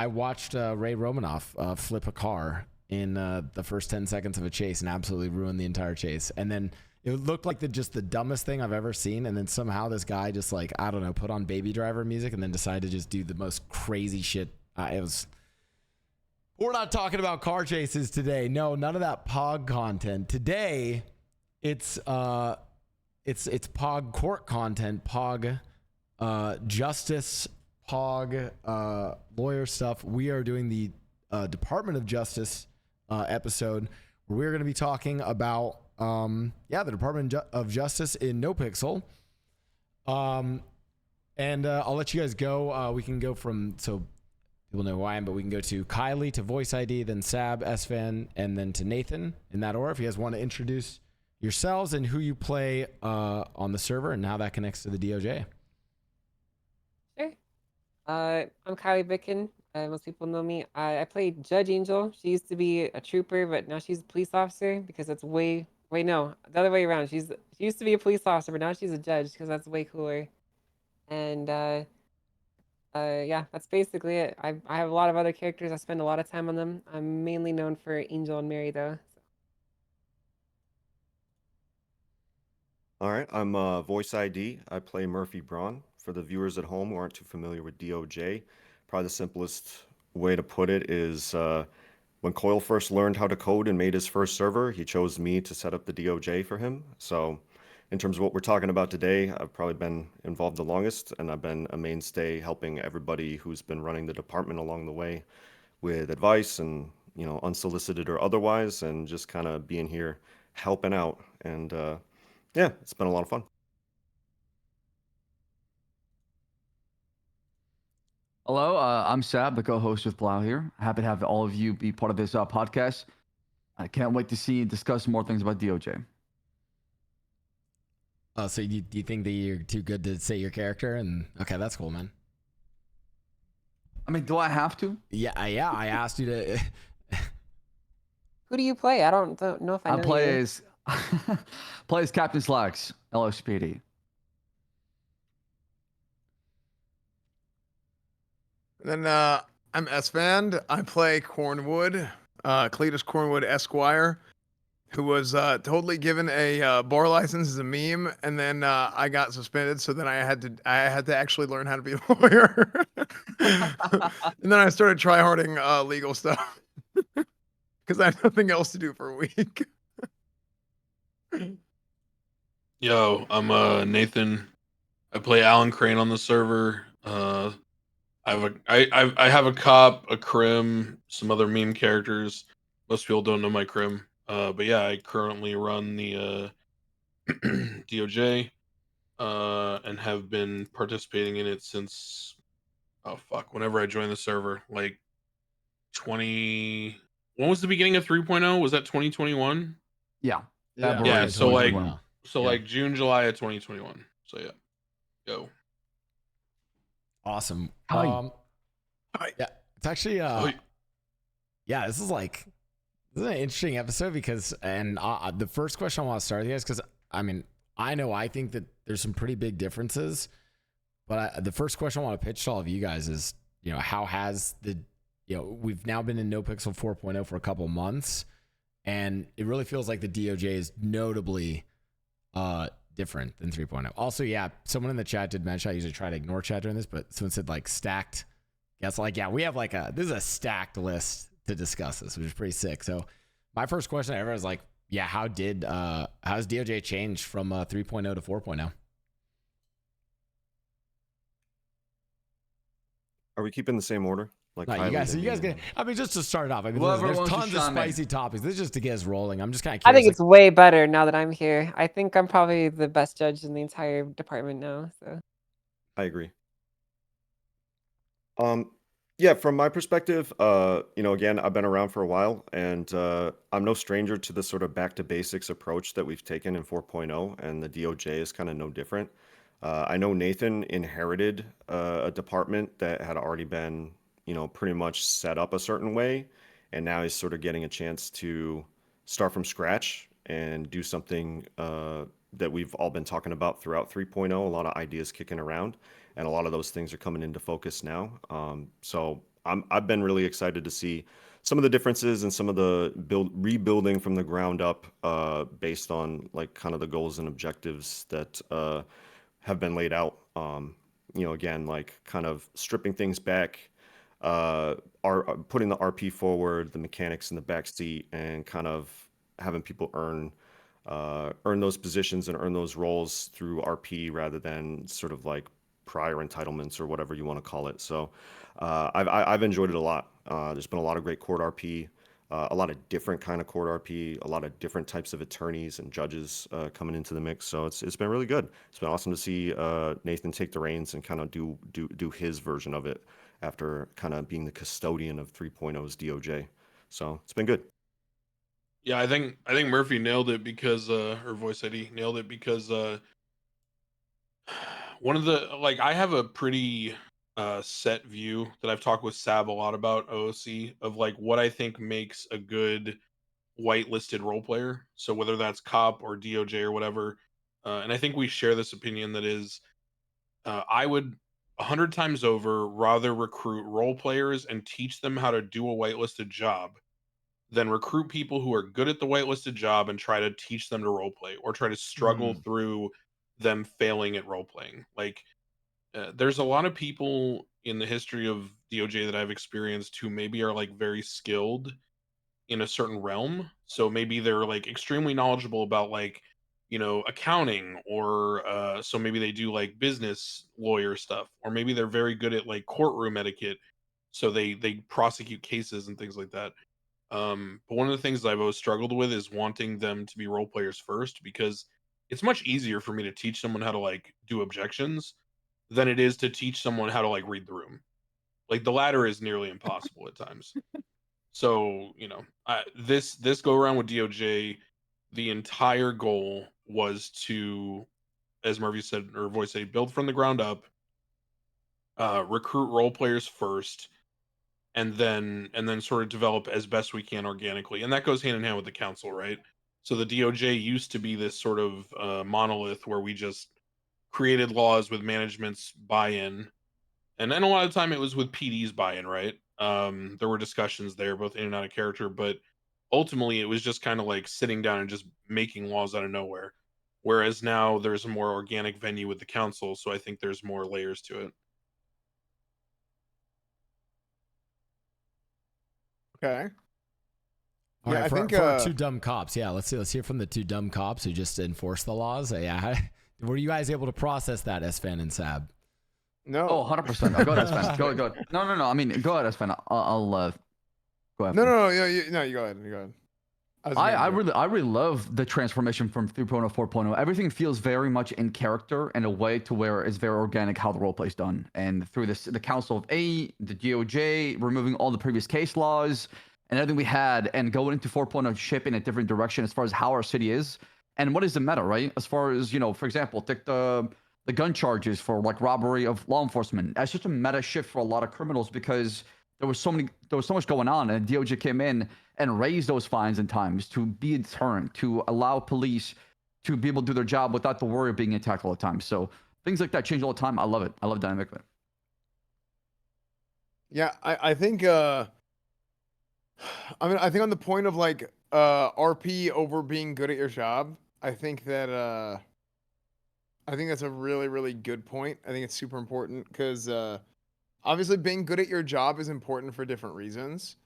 I watched Ray Romanoff flip a car in the first 10 seconds of a chase and absolutely ruin the entire chase. And then it looked like just the dumbest thing I've ever seen. And then somehow this guy just like, I don't know, put on Baby Driver music and then decided to just do the most crazy shit. We're not talking about car chases today. No, none of that Pog content. Today, it's Pog court content, Pog justice, Pog lawyer stuff. We are doing the Department of Justice episode where we're going to be talking about the Department of Justice in NoPixel. And I'll let you guys go. We can go from, so people know who I am, but we can go to Kylie, to VoiceID, then Saab, Esfand, and then to Nathan in that order. If you guys want to introduce yourselves and who you play on the server and how that connects to the DOJ. Sure. I'm KylieBitkin. Most people know me. I played Judge Angel. She used to be a trooper, but now she's a police officer because that's way... Wait, no. The other way around. She used to be a police officer, but now she's a judge because that's way cooler. And yeah, that's basically it. I have a lot of other characters. I spend a lot of time on them. I'm mainly known for Angel and Mary, though. All right, I'm VoiceID. I play Murphy Braun. For the viewers at home who aren't too familiar with DOJ, probably the simplest way to put it is when Coyle first learned how to code and made his first server, he chose me to set up the DOJ for him. So in terms of what we're talking about today, I've probably been involved the longest, and I've been a mainstay helping everybody who's been running the department along the way with advice and, you know, unsolicited or otherwise, and just kind of being here helping out. And yeah, it's been a lot of fun. Hello, I'm Saab, the co-host with Blau here. Happy to have all of you be part of this podcast. I can't wait to see and discuss more things about DOJ. So do you think that you're too good to say your character? And okay, that's cool, man. I mean, do I have to? Yeah. I asked you to. Who do you play? I don't know if I know play you. as play as Captain Slacks, LSPD. And then I'm Esfand. I play Cornwood, Cletus Cornwood Esquire, who was totally given a bar license as a meme, and then I got suspended. So then I had to actually learn how to be a lawyer, and then I started tryharding legal stuff because I had nothing else to do for a week. Yo, I'm Nathan. I play Alan Crane on the server. I have a cop, a crim, some other meme characters. Most people don't know my crim. But yeah, I currently run the DOJ and have been participating in it since whenever I joined the server, like 20. When was the beginning of 3.0? Was that 2021? Yeah. Yeah, so like Yeah. like June, July of 2021. So yeah. Go. Awesome. Hi. Yeah, it's actually yeah, this is an interesting episode because, and the first question I want to start with you guys, because I mean, I think that there's some pretty big differences, but the first question I want to pitch to all of you guys is, you know, how has we've now been in NoPixel 4.0 for a couple months, and it really feels like the DOJ is notably different than 3.0. Also, yeah, someone in the chat did mention, I usually try to ignore chat during this, but someone said like stacked. Yeah, so like, yeah, we have like this is a stacked list to discuss this, which is pretty sick. So my first question ever was like, yeah, how's DOJ changed from 3.0 to 4.0? Are we keeping the same order? Like no, you guys get. I mean, just to start off, I mean, listen, there's tons of spicy topics. This is just to get us rolling. I'm just kind of curious. I think it's way better now that I'm here. I think I'm probably the best judge in the entire department now. So I agree. Yeah, from my perspective, you know, again, I've been around for a while, and I'm no stranger to the sort of back to basics approach that we've taken in 4.0, and the DOJ is kind of no different. I know Nathan inherited a department that had already been, you know, pretty much set up a certain way, and now he's sort of getting a chance to start from scratch and do something that we've all been talking about throughout 3.0, a lot of ideas kicking around, and a lot of those things are coming into focus now. So I've been really excited to see some of the differences and some of the rebuilding from the ground up, based on like kind of the goals and objectives that have been laid out. Again, like kind of stripping things back, putting the RP forward, the mechanics in the back seat, and kind of having people earn those positions and earn those roles through RP rather than sort of like prior entitlements or whatever you want to call it. So I've enjoyed it a lot. There's been a lot of great court RP, a lot of different kind of court RP, a lot of different types of attorneys and judges coming into the mix. So it's been really good. It's been awesome to see Nathan take the reins and kind of do his version of it after kind of being the custodian of 3.0's DOJ. So it's been good. Yeah, I think Murphy nailed it because or VoiceID nailed it because one of the I have a pretty set view that I've talked with Saab a lot about OOC of like what I think makes a good whitelisted role player. So whether that's cop or DOJ or whatever, and I think we share this opinion that is, I would 100 times over rather recruit role players and teach them how to do a whitelisted job than recruit people who are good at the whitelisted job and try to teach them to roleplay or try to struggle through them failing at roleplaying. There's a lot of people in the history of DOJ that I've experienced who maybe are like very skilled in a certain realm. So maybe they're like extremely knowledgeable about accounting, or so maybe they do like business lawyer stuff, or maybe they're very good at like courtroom etiquette. So they prosecute cases and things like that. But one of the things that I've always struggled with is wanting them to be role players first, because it's much easier for me to teach someone how to like do objections than it is to teach someone how to like read the room. Like the latter is nearly impossible at times. So, this go around with DOJ, the entire goal was to, as Murphy said, or Voice said, build from the ground up, recruit role players first, and then sort of develop as best we can organically. And that goes hand in hand with the council, right? So the DOJ used to be this sort of monolith where we just created laws with management's buy-in, and then a lot of the time it was with PD's buy-in, right? There were discussions there, both in and out of character, but ultimately it was just kind of like sitting down and just making laws out of nowhere. Whereas now there's a more organic venue with the council, so I think there's more layers to it. Okay. All Yeah, right, I for, think for our two dumb cops. Yeah, let's hear from the two dumb cops who just enforce the laws. Yeah, were you guys able to process that, Esfand and Saab? no. Oh, 100%. Go ahead, Esfand. Go ahead. No. I mean, go ahead, Esfand. I'll go after. No. You go ahead. You go ahead. I really love the transformation from 3.0 4.0. Everything feels very much in character in a way to where it's very organic how the roleplay is done. And through this, the Council of A, the DOJ, removing all the previous case laws and everything we had, and going into 4.0 ship in a different direction as far as how our city is and what is the meta, right? As far as, for example, take the gun charges for like robbery of law enforcement. That's just a meta shift for a lot of criminals because there was so much going on, and DOJ came in and raised those fines and times to be a deterrent, to allow police to be able to do their job without the worry of being attacked all the time. So things like that change all the time. I love it. I love dynamic. Yeah, I think I think on the point of like RP over being good at your job, I think that's a really, really good point. I think it's super important because obviously being good at your job is important for different reasons,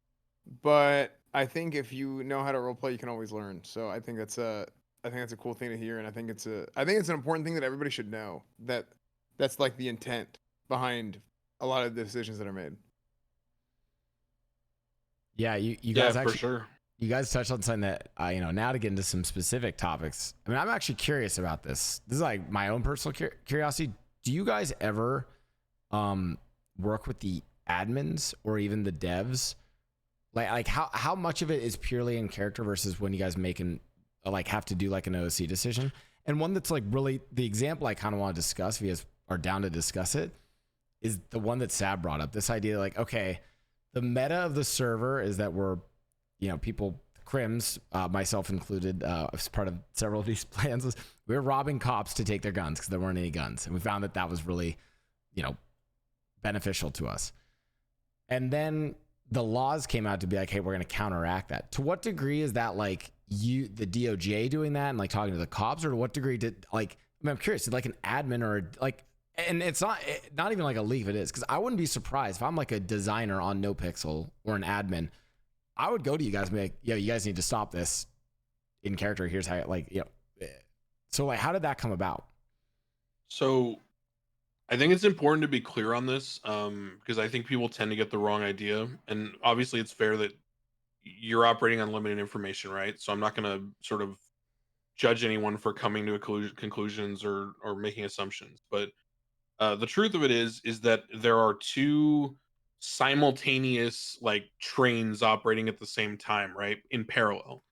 but I think if you know how to roleplay, you can always learn. So I think that's a cool thing to hear, and I think it's an important thing that everybody should know, that that's like the intent behind a lot of the decisions that are made. Yeah, you guys actually, for sure. You guys touched on something that now to get into some specific topics. I mean, I'm actually curious about this. This is like my own personal curiosity. Do you guys ever work with the admins or even the devs? Like how much of it is purely in character versus when you guys have to do like an OOC decision? And one that's like really the example I kind of want to discuss, if you guys are down to discuss it, is the one that Saab brought up. This idea like, okay, the meta of the server is that we're, people, crims, myself included, as part of several of these plans, was we were robbing cops to take their guns because there weren't any guns. And we found that was really, beneficial to us. And then the laws came out to be like, hey, we're going to counteract that. To what degree is that like the DOJ doing that and like talking to the cops, or to what degree did like, I mean, I'm curious, did like an admin or like, and it's not even like a leak if it is, because I wouldn't be surprised if I'm like a designer on NoPixel or an admin, I would go to you guys and be like, yo, you guys need to stop this in character. Here's how, like, you know. So like, how did that come about? So I think it's important to be clear on this, because I think people tend to get the wrong idea. And obviously it's fair that you're operating on limited information, right? So I'm not going to sort of judge anyone for coming to conclusions or making assumptions. But the truth of it is that there are two simultaneous like trains operating at the same time, right? In parallel.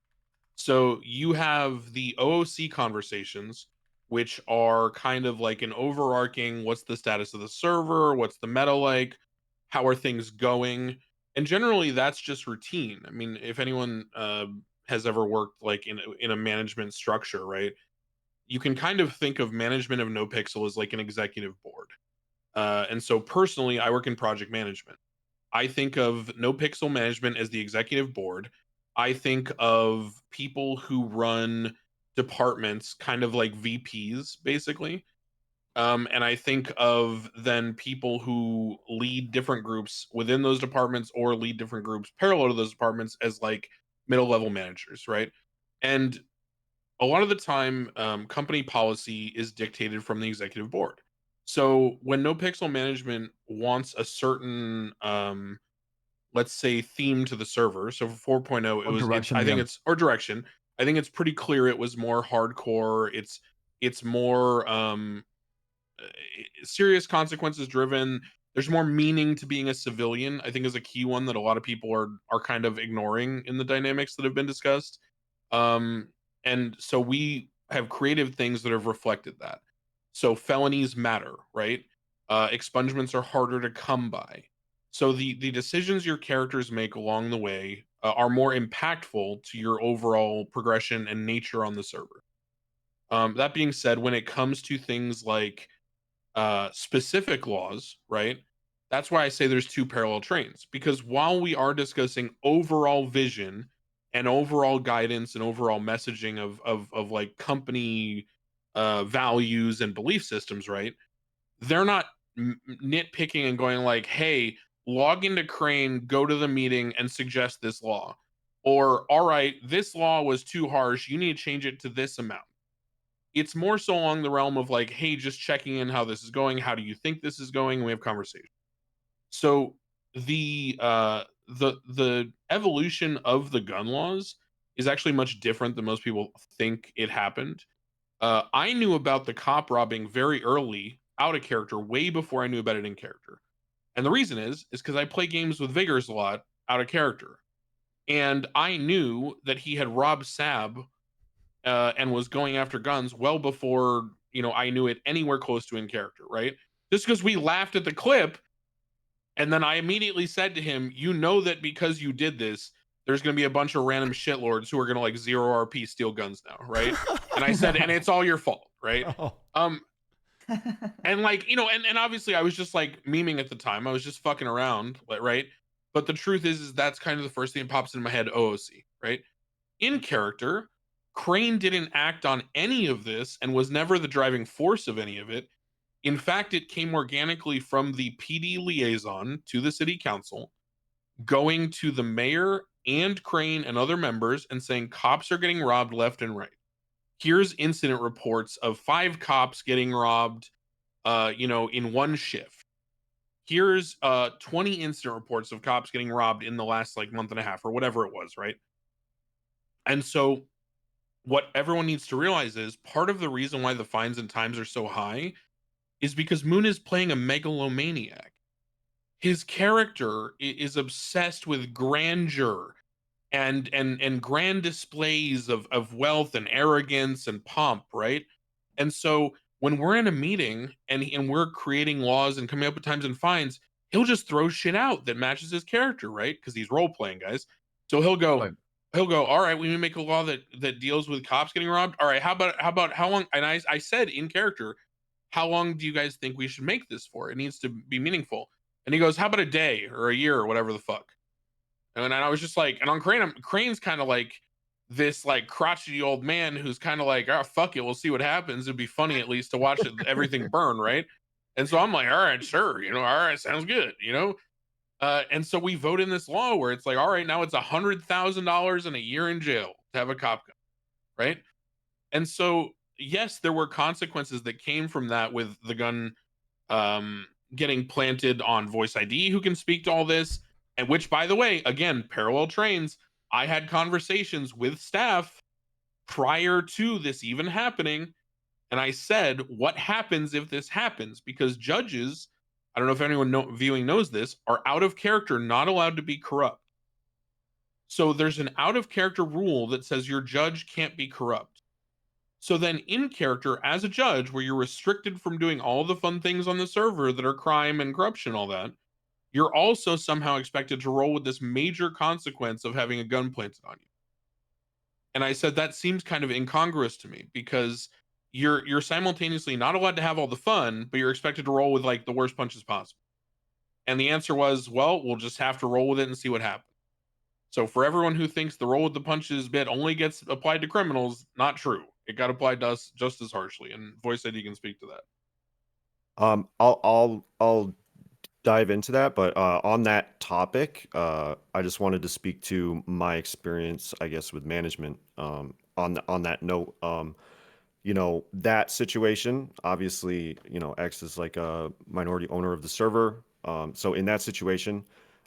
So you have the OOC conversations, which are kind of like an overarching, what's the status of the server? What's the meta like? How are things going? And generally that's just routine. I mean, if anyone has ever worked like in a management structure, right? You can kind of think of management of NoPixel as like an executive board. And so personally, I work in project management. I think of NoPixel management as the executive board. I think of people who run departments kind of like VPs, basically. And I think of then people who lead different groups within those departments or lead different groups parallel to those departments as like middle level managers, right? And a lot of the time, company policy is dictated from the executive board. So when NoPixel management wants a certain let's say theme to the server, so for 4.0 I think it's or direction, I think it's pretty clear it was more hardcore. It's more serious consequences driven. There's more meaning to being a civilian, I think, is a key one that a lot of people are kind of ignoring in the dynamics that have been discussed. And so we have creative things that have reflected that. So felonies matter, right? Expungements are harder to come by. So the decisions your characters make along the way are more impactful to your overall progression and nature on the server. That being said, when it comes to things like specific laws, right? That's why I say there's two parallel trains, because while we are discussing overall vision and overall guidance and overall messaging of like company values and belief systems, right? They're not nitpicking and going like, hey, log into Crane, go to the meeting and suggest this law. Or, all right, this law was too harsh. You need to change it to this amount. It's more so along the realm of like, hey, just checking in how this is going. How do you think this is going? And we have conversation. So the evolution of the gun laws is actually much different than most people think it happened. I knew about the cop robbing very early out of character, way before I knew about it in character. And the reason is because I play games with Vigors a lot out of character. And I knew that he had robbed Saab and was going after guns well before, you know, I knew it anywhere close to in character, right? Just because we laughed at the clip, and then I immediately said to him, you know that because you did this, there's going to be a bunch of random shitlords who are going to like 0 RP steal guns now, right? And I said, and it's all your fault, right? Oh. And like, you know, and obviously I was just like memeing at the time. I was just fucking around, right? But the truth is that's kind of the first thing that pops in my head, OOC, right? In character, Crane didn't act on any of this and was never the driving force of any of it. In fact, it came organically from the PD liaison to the city council, going to the mayor and Crane and other members and saying cops are getting robbed left and right. Here's incident reports of 5 cops getting robbed, you know, in one shift. Here's 20 incident reports of cops getting robbed in the last like month and a half or whatever it was, right? And so what everyone needs to realize is part of the reason why the fines and times are so high is because Moon is playing a megalomaniac. His character is obsessed with grandeur and grand displays of wealth and arrogance and pomp, right? And so when we're in a meeting and we're creating laws and coming up with times and fines, he'll just throw shit out that matches his character, right? Because he's role playing, guys. So he'll go, all right, we make a law that deals with cops getting robbed. All right, how about how long? And I said in character, how long do you guys think we should make this for? It needs to be meaningful. And he goes, how about a day or a year or whatever the fuck? And I was just like, and on Crane's kind of like this like crotchety old man who's kind of like, oh, fuck it, we'll see what happens. It'd be funny at least to watch everything burn, right? And so I'm like, all right, sure, all right, sounds good, and so we vote in this law where it's like, all right, now it's $100,000 and a year in jail to have a cop gun, right? And so yes, there were consequences that came from that with the gun getting planted on VoiceID, who can speak to all this. And which, by the way, again, parallel trains, I had conversations with staff prior to this even happening. And I said, what happens if this happens? Because judges, I don't know if anyone viewing knows this, are out of character, not allowed to be corrupt. So there's an out of character rule that says your judge can't be corrupt. So then in character as a judge, where you're restricted from doing all the fun things on the server that are crime and corruption, all that, you're also somehow expected to roll with this major consequence of having a gun planted on you. And I said, that seems kind of incongruous to me, because you're simultaneously not allowed to have all the fun, but you're expected to roll with like the worst punches possible. And the answer was, well, we'll just have to roll with it and see what happens. So for everyone who thinks the roll with the punches bit only gets applied to criminals, not true. It got applied to us just as harshly, and VoiceID can speak to that. I'll dive into that, but on that topic, I just wanted to speak to my experience, I guess, with management. On that note, that situation, obviously, X is like a minority owner of the server. So in that situation,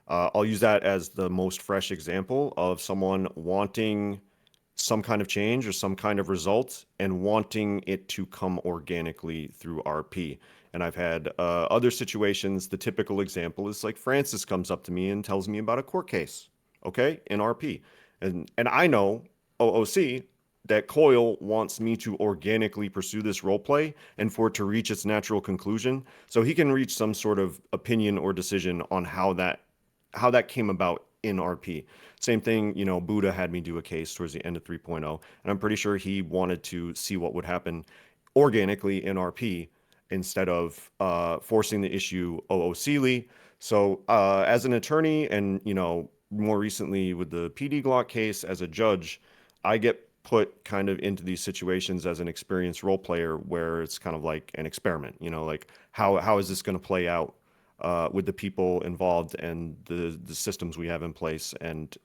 I'll use that as the most fresh example of someone wanting some kind of change or some kind of result and wanting it to come organically through RP. And I've had other situations. The typical example is like Francis comes up to me and tells me about a court case, okay, in RP. And I know, OOC, that Coil wants me to organically pursue this roleplay and for it to reach its natural conclusion, so he can reach some sort of opinion or decision on how that came about in RP. Same thing, Buddha had me do a case towards the end of 3.0, and I'm pretty sure he wanted to see what would happen organically in RP instead of forcing the issue OOC-ly. So as an attorney and, more recently with the PD Glock case as a judge, I get put kind of into these situations as an experienced role player where it's kind of like an experiment, like how is this going to play out with the people involved and the systems we have in place, and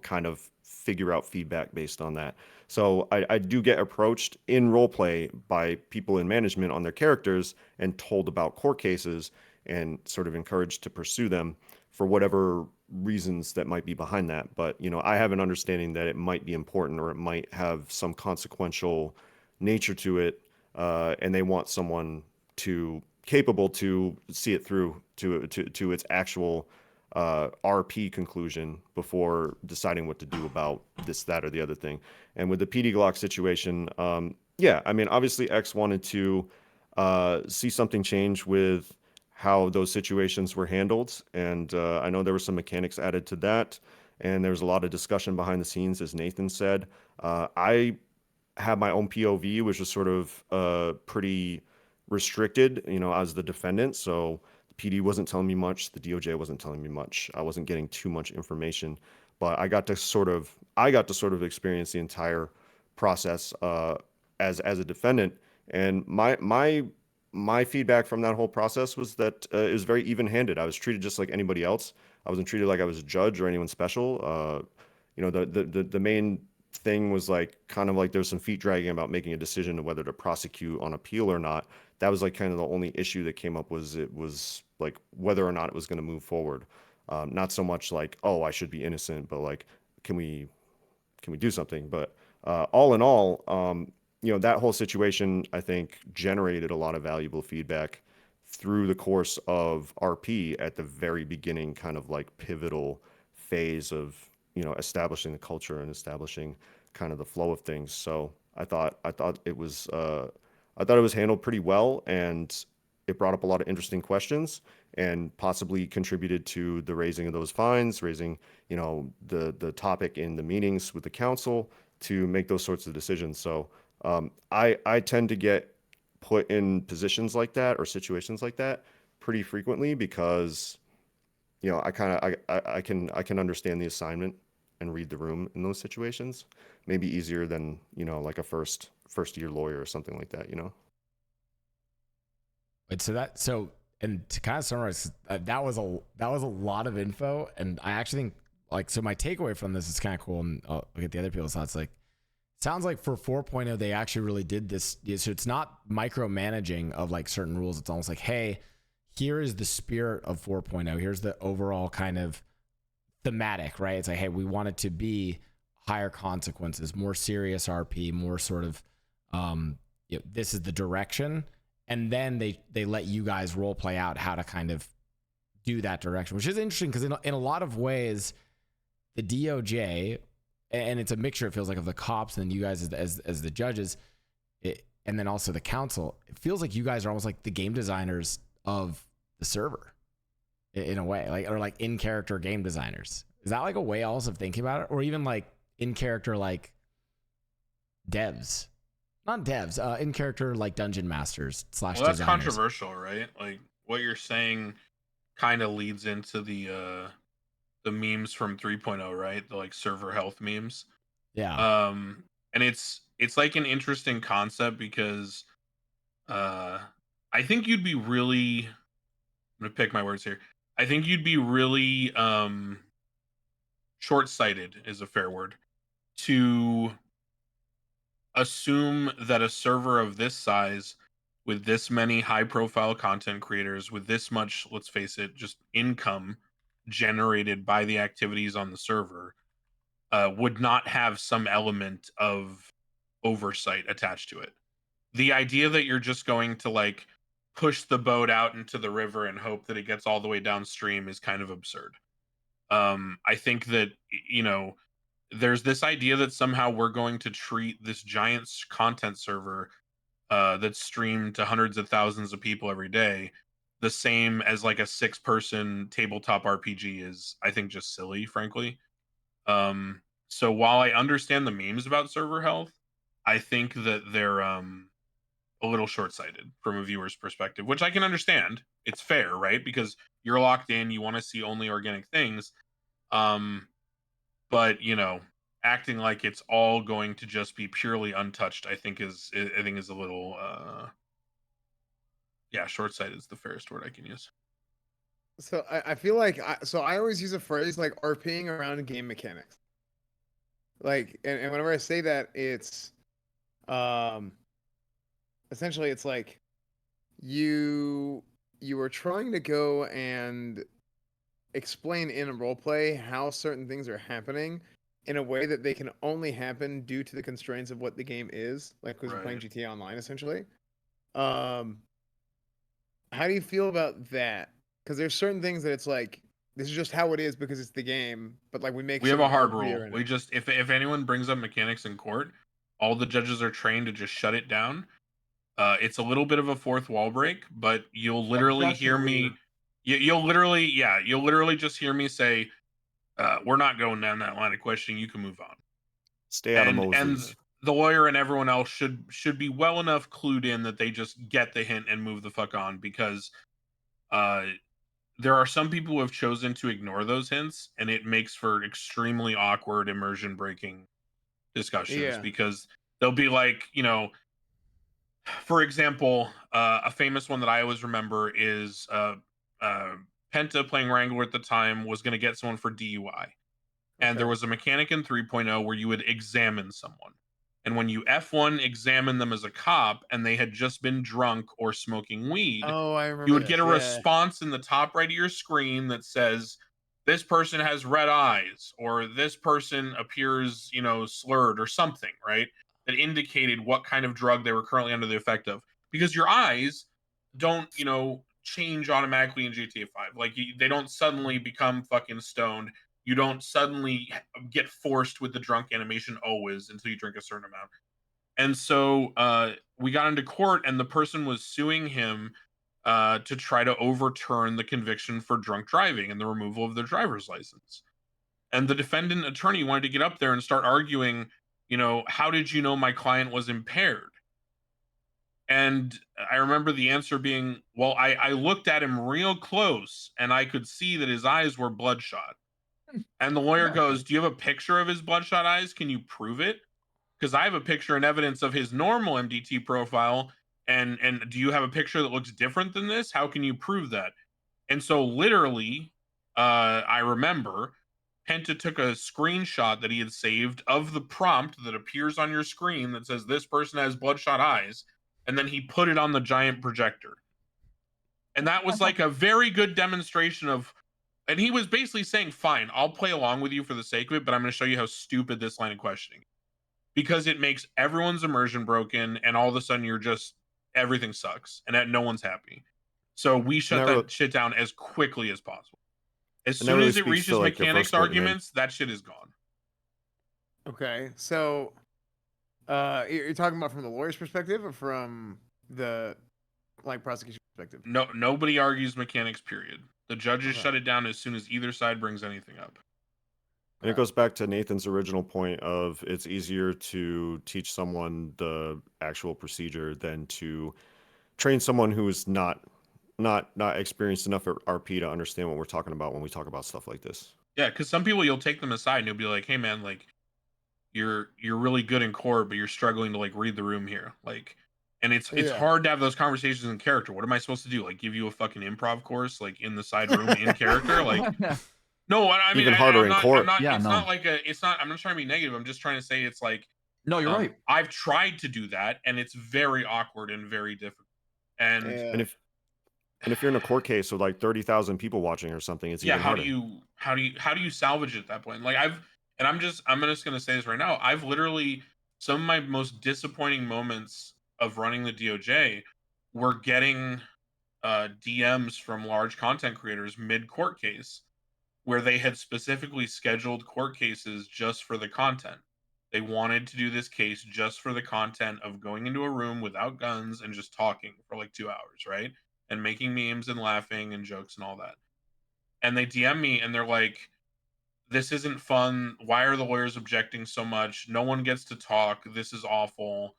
kind of figure out feedback based on that. So I do get approached in roleplay by people in management on their characters and told about court cases and sort of encouraged to pursue them for whatever reasons that might be behind that. But I have an understanding that it might be important or it might have some consequential nature to it, and they want someone capable to see it through to its actual RP conclusion before deciding what to do about this, that, or the other thing. And with the PD Glock situation, obviously X wanted to see something change with how those situations were handled. And I know there were some mechanics added to that, and there was a lot of discussion behind the scenes, as Nathan said. I have my own POV, which was sort of pretty restricted, as the defendant. So the PD wasn't telling me much. The DOJ wasn't telling me much. I wasn't getting too much information, but I got to sort of experience the entire process as a defendant. And my feedback from that whole process was that it was very even-handed. I was treated just like anybody else. I wasn't treated like I was a judge or anyone special. The main thing was like kind of like there was some feet dragging about making a decision of whether to prosecute on appeal or not. That was like kind of the only issue that came up, was it was like whether or not it was going to move forward. Not so much like, oh, I should be innocent, but like, can we do something? But all in all, that whole situation, I think, generated a lot of valuable feedback through the course of RP at the very beginning, kind of like pivotal phase of, establishing the culture and establishing kind of the flow of things. So I thought it was handled pretty well, and it brought up a lot of interesting questions and possibly contributed to the raising of those fines, raising, the topic in the meetings with the council to make those sorts of decisions. So I tend to get put in positions like that or situations like that pretty frequently because I kind of I can understand the assignment and read the room in those situations. Maybe easier than like a first year lawyer or something like that. And to kind of summarize, that was a lot of info, and I actually think my takeaway from this is kind of cool, and I'll get the other people's thoughts. Sounds like for 4.0 they actually really did this, so it's not micromanaging of certain rules. It's almost like, hey, here is the spirit of 4.0. Here's the overall kind of thematic, right? It's like, hey, we want it to be higher consequences, more serious RP, more sort of this is the direction. And then they let you guys role play out how to kind of do that direction, which is interesting because in a lot of ways, the DOJ, and it's a mixture, it feels like, of the cops and you guys as the judges, and then also the council. It feels like you guys are almost like the game designers of the server in a way, or in character game designers. Is that a way else of thinking about it? Or even in character devs? Not devs, in character dungeon masters / Well, that's designers. controversial, right? What you're saying kind of leads into the memes from 3.0, right? The server health memes. Yeah. And it's an interesting concept because I think you'd be really, I'm gonna pick my words here. I think you'd be really short-sighted is a fair word to assume that a server of this size with this many high profile content creators with this much, let's face it, just income generated by the activities on the server would not have some element of oversight attached to it. The idea that you're just going to push the boat out into the river and hope that it gets all the way downstream is kind of absurd. I think that there's this idea that somehow we're going to treat this giant content server that's streamed to hundreds of thousands of people every day the same as a 6-person tabletop RPG is, I think, just silly, frankly. So while I understand the memes about server health, I think that they're a little short-sighted from a viewer's perspective, which I can understand. It's fair, right? Because you're locked in, you want to see only organic things. But acting like it's all going to just be purely untouched, I think is a little short-sighted is the fairest word I can use. So I feel like I always use a phrase like RPing around game mechanics. And whenever I say that, it's essentially it's you are trying to go and explain in a roleplay how certain things are happening in a way that they can only happen due to the constraints of what the game is, because you're playing GTA Online, essentially. How do you feel about that? Because there's certain things that it's this is just how it is because it's the game, but we have a hard rule. We just if anyone brings up mechanics in court, all the judges are trained to just shut it down. It's a little bit of a fourth wall break, but you'll literally hear me. You'll literally just hear me say, "We're not going down that line of questioning. You can move on." Stay out of Moses. And the lawyer and everyone else should be well enough clued in that they just get the hint and move the fuck on, because there are some people who have chosen to ignore those hints, and it makes for extremely awkward immersion breaking discussions because they'll be for example, a famous one that I always remember is Penta, playing Wrangler at the time, was going to get someone for DUI. And there was a mechanic in 3.0 where you would examine someone. And when you F1 examine them as a cop and they had just been drunk or smoking weed, I remember you would get a response in the top right of your screen that says, this person has red eyes, or this person appears, slurred, or something, right? That indicated what kind of drug they were currently under the effect of. Because your eyes don't, change automatically in GTA 5. They don't suddenly become fucking stoned. You don't suddenly get forced with the drunk animation always until you drink a certain amount. And so we got into court, and the person was suing him to try to overturn the conviction for drunk driving and the removal of their driver's license. And the defendant attorney wanted to get up there and start arguing, how did you know my client was impaired? And I remember the answer being, well, I looked at him real close and I could see that his eyes were bloodshot. And the lawyer goes, do you have a picture of his bloodshot eyes? Can you prove it? Because I have a picture and evidence of his normal MDT profile. And do you have a picture that looks different than this? How can you prove that? And so literally, I remember Penta took a screenshot that he had saved of the prompt that appears on your screen that says this person has bloodshot eyes, and then he put it on the giant projector. And that was like a very good demonstration of, and he was basically saying, fine, I'll play along with you for the sake of it, but I'm going to show you how stupid this line of questioning is. Because it makes everyone's immersion broken, and all of a sudden you're just, everything sucks, and no one's happy. So we shut that shit down as quickly as possible. As soon as it reaches mechanics arguments, that shit is gone. Okay, so you're talking about from the lawyer's perspective or from the prosecution perspective? No, nobody argues mechanics, period. The judges shut it down as soon as either side brings anything up. And it goes back to Nathan's original point of it's easier to teach someone the actual procedure than to train someone who is not experienced enough at RP to understand what we're talking about when we talk about stuff like this. Yeah, because some people, you'll take them aside and you'll be like, hey man, like you're really good in core, but you're struggling to like read the room here. Like, and it's hard to have those conversations in character. What am I supposed to do? Like give you a fucking improv course like in the side room in character? Like no, I mean even harder in court. It's not like I'm not trying to be negative. I'm just trying to say it's like, no, you're right. I've tried to do that and it's very awkward and very difficult. And if you're in a court case with like 30,000 people watching or something, it's even harder. How do you salvage it at that point? Like I'm just gonna say this right now. I've literally, some of my most disappointing moments of running the DOJ were getting DMs from large content creators mid court case where they had specifically scheduled court cases just for the content. They wanted to do this case just for the content of going into a room without guns and just talking for like 2 hours, right? And making memes and laughing and jokes and all that. And they DM me and they're like, this isn't fun. Why are the lawyers objecting so much? No one gets to talk. This is awful.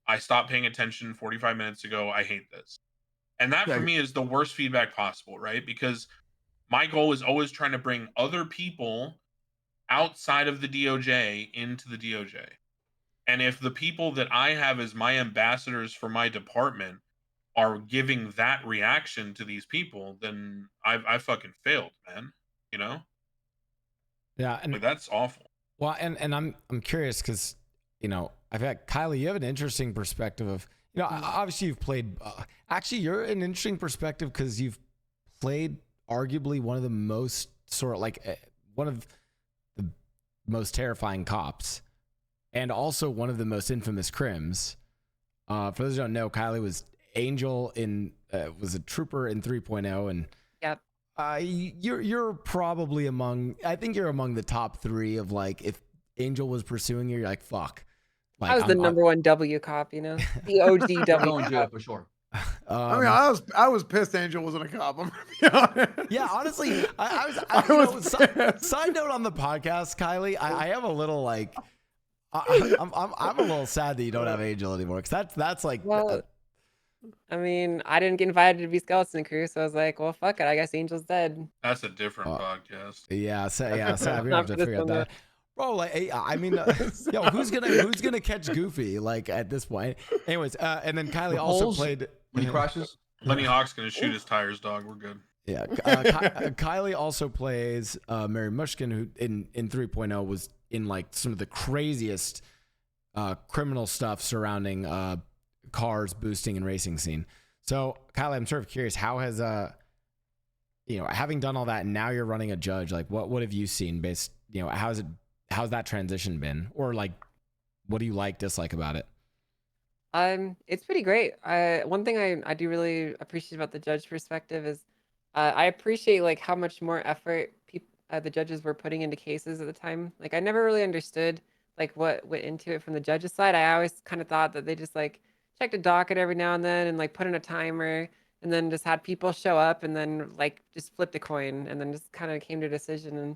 I stopped paying attention 45 minutes ago. I hate this. And that for me is the worst feedback possible, right? Because my goal is always trying to bring other people outside of the DOJ into the DOJ. And if the people that I have as my ambassadors for my department are giving that reaction to these people, then I fucking failed, man. You know? Yeah, and like, that's awful. Well, and I'm curious because, you know, I've had Kylie, you have an interesting perspective of, you know, obviously you've played. Actually, you're an interesting perspective because you've played arguably one of the most one of the most terrifying cops, and also one of the most infamous crims. For those who don't know, Kylie was Angel was a trooper in 3.0, and yep. You're probably among the top 3 of like, if Angel was pursuing you, you're like, fuck. Like, I was the number 1 W cop, you know, the OG W cop for sure. I mean, I was pissed Angel wasn't a cop. I'm gonna be honest. Yeah, honestly, side note on the podcast, Kylie, I have a little like, I'm a little sad that you don't have Angel anymore, because that's like. Well, I mean, I didn't get invited to be Skeleton Crew, so I was like, well, fuck it. I guess Angel's dead. That's a different podcast. Yeah, so we have to figure out that. Bro, like, I mean, yo, who's gonna catch Goofy like at this point? Anyways, and then Kylie also played when he crashes. Lenny Hawk's gonna shoot his tires, dog. We're good. Yeah, Kylie also plays Mary Mushkin, who in 3.0 was in like some of the craziest criminal stuff surrounding cars, boosting, and racing scene. So, Kylie, I'm sort of curious, how has you know, having done all that and now you're running a judge, like what have you seen based, you know, how's that transition been, or like what do you dislike about it? It's pretty great. One thing I do really appreciate about the judge perspective is I appreciate like how much more effort the judges were putting into cases at the time. Like, I never really understood like what went into it from the judge's side. I always kind of thought that they just like checked a docket every now and then and like put in a timer and then just had people show up and then like just flipped a coin and then just kind of came to a decision. And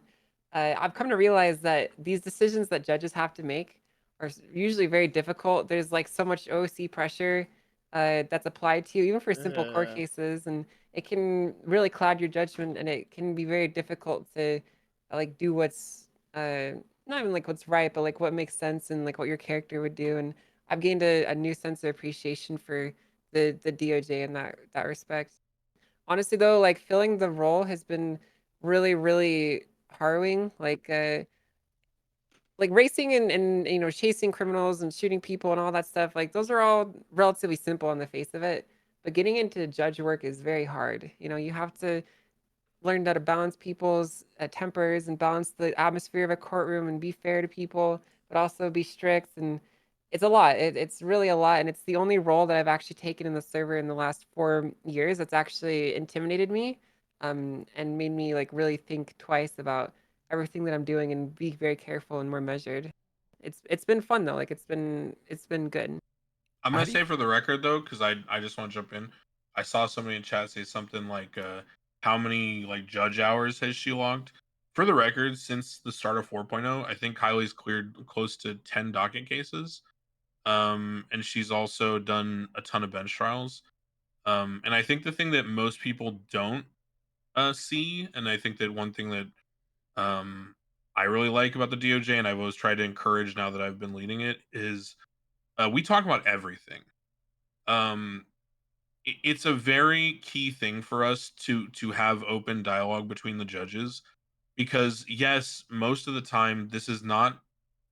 I've come to realize that these decisions that judges have to make are usually very difficult. There's like so much OC pressure that's applied to you, even for simple court cases, and it can really cloud your judgment, and it can be very difficult to like do what's not even like what's right, but like what makes sense and like what your character would do. And I've gained a new sense of appreciation for the DOJ in that respect. Honestly, though, like filling the role has been really, really harrowing. Like racing and chasing criminals and shooting people and all that stuff, like those are all relatively simple on the face of it, but getting into judge work is very hard. You have to learn how to balance people's tempers and balance the atmosphere of a courtroom and be fair to people, but also be strict. And it's a lot. It's really a lot, and it's the only role that I've actually taken in the server in the last 4 years that's actually intimidated me, and made me like really think twice about everything that I'm doing and be very careful and more measured. It's been fun though. Like it's been good. I'm How gonna do say for the record though, because I just want to jump in. I saw somebody in chat say something like, "How many like judge hours has she logged?" For the record, since the start of 4.0, I think Kylie's cleared close to 10 docket cases, and she's also done a ton of bench trials. And I think the thing that most people don't see, and I think that one thing that I really like about the DOJ, and I've always tried to encourage now that I've been leading it, is we talk about everything. Um, it's a very key thing for us to have open dialogue between the judges, because yes, most of the time this is not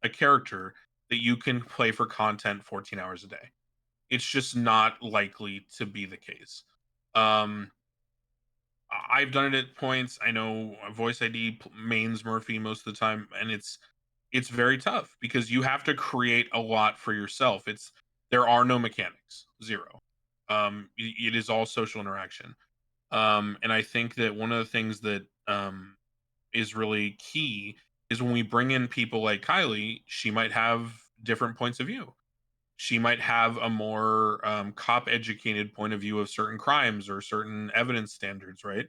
a character that you can play for content 14 hours a day. It's just not likely to be the case. Um, I've done it at points. I know VoiceID mains Murphy most of the time, and it's very tough because you have to create a lot for yourself. There are no mechanics, zero. It is all social interaction. And I think that one of the things that is really key is when we bring in people like Kylie, she might have different points of view. She might have a more cop educated point of view of certain crimes or certain evidence standards, right?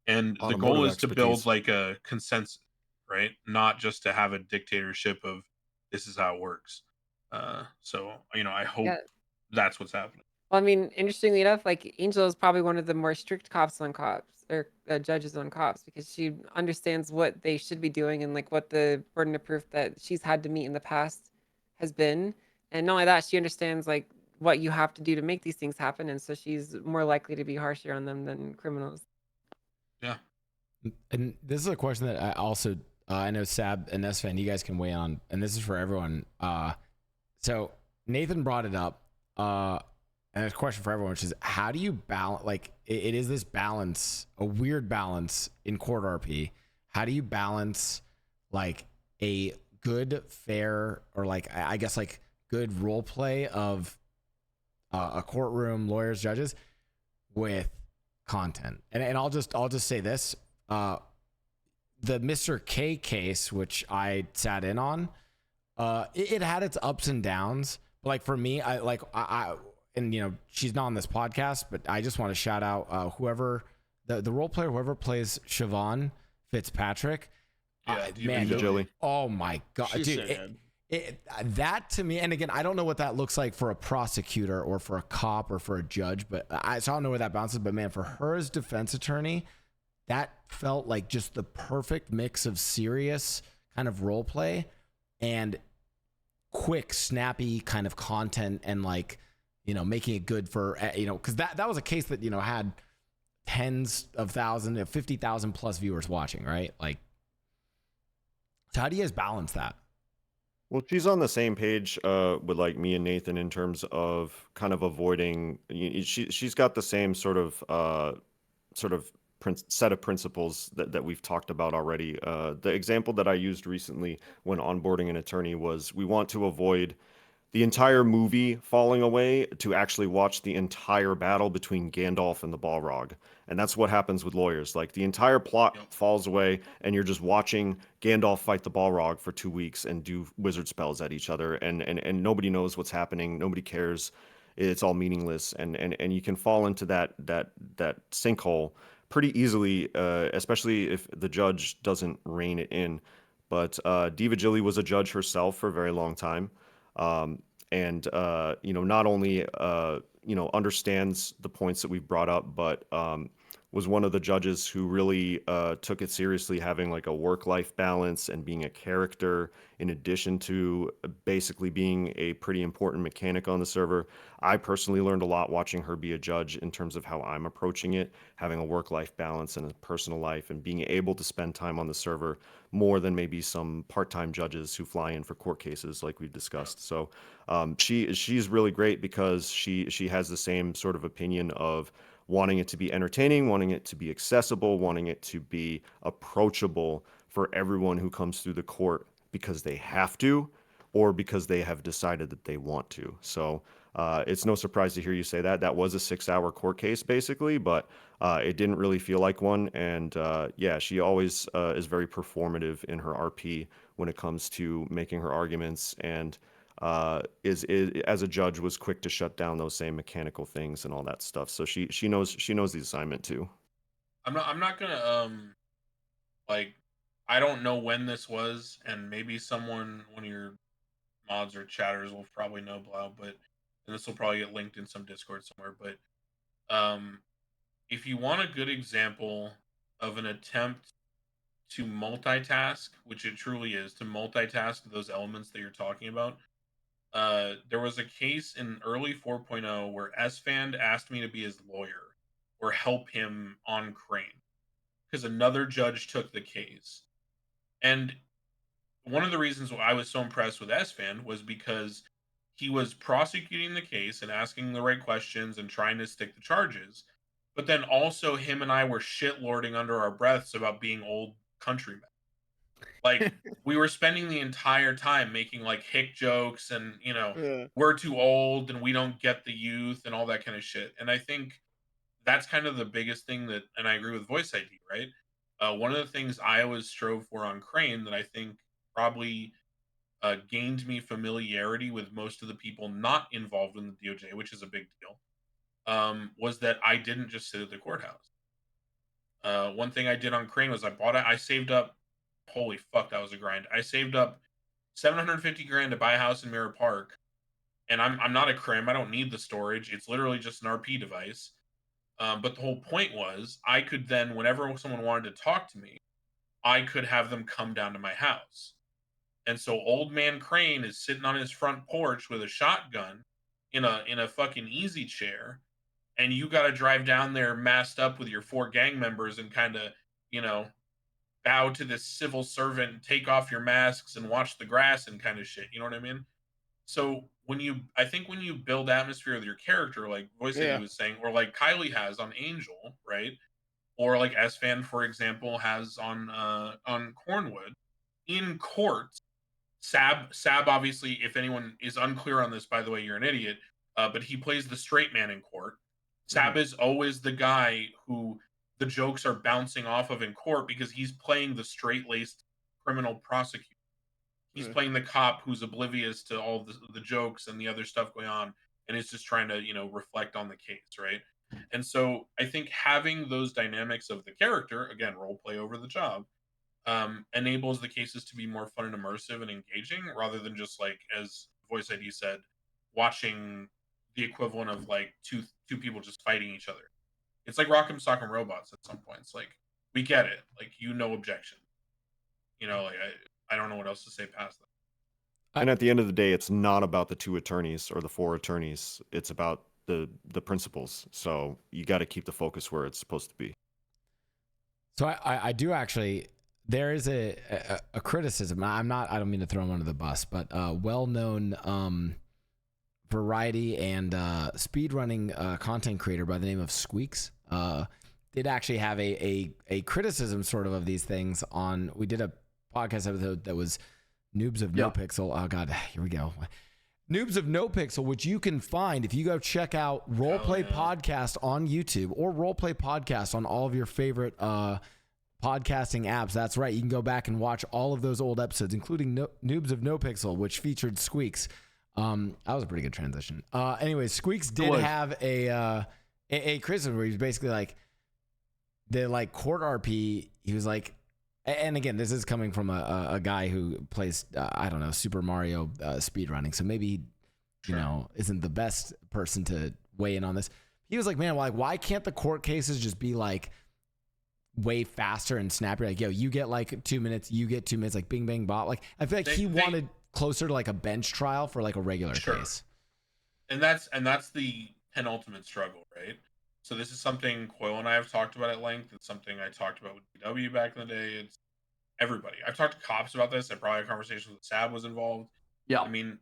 And the goal Automotive is to build expertise. like a consensus, right? Not just to have a dictatorship of this is how it works. So I hope Yeah. that's what's happening. Well, I mean, interestingly enough, like Angel is probably one of the more strict cops on cops, or judges on cops, because she understands what they should be doing and like what the burden of proof that she's had to meet in the past has been. And not only that, she understands like what you have to do to make these things happen, and so she's more likely to be harsher on them than criminals. Yeah. And this is a question that I also I know Saab and Esfand, you guys can weigh on, and this is for everyone. So Nathan brought it up, and it's a question for everyone, which is how do you balance? Like it is this balance, a weird balance in court RP. How do you balance like a good, fair, or like I guess like good role play of a courtroom, lawyers, judges with content? And I'll just say this. The Mr. K case, which I sat in on, it had its ups and downs. But like for me, I and she's not on this podcast, but I just want to shout out whoever the role player, whoever plays Siobhan Fitzpatrick. Yeah, man, Jilly. oh my god, She's dude, so good. that to me, and again, I don't know what that looks like for a prosecutor or for a cop or for a judge, but so I don't know where that bounces. But man, for her as defense attorney, that felt like just the perfect mix of serious kind of role play and quick, snappy kind of content, and like making it good for because that was a case that had tens of thousands, 50,000 plus viewers watching, right? Like, so how do you guys balance that? Well, she's on the same page with like me and Nathan in terms of kind of avoiding. She's got the same sort of set of principles that we've talked about already. The example that I used recently when onboarding an attorney was we want to avoid the entire movie falling away to actually watch the entire battle between Gandalf and the Balrog. And that's what happens with lawyers. Like the entire plot falls away and you're just watching Gandalf fight the Balrog for 2 weeks and do wizard spells at each other, and nobody knows what's happening, nobody cares. It's all meaningless, and you can fall into that sinkhole pretty easily, especially if the judge doesn't rein it in. But Diva Jilly was a judge herself for a very long time. And not only understands the points that we've brought up, but was one of the judges who really took it seriously, having like a work-life balance and being a character in addition to basically being a pretty important mechanic on the server. I personally learned a lot watching her be a judge in terms of how I'm approaching it, having a work-life balance and a personal life, and being able to spend time on the server more than maybe some part-time judges who fly in for court cases like we've discussed. So she's really great because she has the same sort of opinion of wanting it to be entertaining, wanting it to be accessible, wanting it to be approachable for everyone who comes through the court because they have to or because they have decided that they want to. So it's no surprise to hear you say that. That was a 6-hour court case basically, but it didn't really feel like one. And yeah, she always is very performative in her RP when it comes to making her arguments, and is as a judge was quick to shut down those same mechanical things and all that stuff. So she knows the assignment too. I'm not gonna like, I don't know when this was, and maybe one of your mods or chatters will probably know, Blau, but and this will probably get linked in some Discord somewhere. But if you want a good example of an attempt to multitask, which it truly is, to multitask those elements that you're talking about, there was a case in early 4.0 where Esfand asked me to be his lawyer or help him on Crane because another judge took the case. And one of the reasons why I was so impressed with Esfand was because he was prosecuting the case and asking the right questions and trying to stick the charges. But then also him and I were shitlording under our breaths about being old countrymen. Like, we were spending the entire time making like hick jokes and, we're too old and we don't get the youth and all that kind of shit. And I think that's kind of the biggest thing that, and I agree with VoiceID, right? One of the things I always strove for on Crane that I think probably gained me familiarity with most of the people not involved in the DOJ, which is a big deal, was that I didn't just sit at the courthouse. One thing I did on Crane was I saved up, holy fuck, that was a grind. I saved up 750 grand to buy a house in Mirror Park, and I'm not a crim. I don't need the storage. It's literally just an RP device. But the whole point was I could then, whenever someone wanted to talk to me, I could have them come down to my house. And so old man Crane is sitting on his front porch with a shotgun in a fucking easy chair, and you got to drive down there masked up with your 4 gang members and kind of, bow to this civil servant and take off your masks and watch the grass and kind of shit. You know what I mean? So I think when you build atmosphere with your character, like VoiceID was saying, or like Kylie has on Angel, right? Or like Esfand, for example, has on Cornwood in court. Saab, obviously, if anyone is unclear on this, by the way, you're an idiot. But he plays the straight man in court. Saab is always the guy who the jokes are bouncing off of in court because he's playing the straight-laced criminal prosecutor. He's playing the cop who's oblivious to all the jokes and the other stuff going on, and is just trying to, reflect on the case, right? And so I think having those dynamics of the character, again, role play over the job, enables the cases to be more fun and immersive and engaging, rather than just, like, as VoiceID said, watching the equivalent of like two people just fighting each other. It's like Rock'em Sock'em Robots at some points. Like, we get it. Like, no objection. Like, I don't know what else to say past that. And at the end of the day, it's not about the 2 attorneys or the 4 attorneys. It's about the principles. So you got to keep the focus where it's supposed to be. So I do actually, there is a criticism. I don't mean to throw him under the bus, but well-known variety and speedrunning content creator by the name of Squeaks did actually have a criticism sort of these things on. We did a podcast episode that was Noobs of NoPixel. Oh god, here we go. Noobs of NoPixel, which you can find if you go check out Roleplay Podcast on YouTube or Roleplay Podcast on all of your favorite podcasting apps. That's right. You can go back and watch all of those old episodes, including Noobs of NoPixel, which featured Squeaks. That was a pretty good transition. Anyways, Squeaks did have a criticism where he was basically like, the like court RP. He was like, and again, this is coming from a guy who plays I don't know, Super Mario speedrunning, so maybe he, isn't the best person to weigh in on this. He was like, man, like, why can't the court cases just be like way faster and snappier? Like, yo, you get like 2 minutes, you get 2 minutes, like bing, bang, bop. Like, I feel like he wanted closer to like a bench trial for like a regular case. And that's the penultimate struggle, right? So this is something Coyle and I have talked about at length. It's something I talked about with DW back in the day. It's everybody. I've talked to cops about this. I probably had conversations with Saab was involved. Yeah. I mean,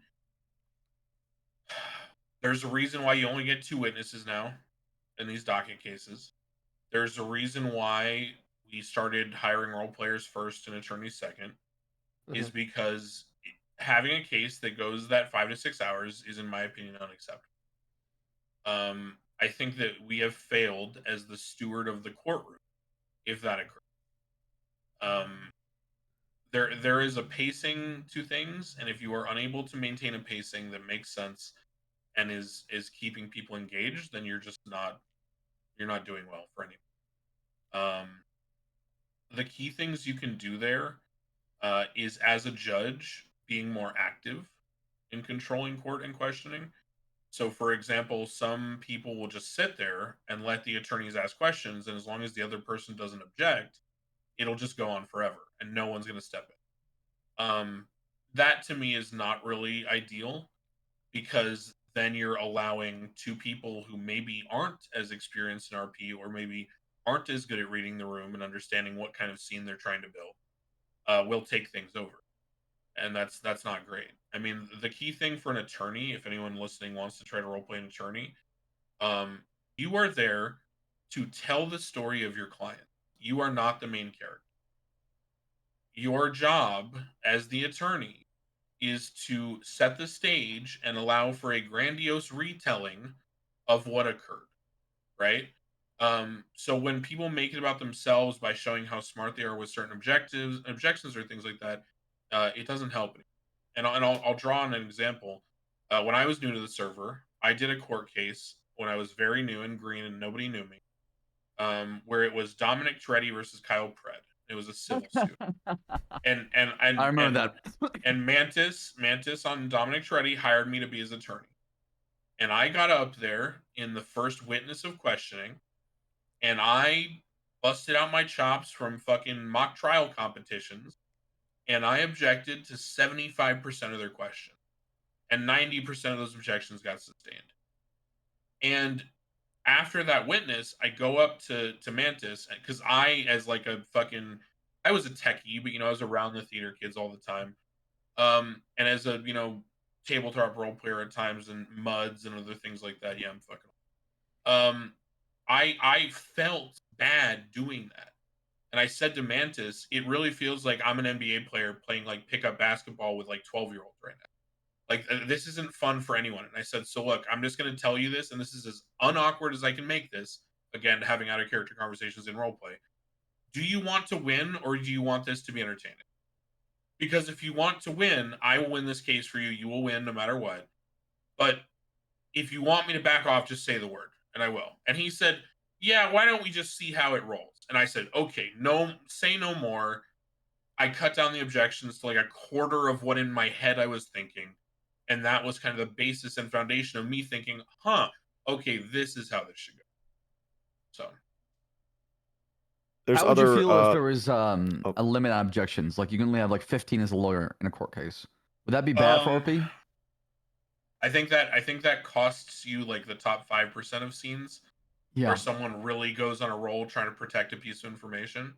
there's a reason why you only get 2 witnesses now in these docket cases. There's a reason why we started hiring role players first and attorneys second, is because having a case that goes that 5 to 6 hours is, in my opinion, unacceptable. I think that we have failed as the steward of the courtroom if that occurs. There is a pacing to things, and if you are unable to maintain a pacing that makes sense and is keeping people engaged, then you're not doing well for anyone. The key things you can do there is, as a judge, being more active in controlling court and questioning. So, for example, some people will just sit there and let the attorneys ask questions, and as long as the other person doesn't object, it'll just go on forever, and no one's going to step in. That, to me, is not really ideal, because then you're allowing 2 people who maybe aren't as experienced in RP, or maybe aren't as good at reading the room and understanding what kind of scene they're trying to build, will take things over. And that's not great. I mean, the key thing for an attorney, if anyone listening wants to try to roleplay an attorney, you are there to tell the story of your client. You are not the main character. Your job as the attorney is to set the stage and allow for a grandiose retelling of what occurred, right? So when people make it about themselves by showing how smart they are with certain objections or things like that, it doesn't help anyone. And I'll draw on an example. When I was new to the server, I did a court case when I was very new and green and nobody knew me, where it was Dominic Tretti versus Kyle Pred. It was a civil suit. And I remember that. And Mantis on Dominic Tretti hired me to be his attorney. And I got up there in the first witness of questioning, and I busted out my chops from fucking mock trial competitions, and I objected to 75% of their questions, and 90% of those objections got sustained. And after that witness, I go up to Mantis, because I was a techie, but I was around the theater kids all the time. And as a tabletop role player at times, and MUDs and other things like that, I'm fucking. I felt bad doing that. And I said to Mantis, it really feels like I'm an NBA player playing like pickup basketball with like 12-year-olds right now. Like, this isn't fun for anyone. And I said, so look, I'm just going to tell you this, and this is as unawkward as I can make this. Again, having out of character conversations in roleplay. Do you want to win, or do you want this to be entertaining? Because if you want to win, I will win this case for you. You will win no matter what. But if you want me to back off, just say the word, and I will. And he said, yeah, why don't we just see how it rolls? And I said, okay, no, say no more. I cut down the objections to like a quarter of what in my head I was thinking. And that was kind of the basis and foundation of me thinking, okay, this is how this should go. So. How would you feel if there was a limit on objections? Like, you can only have like 15 as a lawyer in a court case. Would that be bad for RP? I think that costs you like the top 5% of scenes, where someone really goes on a roll trying to protect a piece of information,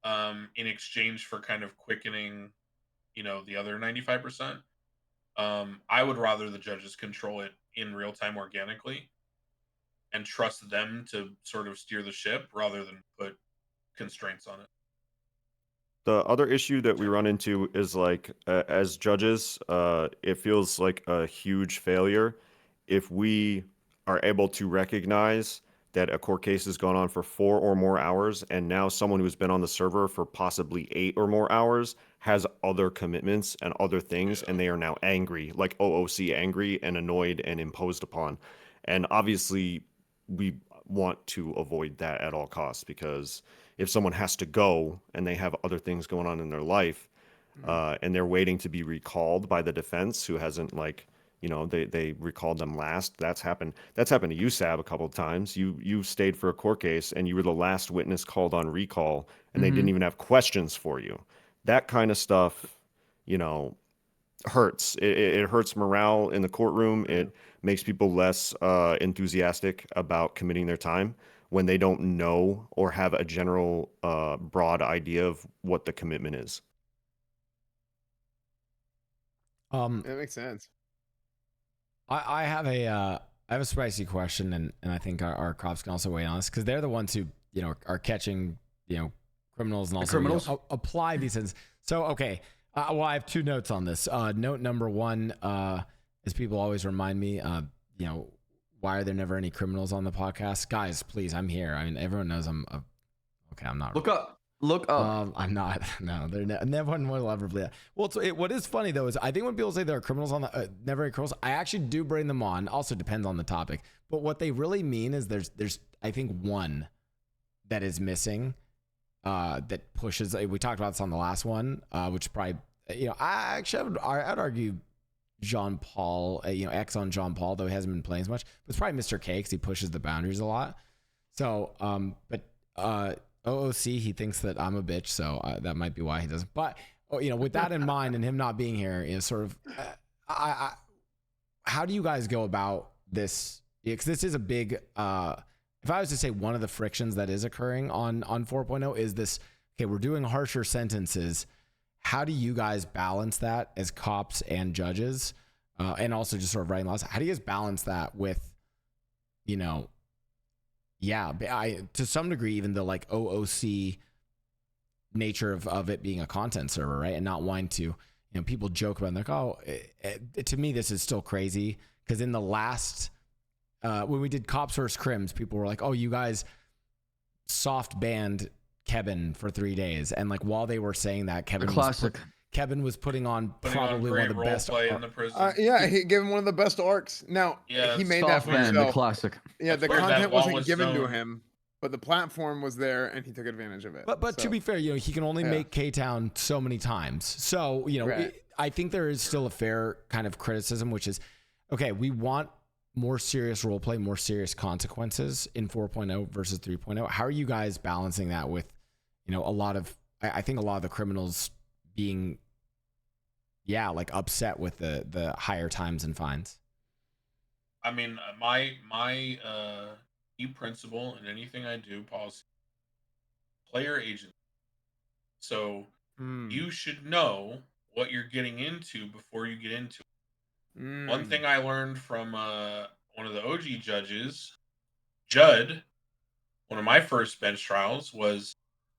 in exchange for kind of quickening, the other 95%. I would rather the judges control it in real time organically and trust them to sort of steer the ship rather than put constraints on it. The other issue that we run into is like, as judges, it feels like a huge failure if we are able to recognize that a court case has gone on for 4 or more hours, and now someone who's been on the server for possibly 8 or more hours has other commitments and other things, and they are now angry, like OOC angry and annoyed and imposed upon. And obviously, we want to avoid that at all costs, because if someone has to go and they have other things going on in their life, and they're waiting to be recalled by the defense, who hasn't you know, they recalled them last. That's happened to you, Saab, a couple of times. You stayed for a court case and you were the last witness called on recall, and they didn't even have questions for you. That kind of stuff, you know, hurts. It hurts morale in the courtroom. It makes people less enthusiastic about committing their time when they don't know or have a general broad idea of what the commitment is. That makes sense. I have a spicy question, and I think our cops can also weigh on this, because they're the ones who, you know, are catching, you know, criminals and also, you know, apply these things. So okay, well, I have 2 notes on this. Note number 1, as people always remind me, you know, why are there never any criminals on the podcast? Guys, please, I'm here. I mean, everyone knows I'm okay. I'm not. Look up. I'm not. No, never one will ever believe that. Well, what is funny though is I think when people say there are criminals on the never any criminals, I actually do bring them on. Also depends on the topic, but what they really mean is there's I think one that is missing, that pushes. We talked about this on the last one, which probably, you know, I'd argue Jean Paul, you know, X on Jean Paul, though he hasn't been playing as much. But it's probably Mr. K, because he pushes the boundaries a lot. So, but OOC, he thinks that I'm a bitch, so that might be why he doesn't. But, you know, with that in mind and him not being here, you know, sort of, how do you guys go about this? Because this is a big, if I was to say one of the frictions that is occurring on 4.0 is this, okay, we're doing harsher sentences. How do you guys balance that as cops and judges, and also just sort of writing laws? How do you guys balance that with, you know, to some degree, even the like OOC nature of it being a content server, right? And not wanting to, you know, people joke about it, like, oh, to me, this is still crazy. Because in the last, when we did Cops vs. Crims, people were like, oh, you guys soft banned Kevin for 3 days. And like, while they were saying that, Kevin was putting on probably one of the best in the prison. Yeah, he gave him one of the best arcs. Now, he made that for himself. The classic. Yeah, the content wasn't given to him, but the platform was there, and he took advantage of it. But to be fair, you know, he can only make K-Town so many times. So, you know, I think there is still a fair kind of criticism, which is, okay, we want more serious roleplay, more serious consequences in 4.0 versus 3.0. How are you guys balancing that with, you know, I think a lot of the criminals being, like upset with the higher times and fines? I mean, my key principle in anything I do, policy, player agent. So you should know what you're getting into before you get into it. One thing I learned from one of the OG judges, Judd, one of my first bench trials, was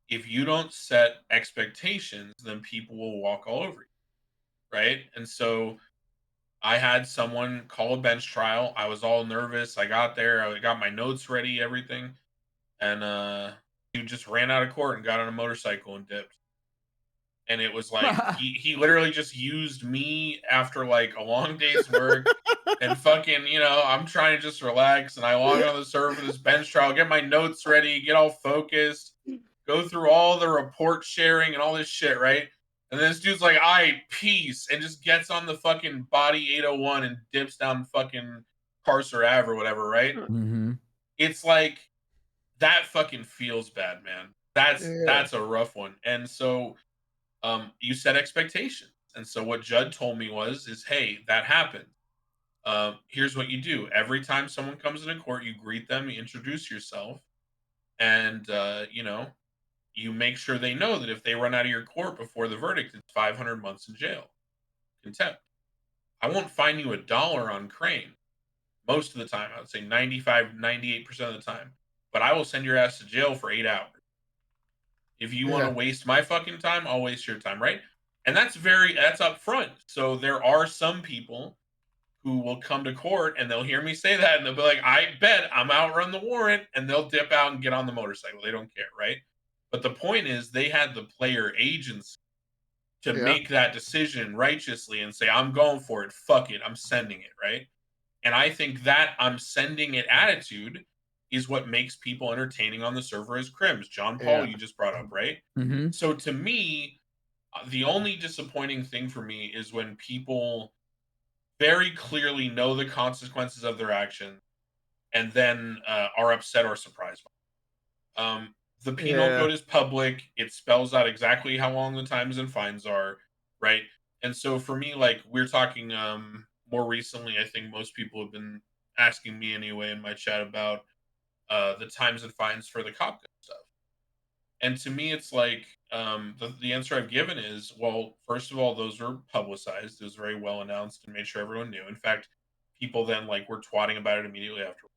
if you don't set expectations, then people will walk all over you. Right? And so I had someone call a bench trial. I was all nervous. I got there. I got my notes ready, everything. And he just ran out of court and got on a motorcycle and dipped. And it was like, he literally just used me after like a long day's work. And fucking, you know, I'm trying to just relax. And I log on the server for this bench trial, get my notes ready, get all focused, go through all the report sharing and all this shit, right? And then this dude's like, peace, and just gets on the fucking body 801 and dips down fucking Parser Ave or whatever, right? Mm-hmm. It's like, that fucking feels bad, man. That's a rough one. And so you set expectations. And so what Judd told me is, hey, that happened. Here's what you do. Every time someone comes into court, you greet them, you introduce yourself, and, you know, you make sure they know that if they run out of your court before the verdict, it's 500 months in jail. Contempt. I won't fine you $1 on Crane. Most of the time, I would say 95, 98% of the time. But I will send your ass to jail for 8 hours. If you want to waste my fucking time, I'll waste your time, right? And that's up front. So there are some people who will come to court and they'll hear me say that and they'll be like, I bet I'm outrun the warrant, and they'll dip out and get on the motorcycle. They don't care, right? But the point is, they had the player agency to make that decision righteously and say, I'm going for it. Fuck it. I'm sending it, right? And I think that I'm sending it attitude is what makes people entertaining on the server as crims. John Paul, you just brought up, right? Mm-hmm. So to me, the only disappointing thing for me is when people very clearly know the consequences of their actions and then are upset or surprised by it. The penal Yeah. code is public. It spells out exactly how long the times and fines are, right? And so for me, like we're talking more recently, I think most people have been asking me anyway in my chat about the times and fines for the cop gun stuff. And to me, it's like the answer I've given is, well, first of all, those were publicized. It was very well announced and made sure everyone knew. In fact, people then like were twatting about it immediately after.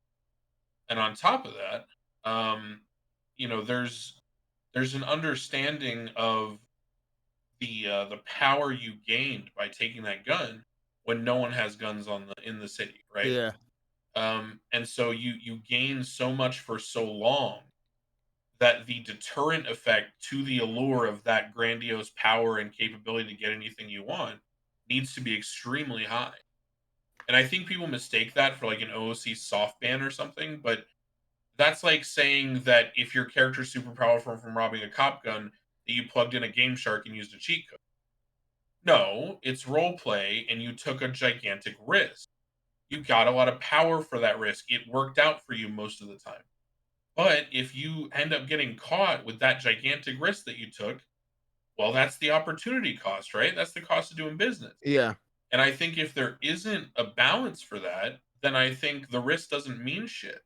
And on top of that, you know, there's an understanding of the power you gained by taking that gun when no one has guns in the city, right? Yeah. And so you gain so much for so long that the deterrent effect to the allure of that grandiose power and capability to get anything you want needs to be extremely high. And I think people mistake that for like an OOC soft ban or something, but that's like saying that if your character's super powerful from robbing a cop gun, that you plugged in a Game Shark and used a cheat code. No, it's role play and you took a gigantic risk. You got a lot of power for that risk. It worked out for you most of the time. But if you end up getting caught with that gigantic risk that you took, well, that's the opportunity cost, right? That's the cost of doing business. Yeah. And I think if there isn't a balance for that, then I think the risk doesn't mean shit.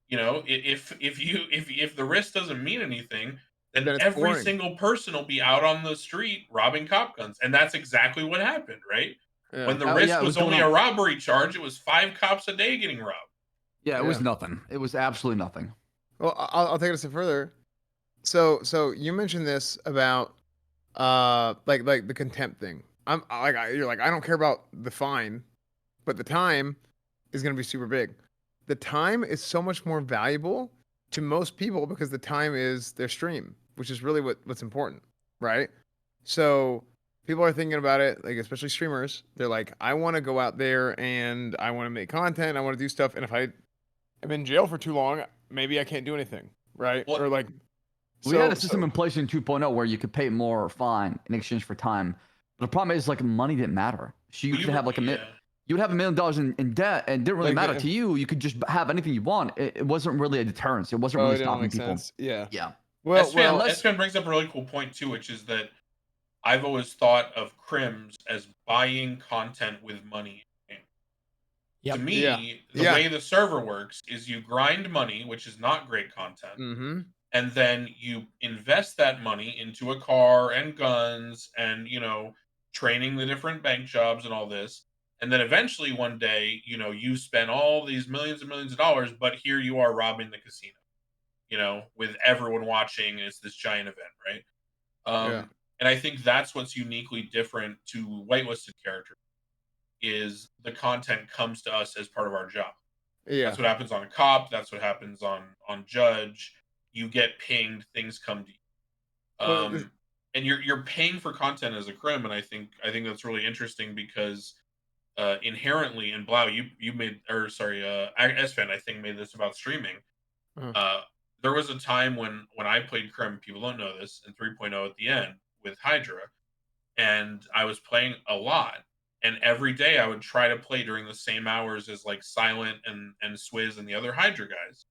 You know, if the risk doesn't mean anything, then Then it's every boring. single person will be out on the street robbing cop guns, and that's exactly what happened, right? Yeah. When the Oh, risk yeah, it was was going only a on. robbery charge, it was 5 cops a day getting robbed. Yeah, it was Yeah. nothing. It was absolutely nothing. Well, I'll take it a step further. So you mentioned this about like the contempt thing. You're like I don't care about the fine, but the time is going to be super big. The time is so much more valuable to most people because the time is their stream, which is really what's important, right? So people are thinking about it, like especially streamers. They're like, I want to go out there and I want to make content. I want to do stuff, and if I am in jail for too long, maybe I can't do anything, right? Well, Or like, We had a system in place in 2.0 where you could pay more or fine in exchange for time. But the problem is, like, money didn't matter. So you could have like you would have $1 million in debt, and it didn't really Like, matter to you. You could just have anything you want. It wasn't really a deterrence. It wasn't really it don't stopping make people. sense. Yeah. Yeah. Well, Esfand brings up a really cool point too, which is that I've always thought of crims as buying content with money. Yep. To me, Yeah. the Yeah. way the server works is you grind money, which is not great content, Mm-hmm. and then you invest that money into a car and guns and, you know, training the different bank jobs and all this. And then eventually one day, you know, you spend all these millions and millions of dollars, but here you are robbing the casino, you know, with everyone watching, and it's this giant event, right? Yeah. And I think that's what's uniquely different to whitelisted characters is the content comes to us as part of our job. Yeah. That's what happens on a cop. That's what happens on Judge. You get pinged, things come to you. And you're paying for content as a crim, and I think that's really interesting because inherently in Blau, you made, or sorry, Esfand I think made this about streaming. There was a time when I played crim, people don't know this, in 3.0 at the end with Hydra, and I was playing a lot. And every day I would try to play during the same hours as like Silent and Swizz and the other Hydra guys.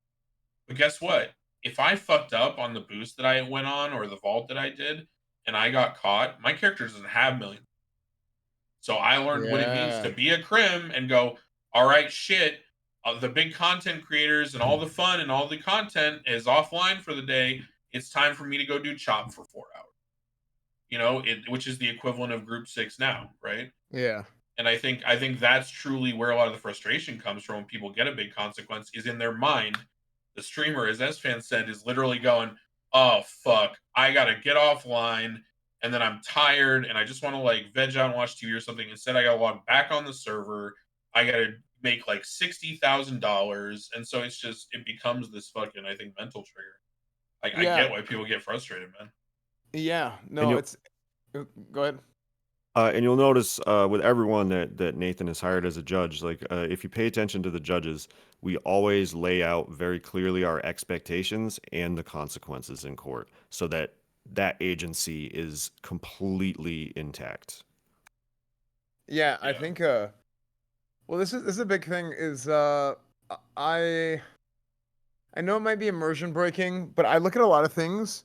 But guess what? If I fucked up on the boost that I went on or the vault that I did and I got caught, my character doesn't have millions. So I learned what it means to be a crim and go, all right, shit, the big content creators and all the fun and all the content is offline for the day. It's time for me to go do chop for 4 hours. You know, which is the equivalent of group 6 now, right? Yeah. And I think that's truly where a lot of the frustration comes from when people get a big consequence is in their mind. The streamer, as Esfand said, is literally going, oh, fuck, I got to get offline, and then I'm tired, and I just want to, like, veg out and watch TV or something. Instead, I got to log back on the server. I got to make, like, $60,000, and so it's just, it becomes this fucking, I think, mental trigger. I get why people get frustrated, man. Yeah. No, it's... Go ahead. And you'll notice with everyone that Nathan has hired as a judge, like if you pay attention to the judges, we always lay out very clearly our expectations and the consequences in court so that agency is completely intact. Yeah, I think Well, this is a big thing. Is I I know it might be immersion breaking, but I look at a lot of things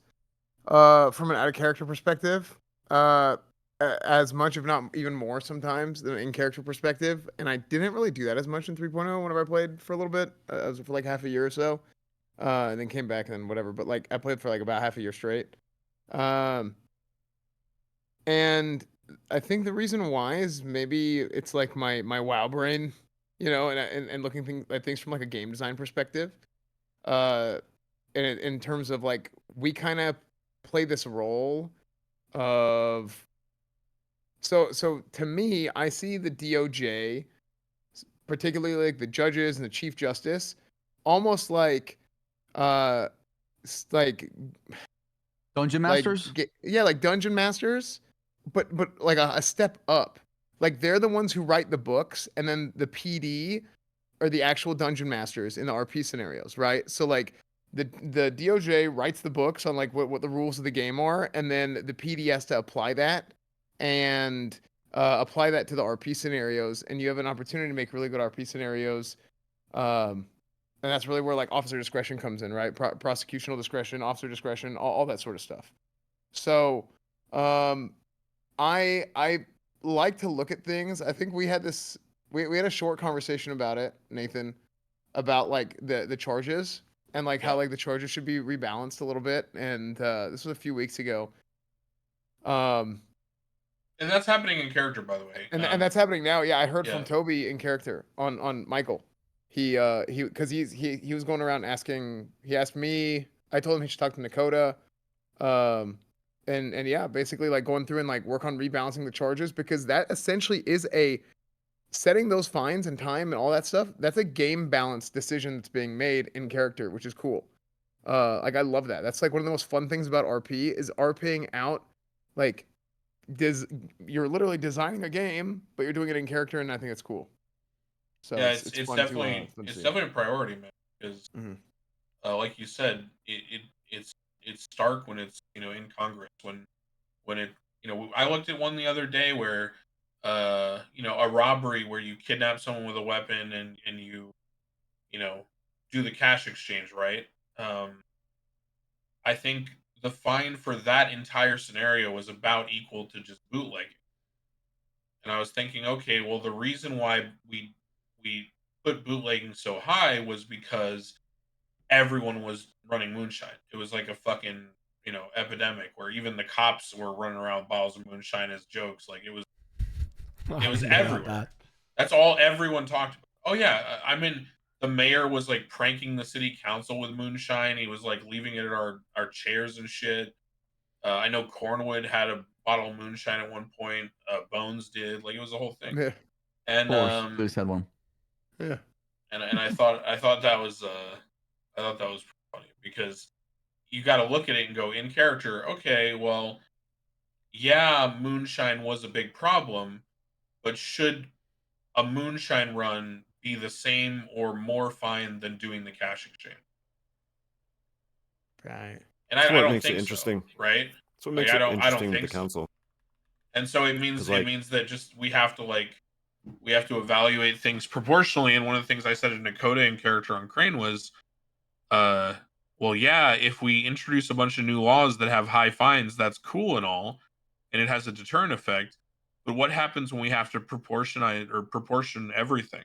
from an out of character perspective, as much, if not even more, sometimes than in character perspective. And I didn't really do that as much in 3.0 whenever I played for a little bit, for like half a year or so, and then came back and then whatever. But like I played for like about half a year straight, um, and I think the reason why is maybe it's like my WoW brain, and looking at things from like a game design perspective. Uh, in terms of like we kind of play this role of so to me, I see the DOJ, particularly like the judges and the chief justice, almost uh like Dungeon Masters. yeah, like dungeon masters, but like a step up. Like they're the ones who write the books, and then the PD are the actual dungeon masters in the RP scenarios, right? So like the DOJ writes the books on like what the rules of the game are, and then the PD has to apply that and apply that to the RP scenarios, and you have an opportunity to make really good RP scenarios. Um, and that's really where like officer discretion comes in, right? Prosecutional discretion, officer discretion, all that sort of stuff. So, um, I like to look at things. I think we had this we had a short conversation about it, Nathan, about like the charges and like how Yeah. like the charges should be rebalanced a little bit. And this was a few weeks ago. Um, And that's happening in character, by the way. and that's happening now. Yeah, I heard Yeah. from Toby in character on Michael. He because he was going around asking. He asked me. I told him he should talk to Nakota. Um, and yeah, basically like going through and like work on rebalancing the charges, because that essentially is a setting those fines and time and all that stuff. That's a game balance decision that's being made in character, which is cool. Like I love that. That's like one of the most fun things about RP is RPing out. Like, you're literally designing a game, but you're doing it in character, and I think it's cool. So Yeah, it's it's fun definitely to it's see. definitely a priority, man. Because Mhm. like you said, it's stark when it's in Congress when it I looked at one the other day where a robbery where you kidnap someone with a weapon and you know do the cash exchange, right? I think the fine for that entire scenario was about equal to just bootlegging. And I was thinking, okay, well, the reason why we put bootlegging so high was because everyone was running moonshine. It was like a fucking epidemic where even the cops were running around with bottles of moonshine as jokes. Like I it was didn't know about everywhere. that. That's all everyone talked about. Oh yeah, I mean the mayor was like pranking the city council with moonshine. He was like leaving it at our chairs and shit. I know Cornwood had a bottle of moonshine at one point. Bones did. Like it was a whole thing. Yeah, Of And course, Luis had one. yeah. and I thought that was funny because you got to look at it and go in character. Okay, well, yeah, moonshine was a big problem, but should a moonshine run be the same or more fine than doing the cash exchange? Right. And That's I what don't makes it think so, interesting. right? That's what Like makes it I don't interesting with the think so. council. And so it Because means that just we have to evaluate things proportionally. And one of the things I said in Dakota in character on Crane was, uh, well, yeah, if we introduce a bunch of new laws that have high fines, that's cool and all, and it has a deterrent effect. But what happens when we have to proportion everything?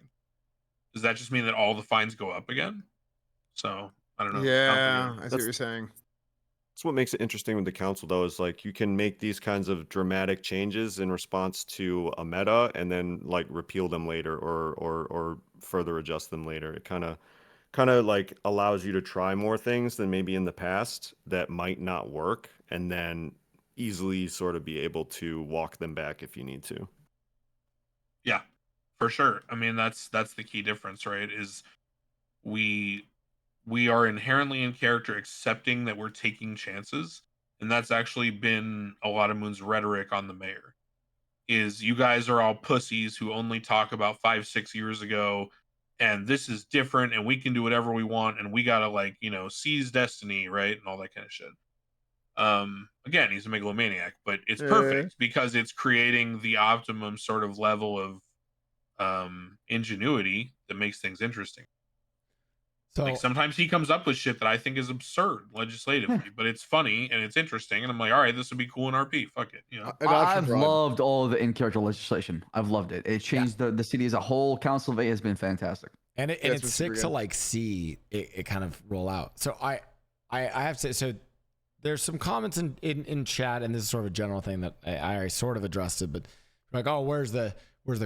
Does that just mean that all the fines go up again? So I don't know. Yeah, I see what That's you're saying. That's what makes it interesting with the council, though, is like you can make these kinds of dramatic changes in response to a meta, and then like repeal them later, or further adjust them later. It kind of like allows you to try more things than maybe in the past that might not work, and then easily sort of be able to walk them back if you need to. Yeah, for sure. I mean, that's the key difference, right? Is we we are inherently in character accepting that we're taking chances, and that's actually been a lot of Moon's rhetoric on the mayor. Is you guys are all pussies who only talk about 5-6 years ago, and this is different, and we can do whatever we want, and we gotta like seize destiny, right, and all that kind of shit. Again, he's a megalomaniac, but it's Yeah. perfect because it's creating the optimum sort of level ingenuity that makes things interesting. So Like sometimes he comes up with shit that I think is absurd legislatively, but it's funny and it's interesting, and I'm like, all right, this would be cool in RP. Fuck it, you know. Adoption I've fraud. loved all the in-character legislation. I've loved it. It changed the city as a whole. Council of A has been fantastic. and Yeah, it's super sick to good. like see it kind of roll out. So I have to say, so there's some comments in chat, and this is sort of a general thing that I sort of addressed it, but like, oh, where's the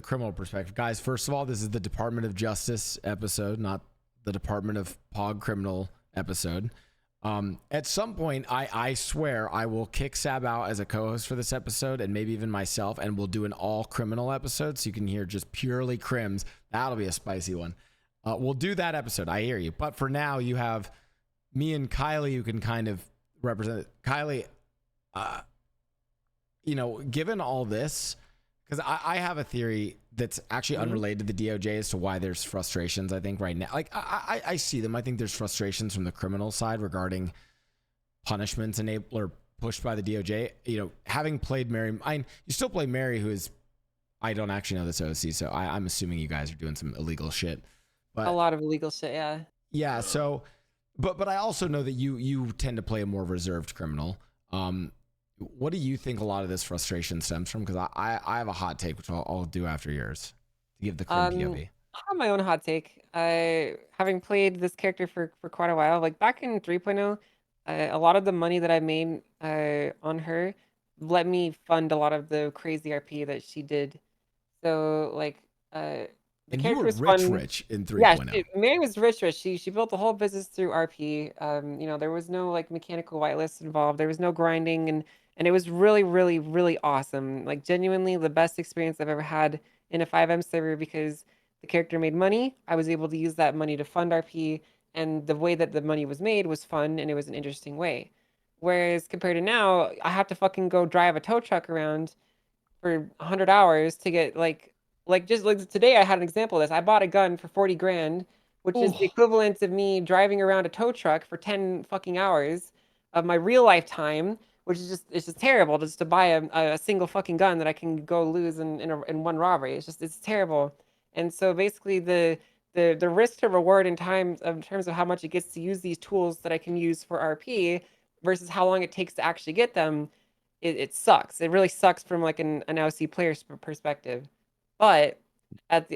criminal perspective, guys? First of all, this is the Department of Justice episode, not the Department of Pog Criminal episode. At some point, I swear I will kick Saab out as a co-host for this episode, and maybe even myself, and we'll do an all criminal episode so you can hear just purely crims. That'll be a spicy one. We'll do that episode. I hear you. But for now, you have me and Kylie who can kind of represent it. Kylie, given all this, because I have a theory that's actually unrelated to the DOJ as to why there's frustrations, I think, right now. Like, I see them. I think there's frustrations from the criminal side regarding punishments enabled or pushed by the DOJ. Having played Mary, you still play Mary, who is, I don't actually know this OC, so I'm assuming you guys are doing some illegal shit. But A lot of illegal shit, yeah. yeah, so, but I also know that you tend to play a more reserved criminal. What do you think a lot of this frustration stems from? Because I have a hot take, which I'll do after yours to give the crim POV. I have my own hot take. Having played this character for quite a while, like back in 3.0, a lot of the money that I made on her let me fund a lot of the crazy RP that she did. So like the And you character were was rich, fun. rich in 3.0. Yeah, Mary was rich. She built the whole business through RP. There was no like mechanical whitelist involved. There was no grinding, and it was really, really, really awesome. Like genuinely the best experience I've ever had in a 5M server because the character made money. I was able to use that money to fund RP, and the way that the money was made was fun and it was an interesting way. Whereas compared to now, I have to fucking go drive a tow truck around for 100 hours to get just like today I had an example of this. I bought a gun for 40 grand, which is the equivalent of me driving around a tow truck for 10 fucking hours of my real life time, which is it's just terrible just to buy a single fucking gun that I can go lose in one robbery. It's terrible. And so basically the risk to reward in terms of how much it gets to use these tools that I can use for RP versus how long it takes to actually get them, it sucks. It really sucks from like an LC player's perspective. But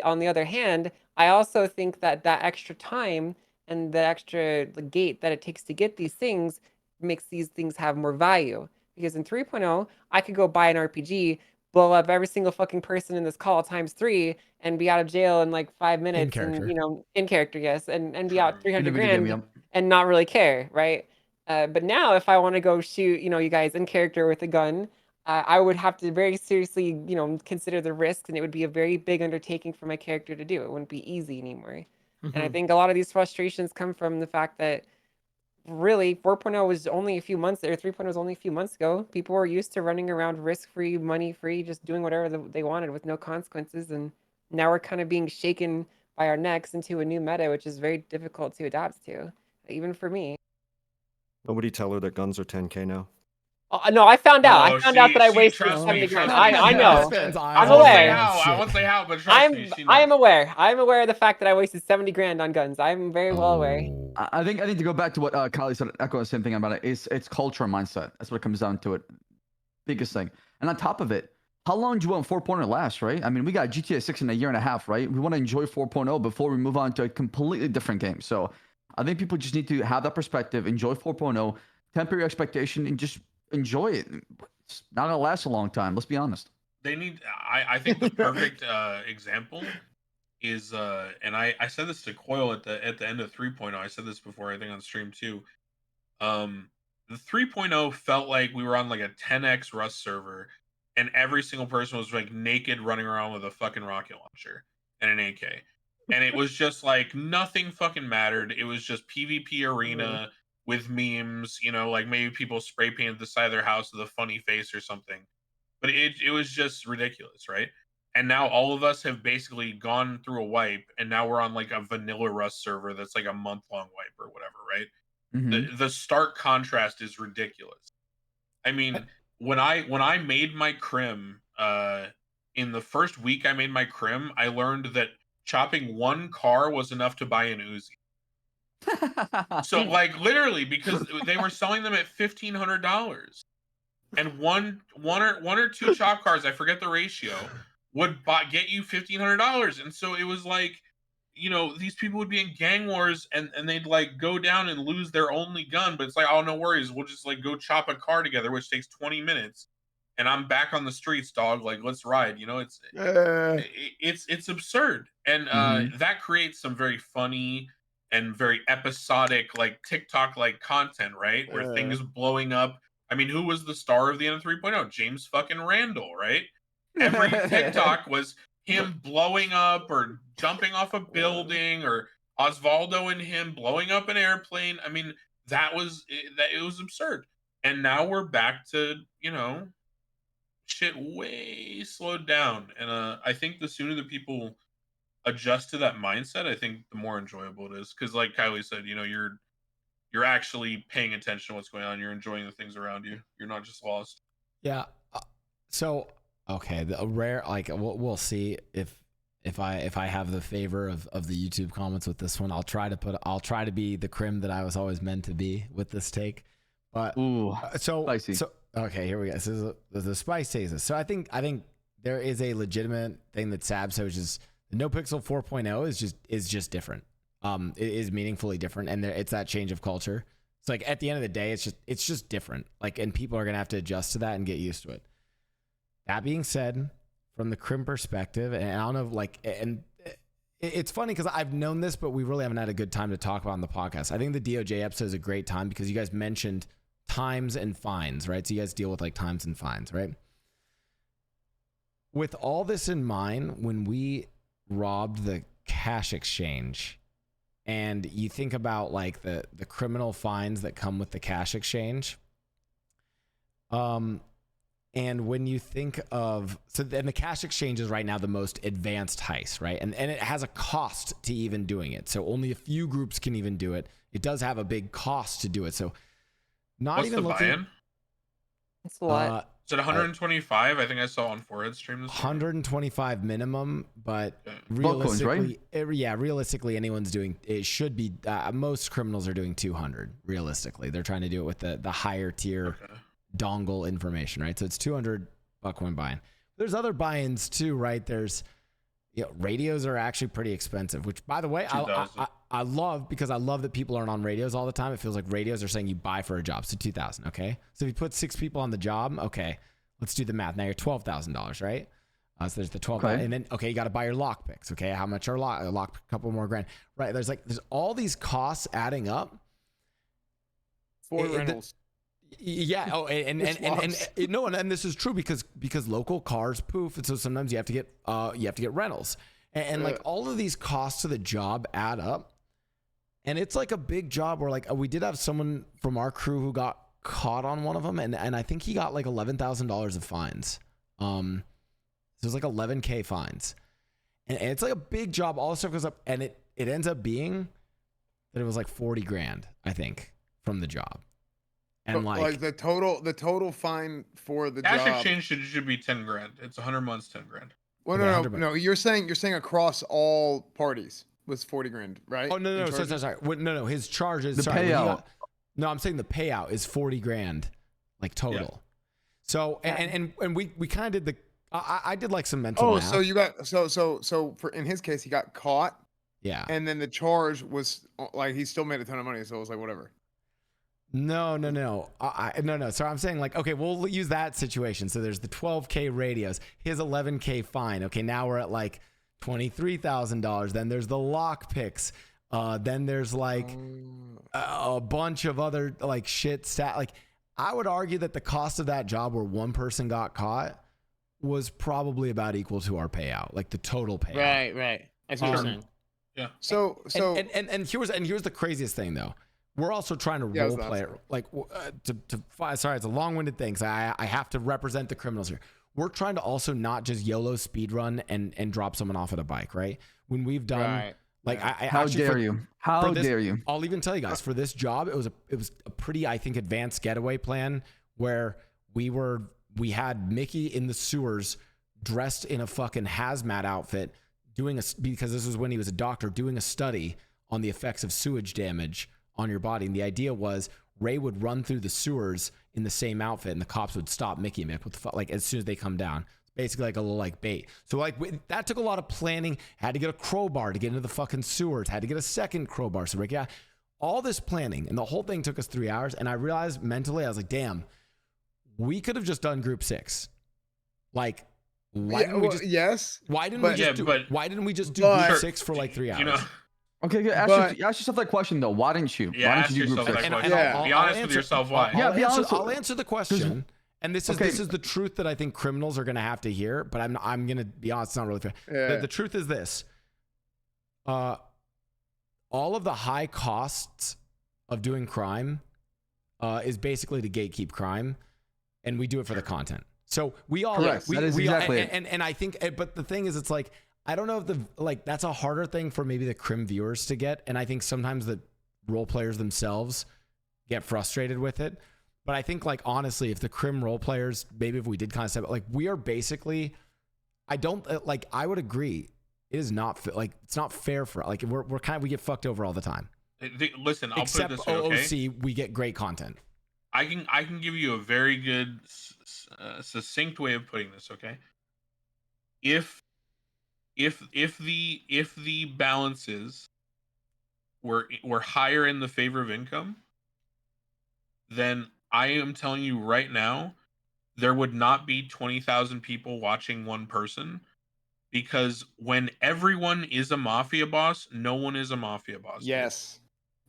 on the other hand, I also think that extra time and the extra gate that it takes to get these things makes these things have more value. Because in 3.0, I could go buy an RPG, blow up every single fucking person in this call times 3, and be out of jail in like 5 minutes. character. And in character, yes, and be out True. 300 In the video game, grand yep. and not really care, right? But now, if I want to go shoot, you guys in character with a gun, I would have to very seriously, consider the risks, and it would be a very big undertaking for my character to do. It wouldn't be easy anymore. And I think a lot of these frustrations come from the fact that really 4.0 was only a few months, or 3.0 was only a few months ago. People were used to running around risk-free, money-free, just doing whatever they wanted with no consequences. And now we're kind of being shaken by our necks into a new meta, which is very difficult to adapt to, even for me. Nobody tell her that guns are 10K now. No, I found out. Oh, I found out that I wasted trust me, 70 grand. trust me. I know. Esfand's eyes I'm I won't say aware. how. I won't say how, but trust me. she I am knows. aware. I'm aware of the fact that I wasted 70 grand on guns. I'm very well aware. Oh. I think to go back to what Kylie said, echo the same thing about it. It's culture and mindset. That's what it comes down to. It biggest thing. And on top of it, how long do you want 4.0 last, right? I mean, we got GTA 6 in a year and a half, right? We want to enjoy 4.0 before we move on to a completely different game. So I think people just need to have that perspective, enjoy 4.0, temper your expectation, and just enjoy it. It's not gonna last a long time. Let's be honest. They need. I think the perfect example is, and I said this to Coil at the end of 3.0. I said this before, I think on stream too. The 3.0 felt like we were on like a 10x Rust server, and every single person was like naked running around with a fucking rocket launcher and an AK, and it was just like nothing fucking mattered. It was just PvP arena with memes, like maybe people spray painted the side of their house with a funny face or something. But it was just ridiculous, right? And now all of us have basically gone through a wipe, and now we're on like a vanilla Rust server that's like a month-long wipe or whatever, right? The stark contrast is ridiculous. I mean, when I made my crim in the first week I made my crim, I learned that chopping one car was enough to buy an Uzi. So like literally, because they were selling them at $1,500, and one or two chop cars, I forget the ratio, would get you $1,500. And so it was like, you know, these people would be in gang wars and they'd like go down and lose their only gun, but it's like, oh, no worries, we'll just like go chop a car together, which takes 20 minutes, and I'm back on the streets, dog. Like, let's ride. You know, it's absurd, and that creates some very funny and very episodic, like TikTok like content, right? Where things blowing up. I mean, who was the star of the end of 3.0? James fucking Randall, right? Every TikTok was him blowing up or jumping off a building, or Osvaldo and him blowing up an airplane. I mean, it was absurd. And now we're back to, you know, shit way slowed down. And I think the sooner the people adjust to that mindset, I think the more enjoyable it is. Because like Kylie said, you know, you're actually paying attention to what's going on. You're enjoying the things around you. You're not just lost. Yeah. So okay, the rare, like we'll see if I have the favor of the YouTube comments with this one. I'll try to be the crim that I was always meant to be with this take. But spicy. So okay, here we go. So the spice takes us. So I think there is a legitimate thing that Saab said, which is the NoPixel 4.0 is just different. It is meaningfully different, and it's that change of culture. It's like at the end of the day, it's just different. Like, and people are gonna have to adjust to that and get used to it. That being said, from the crim perspective, and I don't know, like, and it's funny because I've known this, but we really haven't had a good time to talk about on the podcast. I think the DOJ episode is a great time because you guys mentioned times and fines, right? So you guys deal with like times and fines, right? With all this in mind, when we robbed the cash exchange, and you think about like the criminal fines that come with the cash exchange, and when you think of, so then the cash exchange is right now the most advanced heist, right? And it has a cost to even doing it. So only a few groups can even do it. It does have a big cost to do it. So not What's even the looking. buy-in? It's a lot. Is it 125? I think I saw on Forehead stream this 125 minimum, but Okay. realistically, realistically, anyone's doing, it should be, most criminals are doing 200. Realistically, they're trying to do it with the higher tier dongle information, right? So it's $200 coin buy-in. There's other buy-ins too, right? There's, you know, radios are actually pretty expensive, which by the way, I love, because I love that people aren't on radios all the time. It feels like radios are saying you buy for a job. So 2,000. Okay. So if you put 6 people on the job, okay, let's do the math. Now you're $12,000, right? So there's the 12, okay. And then, okay, you got to buy your lock picks. Okay. How much are lock, a couple more grand, right? There's all these costs adding up. 4 rentals. Yeah. Oh, and this is true because local cars poof, and so sometimes you have to get rentals, and like all of these costs to the job add up, and it's like a big job where like we did have someone from our crew who got caught on one of them, and I think he got like $11,000 of fines. So it's like $11K fines, and it's like a big job. All the stuff goes up, and it ends up being that it was like 40 grand, I think, from the job. And like the total fine for the Cash job. exchange should be 10 grand. It's 100 months, 10 grand. Well, no. You're saying across all parties was 40 grand, right? Oh no, sorry. No. His charges. The payout. I'm saying the payout is 40 grand, like total. Yeah. So and we kind of did the. I did like some mental. Math. So you got so for in his case he got caught. Yeah. And then the charge was like he still made a ton of money, so it was like whatever. No. No. So I'm saying like, okay, we'll use that situation. So there's the 12K radios, his 11K fine. Okay, now we're at like $23,000. Then there's the lock picks. Then there's like a bunch of other like shit stat. Like I would argue that the cost of that job where one person got caught was probably about equal to our payout, like the total payout. Right. That's what you're saying. Yeah. So here's the craziest thing though. We're also trying to role play it, like sorry, it's a long-winded thing. So I have to represent the criminals here. We're trying to also not just YOLO speed run and drop someone off at a bike, right? When we've done How dare you? I'll even tell you guys, for this job, it was a pretty, I think, advanced getaway plan where we had Mickey in the sewers dressed in a fucking hazmat outfit because this was when he was a doctor, doing a study on the effects of sewage damage on your body. And the idea was Ray would run through the sewers in the same outfit and the cops would stop Mickey Mick with the like as soon as they come down. It's basically like a little like bait. So like that took a lot of planning. Had to get a crowbar to get into the fucking sewers. Had to get a second crowbar. So Rick, all this planning, and the whole thing took us 3 hours. And I realized mentally, I was like, damn, we could have just done group 6. Like, why didn't we just? Yes. Why didn't we just do? Why didn't we just do group 6 for like 3 hours? You know. Okay, ask yourself that question though. Why didn't you? Yeah, why ask didn't you do yourself group 6? that question. Be honest with yourself. Why? Be honest. I'll answer the question. And this is the truth that I think criminals are going to have to hear. But I'm going to be honest. It's not really fair. Yeah. The truth is this. All of the high costs of doing crime is basically to gatekeep crime, and we do it for the content. So we all correct. That is exactly it. And I think, but the thing is, it's like I don't know if that's a harder thing for maybe the crim viewers to get, and I think sometimes the role players themselves get frustrated with it. But I think, like, honestly, if the crim role players, maybe if we did kind of step, like, we are basically, I would agree. It is not it's not fair for, like, we get fucked over all the time. Listen, I'll Except put it this way, okay? OOC, we get great content. I can give you a very good, succinct way of putting this, okay? If the balances were higher in the favor of income, then I am telling you right now, there would not be 20,000 people watching one person, because when everyone is a mafia boss, no one is a mafia boss. Yes.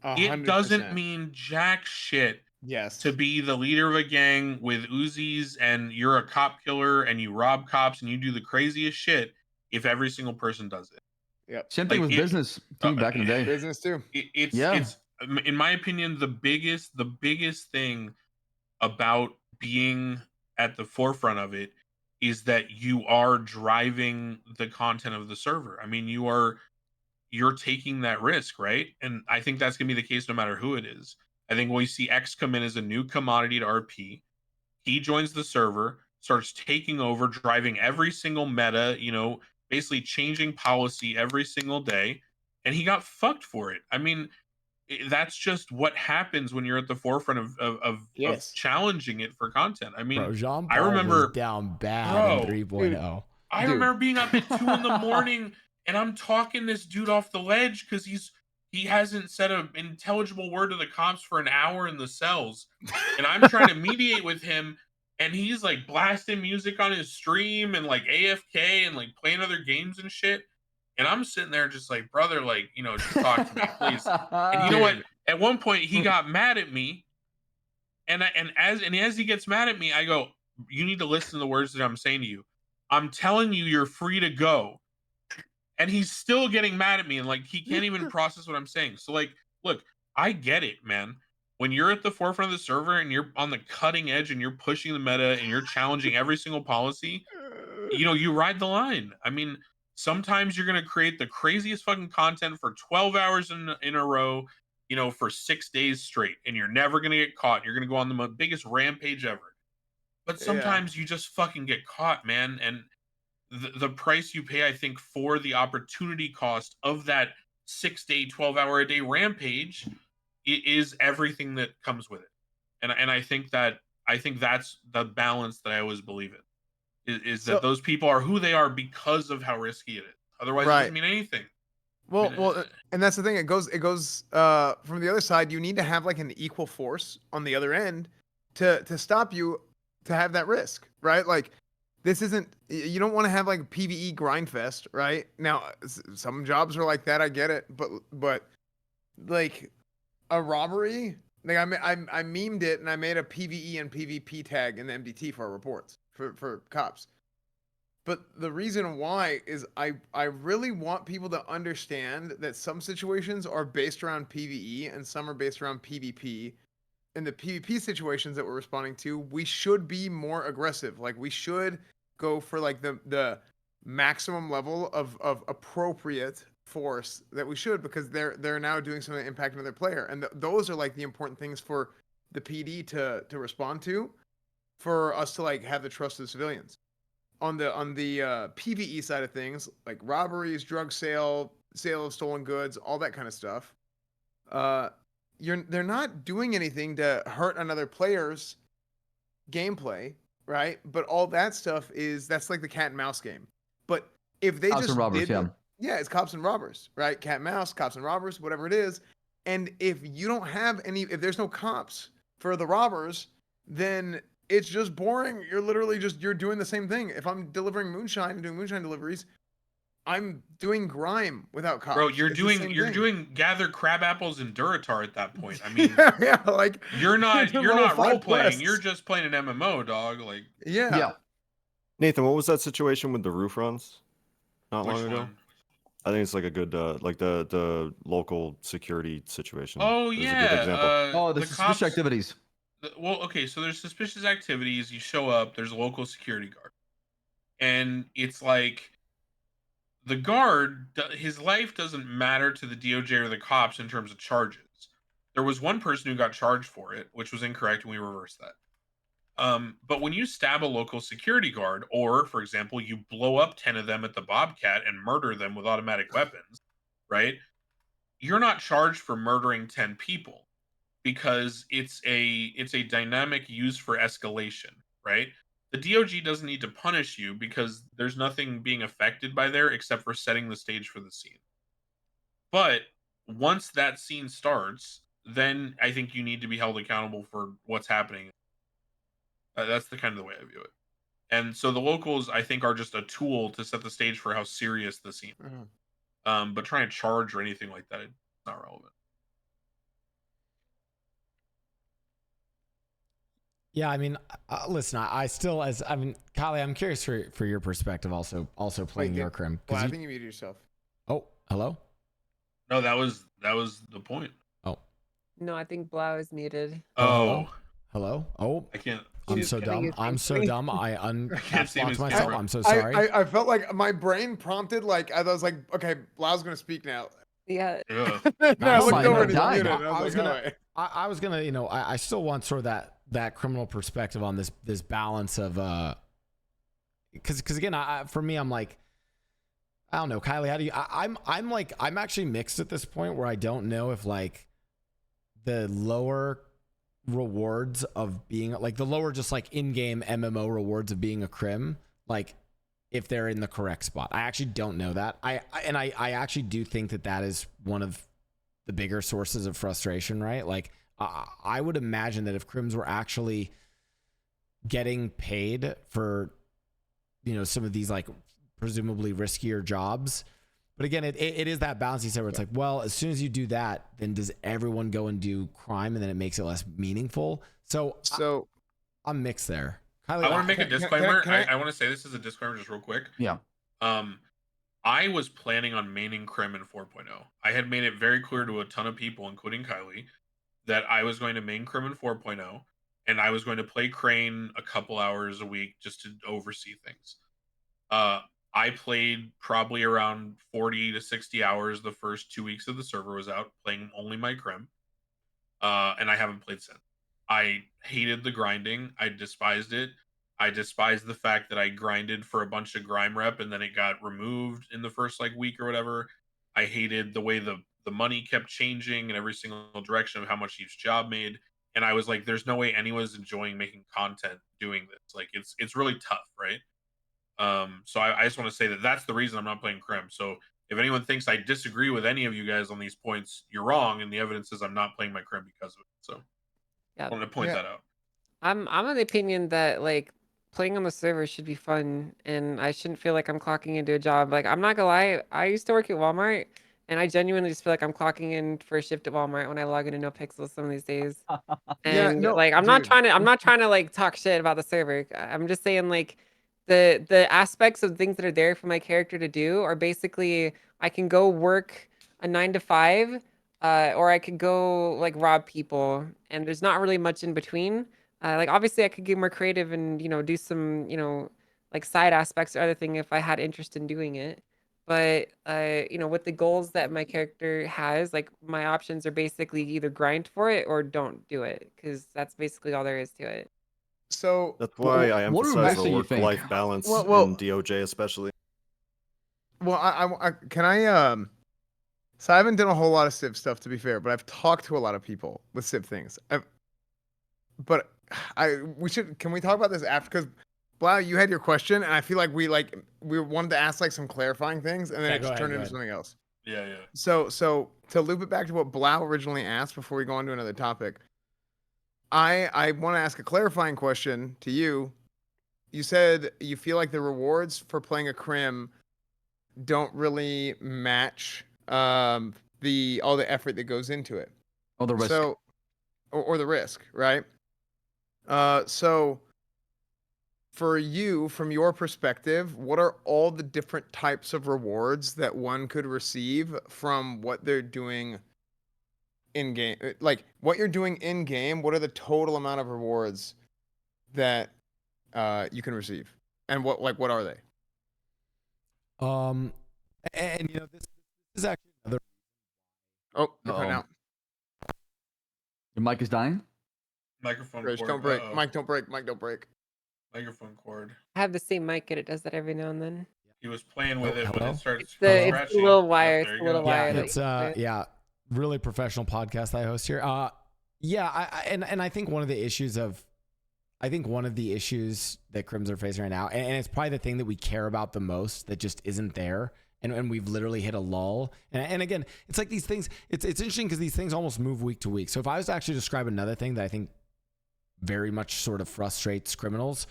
100%. It doesn't mean jack shit. Yes. To be the leader of a gang with Uzis and you're a cop killer and you rob cops and you do the craziest shit if every single person does it. Yep. Same thing with business too, back in the day. Business too. It's in my opinion, the biggest thing about being at the forefront of it is that you are driving the content of the server. I mean, you're taking that risk, right? And I think that's gonna be the case no matter who it is. I think when we see X come in as a new commodity to RP, he joins the server, starts taking over, driving every single meta, basically changing policy every single day, and he got fucked for it. I mean, that's just what happens when you're at the forefront of challenging it for content. I mean, I remember down bad in 3.0. I remember being up at 2 a.m. and I'm talking this dude off the ledge because he hasn't said an intelligible word to the cops for an hour in the cells, and I'm trying to mediate with him, and he's like blasting music on his stream and like AFK and like playing other games and shit. And I'm sitting there just like, brother, like, just talk to me, please. And you know what? At one point, he got mad at me, and as he gets mad at me, I go, "You need to listen to the words that I'm saying to you. I'm telling you, you're free to go." And he's still getting mad at me, and like he can't even process what I'm saying. So like, look, I get it, man. When you're at the forefront of the server and you're on the cutting edge and you're pushing the meta and you're challenging every single policy, you ride the line. I mean, sometimes you're going to create the craziest fucking content for 12 hours in a row, for 6 days straight, and you're never going to get caught. You're going to go on the biggest rampage ever. But sometimes you just fucking get caught, man. And the price you pay, I think, for the opportunity cost of that 6-day, 12-hour-a-day rampage is everything that comes with it. And I think that's the balance that I always believe in. Is that those people are who they are because of how risky it is. Otherwise, it doesn't mean anything. Well, and that's the thing. It goes from the other side. You need to have like an equal force on the other end to stop you to have that risk, right? Like, this isn't. You don't want to have like a PVE grind fest, right? Now, some jobs are like that. I get it, but like a robbery. Like I memed it and I made a PVE and PvP tag in the MDT for our reports for cops. But the reason why is I really want people to understand that some situations are based around PvE and some are based around PvP. In the PvP situations that we're responding to, we should be more aggressive. Like, we should go for like the maximum level of appropriate force that we should, because they're now doing something that impacting another player, and those are like the important things for the PD to respond to, for us to like have the trust of the civilians. on the PvE side of things, like robberies, drug sale of stolen goods, all that kind of stuff. They're not doing anything to hurt another player's gameplay, right? But all that stuff that's like the cat and mouse game. But if they Cops just and robbers, did, yeah. it's cops and robbers, right? Cat and mouse, cops and robbers, whatever it is. And if you don't have if there's no cops for the robbers, then it's just boring. You're literally you're doing the same thing. If I'm delivering moonshine and doing moonshine deliveries, I'm doing grime without cops. Bro, It's you're the doing same thing. doing gather crab apples in Duratar at that point. I mean, yeah, like you're not level 5 role playing. quests. You're just playing an MMO, dog. Like, yeah. Nathan, what was that situation with the roof runs? Not which long ago. one? I think it's like a good like the local security situation. Oh is a good yeah. example. The suspicious activities. Well, okay, so there's suspicious activities. You show up. There's a local security guard, and it's like the guard. His life doesn't matter to the DOJ or the cops in terms of charges. There was one person who got charged for it, which was incorrect, and we reversed that. But when you stab a local security guard, or for example, you blow up 10 of them at the Bobcat and murder them with automatic weapons, right? You're not charged for murdering 10 people because it's a dynamic used for escalation, right? The DOG doesn't need to punish you because there's nothing being affected by there except for setting the stage for the scene. But once that scene starts, then I think you need to be held accountable for what's happening. That's the kind of the way I view it. And so the locals, I think, are just a tool to set the stage for how serious the scene is. But trying to charge or anything like that, it's not relevant. Yeah, I mean, listen, I still, Kylie, I'm curious for your perspective also playing your crim. Well, I think you muted yourself. Oh, hello? No, that was the point. Oh. No, I think Blau is muted. Oh. Hello? Oh. I can't. I'm so dumb. I'm so dumb. I can't see his myself. camera. I'm so sorry. I felt like my brain prompted, like, I was like, okay, Blau's going to speak now. Yeah. Yeah. No, I Oh looked my over God. and he's muted. I And I was like, I was gonna, I still want sort of that criminal perspective on this balance of, because again, for me, I'm like, I don't know, Kylie, how do you? I'm actually mixed at this point where I don't know if like the lower rewards of being like the lower just like in-game MMO rewards of being a crim, like if they're in the correct spot. I actually don't know that. I actually do think that is one of the bigger sources of frustration, right? Like I would imagine that if crims were actually getting paid for, some of these like presumably riskier jobs, but again, it is that balance you said where it's like, well, as soon as you do that, then does everyone go and do crime, and then it makes it less meaningful? So I'm mixed there. Kylie, I want to make a disclaimer. I want to say this as a disclaimer just real quick. Yeah. I was planning on maining Crim in 4.0. I had made it very clear to a ton of people, including Kylie, that I was going to main Crim in 4.0, and I was going to play Crane a couple hours a week just to oversee things. I played probably around 40 to 60 hours the first 2 weeks of the server was out, playing only my Crim, and I haven't played since. I hated the grinding. I despised it. I despised the fact that I grinded for a bunch of grime rep and then it got removed in the first week or whatever. I hated the way the money kept changing in every single direction of how much each job made. And I was like, there's no way anyone's enjoying making content doing this. Like it's really tough, right? So I just want to say that that's the reason I'm not playing Crim. So if anyone thinks I disagree with any of you guys on these points, you're wrong. And the evidence is I'm not playing my Crim because of it. So Yeah. I wanted to point that out. I'm of the opinion that like playing on the server should be fun, and I shouldn't feel like I'm clocking into a job. Like I'm not gonna lie, I used to work at Walmart, and I genuinely just feel like I'm clocking in for a shift at Walmart when I log into NoPixel some of these days. And no, like I'm not dude. trying to like talk shit about the server. I'm just saying like the aspects of things that are there for my character to do are basically I can go work a 9 to 5, or I could go like rob people, and there's not really much in between. Like obviously I could get more creative and do some like side aspects or other thing if I had interest in doing it. But with the goals that my character has, like my options are basically either grind for it or don't do it, because that's basically all there is to it. So That's why I what do emphasize most the of you think? work-life balance Well, in DOJ, especially. well, so I haven't done a whole lot of Civ stuff, to be fair, but I've talked to a lot of people with Civ things. Can we talk about this after? Because Blau, you had your question, and I feel like we wanted to ask like some clarifying things, and then Yeah, it go just ahead, turned go into ahead. something else. Yeah, yeah. So to loop it back to what Blau originally asked before we go on to another topic, I want to ask a clarifying question to you. You said you feel like the rewards for playing a crim don't really match all the effort that goes into it. Oh, the risk. So, or the risk, right? So for you, from your perspective, what are all the different types of rewards that one could receive from what they're doing in game? Like what you're doing in game, what are the total amount of rewards that you can receive? And what are they? And you know, this is actually another. Oh, you're cutting Uh-oh. out. Your mic is dying? Microphone Rich, cord. don't break. Uh-oh. Mike, don't break. Mike, don't break. Microphone cord. I have the same mic and it does that every now and then. He was playing with it when hello? it starts It's the scratching. little wire. There It's you the little go. wire. Yeah, that it's you put. yeah, really professional podcast I host here. And I think one of the issues that Crims are facing right now, and it's probably the thing that we care about the most that just isn't there. And we've literally hit a lull. And again, it's like these things, it's interesting because these things almost move week to week. So if I was to actually describe another thing that I think very much sort of frustrates criminals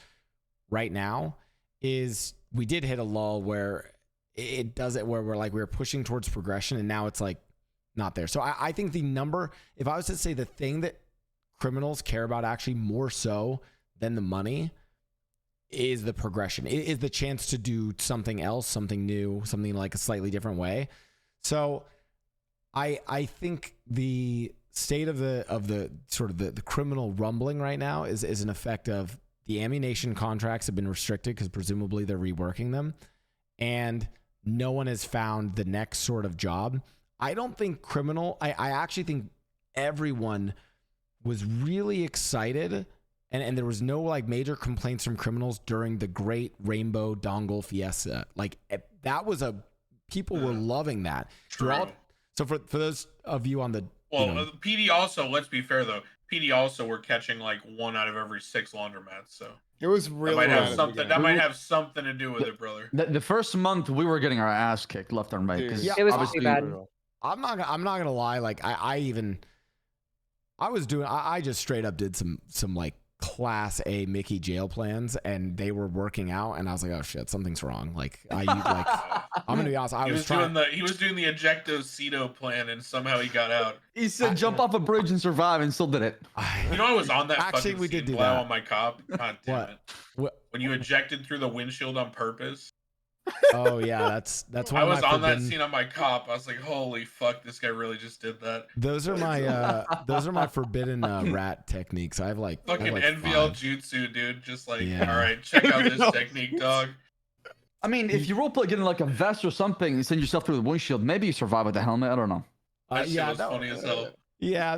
right now is we did hit a lull where it does it where we're pushing towards progression and now it's like not there. So I think the number, if I was to say the thing that criminals care about actually more so than the money is the progression. It is the chance to do something else, something new, something like a slightly different way. So I think the state of the sort of the criminal rumbling right now is an effect of the ammunition contracts have been restricted because presumably they're reworking them, and no one has found the next sort of job. I don't think I actually think everyone was really excited and there was no like major complaints from criminals during the great Rainbow Dongle Fiesta. Like that was people were loving that. True. So for those of you on the, Well, PD also, let's be fair though, PD also were catching like 1 out of every 6 laundromats, so It was really that might bad have at the something. beginning. That might have something to do with it, brother. The first month we were getting our ass kicked left and right. Dude. 'Cause Yeah, It was obviously- pretty bad. I'm not gonna lie. Like I just straight up did some like class A Mickey jail plans and they were working out and I was like, oh shit, something's wrong. Like I'm gonna be honest. He was doing the Ejecto-Ceto plan and somehow he got out. He said jump off a bridge and survive and still did it. You know I was on that Actually, fucking we did scene do Blau that. on my cop. God damn What? it. What? When you ejected through the windshield on purpose. Oh yeah, that's one I of was my on that forbidden. scene on my cop. I was like, holy fuck, this guy really just did that. Those are my forbidden rat techniques. I have like Fucking like NVL 5. jutsu, dude. Just like, Yeah. all right, check out this technique, dog. I mean, if you roleplay getting like a vest or something and send yourself through the windshield, maybe you survive with the helmet. I don't know. That shit Yeah, was funny as hell. Yeah,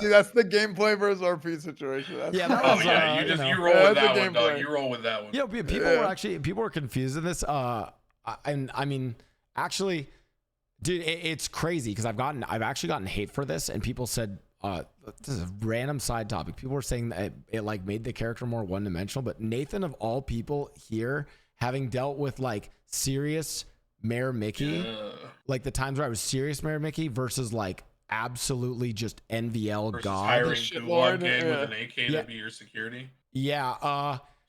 See, that's the gameplay versus RP situation. That's Yeah, that Oh was, yeah, you know. you roll with That's that a one, dog. gameplay. You roll with that one. Yeah, people were confused in this. And I mean, actually, dude, it's crazy because I've actually gotten hate for this, and people said this is a random side topic. People were saying that it like made the character more one dimensional, but Nathan of all people here, having dealt with like serious Mayor Mickey, like the times where I was serious Mayor Mickey versus like absolutely just NVL Versus God. hiring Shit, Gulag Lord, Gang yeah. with an AK Yeah. to be your security. Yeah,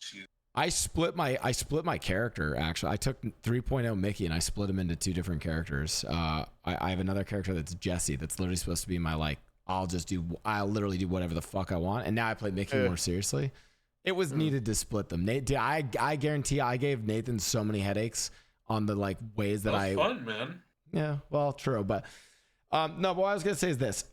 Jeez. I split my character. Actually, I took 3.0 Mickey and I split him into 2 different characters. I have another character that's Jesse. That's literally supposed to be my like. I'll literally do whatever the fuck I want. And now I play Mickey more seriously. It was needed to split them. I guarantee I gave Nathan so many headaches on the like ways that That was fun, man. Yeah, well, true, but no. But what I was gonna say is this.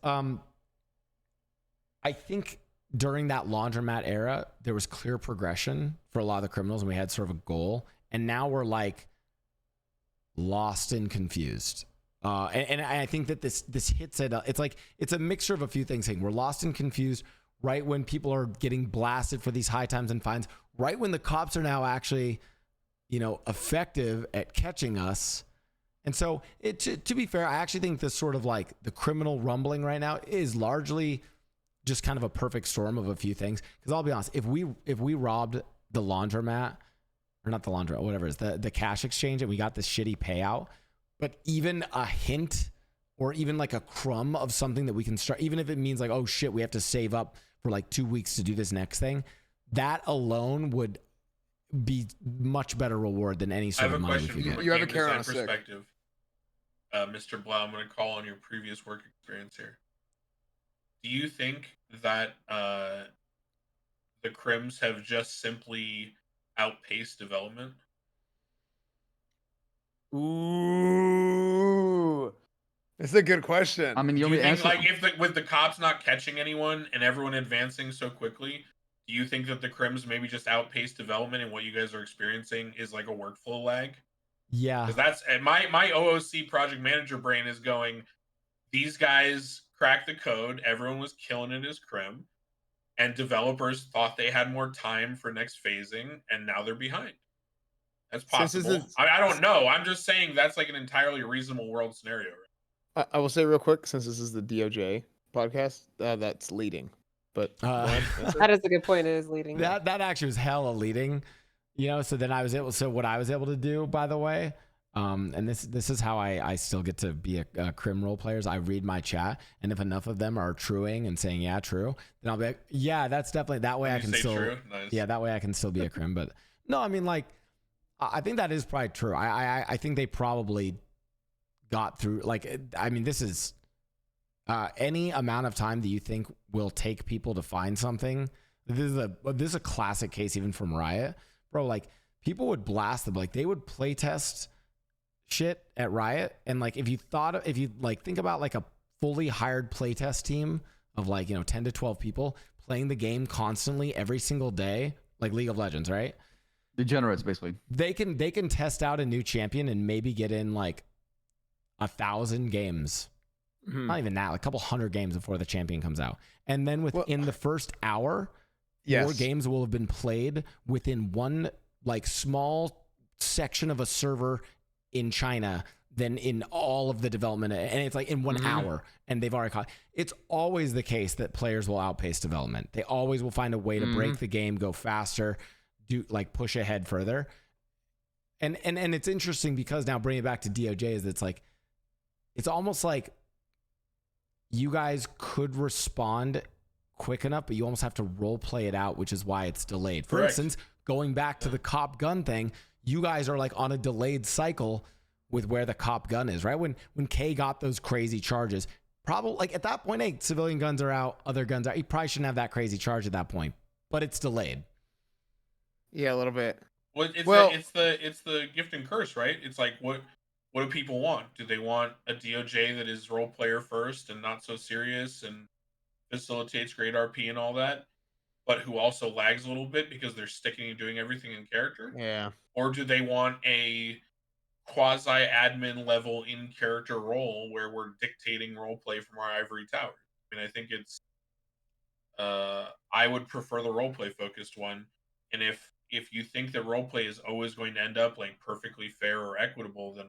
I think during that laundromat era, there was clear progression for a lot of the criminals, and we had sort of a goal. And now we're like lost and confused. And I think that this hits it. It's like it's a mixture of a few things. We're lost and confused. right when people are getting blasted for these high times and fines, right when the cops are now actually, effective at catching us. And so, to be fair, I actually think this sort of like the criminal rumbling right now is largely just kind of a perfect storm of a few things. Because I'll be honest, if we robbed the laundromat, or not the laundromat, whatever it is, the cash exchange, and we got this shitty payout, but even a hint or even like a crumb of something that we can start, even if it means like, oh shit, we have to save up for like 2 weeks to do this next thing, that alone would be much better reward than any sort of money we could get. You have a carrot on a stick. Perspective. Mr. Blau, I'm going to call on your previous work experience here. Do you think that the Crims have just simply outpaced development? Ooh, it's a good question. I mean, Do you think, like, with the cops not catching anyone and everyone advancing so quickly, do you think that the Crims maybe just outpaced development and what you guys are experiencing is like a workflow lag? Yeah. Because that's my OOC project manager brain is going, these guys cracked the code, everyone was killing it as Crim, and developers thought they had more time for next phasing, and now they're behind. That's possible. I don't know. I'm just saying that's like an entirely reasonable world scenario. I will say real quick, since this is the DoJ podcast, that's leading. But that is a good point. It is leading. That actually was hella leading, so then what I was able to do, by the way, and this is how I still get to be a Crim role players. I read my chat, and if enough of them are truing and saying yeah, true, then I'll be like, yeah, that's definitely that way. I can still true? Nice. Yeah, that way I can still be a Crim. But no, I mean, like, I think that is probably true. I think they probably got through. Like, I mean, this is any amount of time that you think will take people to find something. This is a classic case even from Riot, bro. Like, people would blast them. Like, they would play test shit at Riot, and like if you think about like a fully hired playtest team of like 10 to 12 people playing the game constantly every single day, like League of Legends, right? Degenerates, basically. They can test out a new champion and maybe get in like 1,000 games. Not even that, like a couple hundred games before the champion comes out. And then within the first hour, more games will have been played within one like small section of a server in China than in all of the development. And it's like in 1 hour, and they've already caught. It's always the case that players will outpace development. They always will find a way to break the game, go faster, push ahead further. And it's interesting because now bringing it back to DoJ is it's like, it's almost like you guys could respond quick enough, but you almost have to role play it out, which is why it's delayed. For instance, going back to the cop gun thing, you guys are like on a delayed cycle with where the cop gun is, right? When K got those crazy charges, probably like at that point, hey, civilian guns are out, other guns are. You probably shouldn't have that crazy charge at that point, but it's delayed. Yeah, a little bit. Well, it's the gift and curse, right? It's like what do people want? Do they want a DoJ that is role player first and not so serious and facilitates great RP and all that, but who also lags a little bit because they're sticking and doing everything in character? Yeah. Or do they want a quasi-admin level in-character role where we're dictating roleplay from our ivory tower? I mean, I think it's... I would prefer the roleplay focused one. And if you think that roleplay is always going to end up like perfectly fair or equitable, then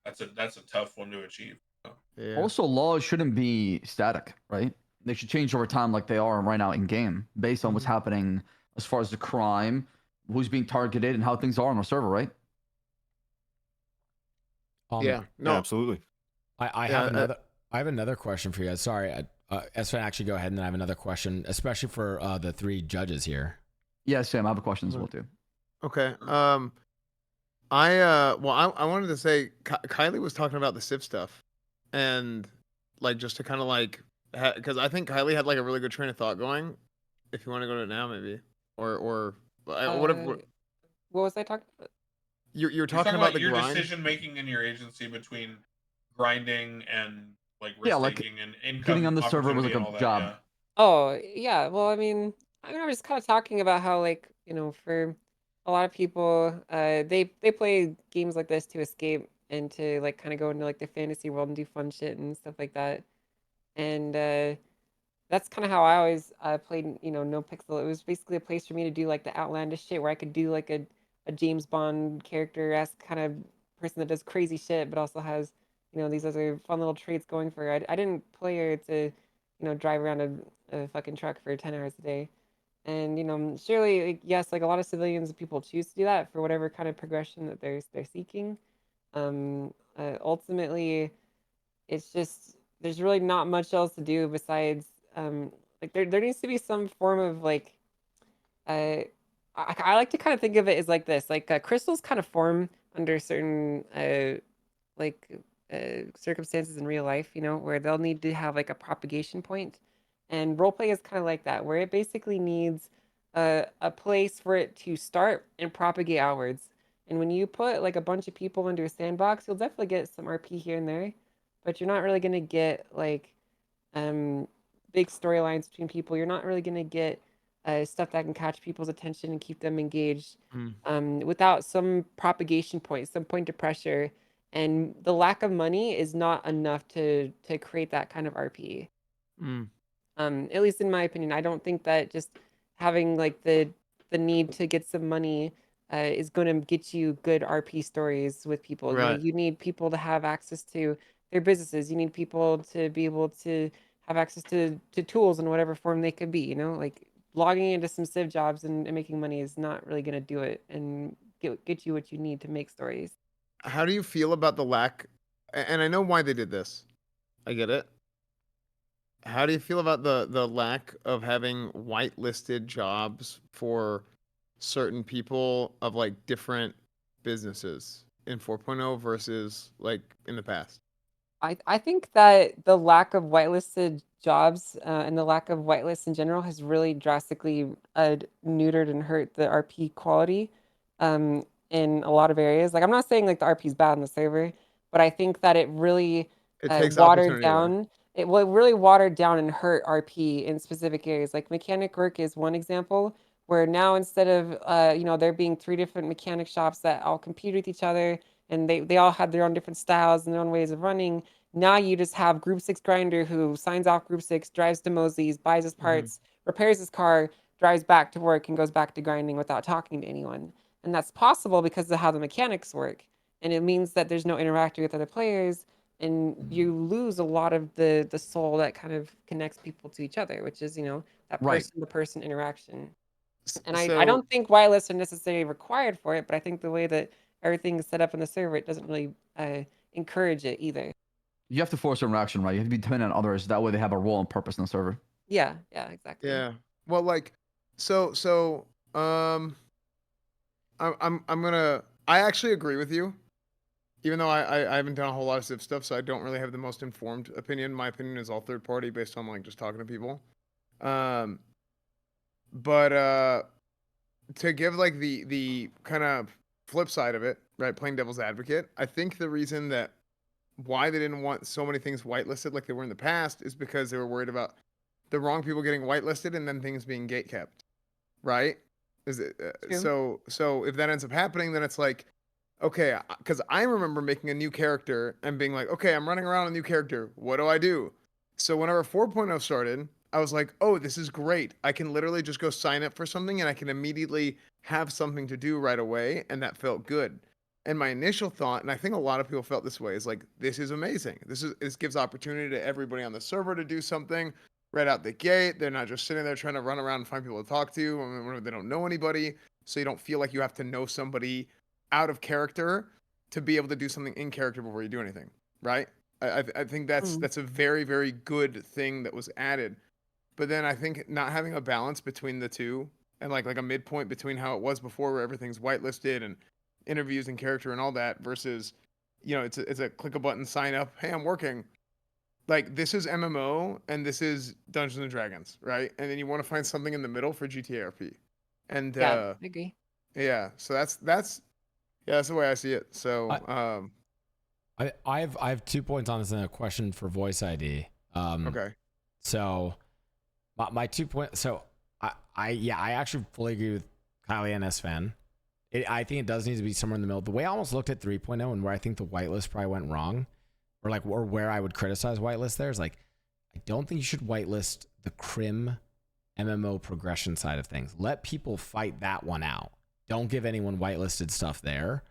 that's a tough one to achieve. Yeah. Also, laws shouldn't be static, right? They should change over time like they are right now in game based on what's happening as far as the crime, who's being targeted, and how things are on the server, right? Yeah, no, absolutely. I have another question for you guys. Sorry, Esfand, actually go ahead, and then I have another question, especially for the three judges here. Yeah, Sam, I have a question as well too. Okay. I wanted to say Kylie was talking about the Civ stuff, and like just to kind of like because I think Kylie had like a really good train of thought going. If you want to go to it now, maybe or whatever. What was I talking about? You're talking about the your grind? decision making in your agency between grinding and like risk Yeah, like taking and income. getting on the server was like a job. Yeah. Oh, yeah. Well, I mean, I was just kind of talking about how, like, for a lot of people, they play games like this to escape and to like kind of go into like the fantasy world and do fun shit and stuff like that. And that's kind of how I always played, NoPixel. It was basically a place for me to do like the outlandish shit where I could do like a James Bond character as kind of person that does crazy shit, but also has, these other fun little traits going for her. I didn't play her to, drive around a fucking truck for 10 hours a day. And, surely, like, yes, like a lot of civilians and people choose to do that for whatever kind of progression that they're seeking. Ultimately, it's just there's really not much else to do besides like there needs to be some form of like uh I like to kind of think of it as like this, like crystals kind of form under certain like circumstances in real life, where they'll need to have like a propagation point, and roleplay is kind of like that, where it basically needs a place for it to start and propagate outwards. And when you put like a bunch of people into a sandbox, you'll definitely get some RP here and there, but you're not really going to get like um big storylines between people. You're not really going to get stuff that can catch people's attention and keep them engaged without some propagation point, some point of pressure. And the lack of money is not enough to create that kind of RP. At least in my opinion. I don't think that just having like the need to get some money is going to get you good RP stories with people. Right. You need people to have access to their businesses. You need people to be able to have access to tools in whatever form they could be. Like logging into some civ jobs and making money is not really going to do it and get you what you need to make stories. How do you feel about the lack? And I know why they did this. I get it. How do you feel about the lack of having whitelisted jobs for certain people of like different businesses in 4.0 versus like in the past? I think that the lack of whitelisted jobs and the lack of whitelists in general has really drastically neutered and hurt the RP quality in a lot of areas. Like, I'm not saying like the RP is bad on the server, but I think that it really It takes watered opportunity away. down. It really watered down and hurt RP in specific areas. Like mechanic work is one example where now instead of there being 3 different mechanic shops that all compete with each other and they all had their own different styles and their own ways of running. Now you just have Group 6 grinder who signs off Group 6, drives to Mosley's, buys his parts, repairs his car, drives back to work, and goes back to grinding without talking to anyone. And that's possible because of how the mechanics work. And it means that there's no interacting with other players, and you lose a lot of the soul that kind of connects people to each other, which is, that Right. person-to-person interaction. And I So- don't think wireless are necessarily required for it, but I think the way that everything is set up in the server, it doesn't really encourage it either. You have to force interaction, right? You have to be dependent on others. That way they have a role and purpose in the server. Yeah, exactly. Yeah. Well, like, I'm gonna. I actually agree with you, even though I haven't done a whole lot of Civ stuff, so I don't really have the most informed opinion. My opinion is all third party based on like just talking to people. But to give like the kind of flip side of it, right? Playing devil's advocate, I think the reason that why they didn't want so many things whitelisted like they were in the past is because they were worried about the wrong people getting whitelisted and then things being gatekept, right? Is it so if that ends up happening, then it's like, okay, because I remember making a new character and being like, okay, I'm running around a new character. What do I do? So whenever 4.0 started, I was like, oh, this is great. I can literally just go sign up for something and I can immediately have something to do right away, and that felt good. And my initial thought, and I think a lot of people felt this way, is like, this is amazing. This gives opportunity to everybody on the server to do something right out the gate. They're not just sitting there trying to run around and find people to talk to when they don't know anybody. So you don't feel like you have to know somebody out of character to be able to do something in character before you do anything, right? I think that's a very, very good thing that was added. But then I think not having a balance between the two and like a midpoint between how it was before, where everything's whitelisted and interviews and character and all that, versus, it's a click a button, sign up, hey, I'm working. Like, this is MMO and this is Dungeons and Dragons, right? And then you want to find something in the middle for GTA RP. And I agree. yeah, so that's the way I see it. So I have 2 points on this and a question for VoiceID. okay. So my 2 points. So I actually fully agree with Kylie and Esfand. I think it does need to be somewhere in the middle. The way I almost looked at 3.0 and where I think the whitelist probably went wrong, or where I would criticize whitelist there, is like, I don't think you should whitelist the Crim MMO progression side of things. Let people fight that one out. Don't give anyone whitelisted stuff there.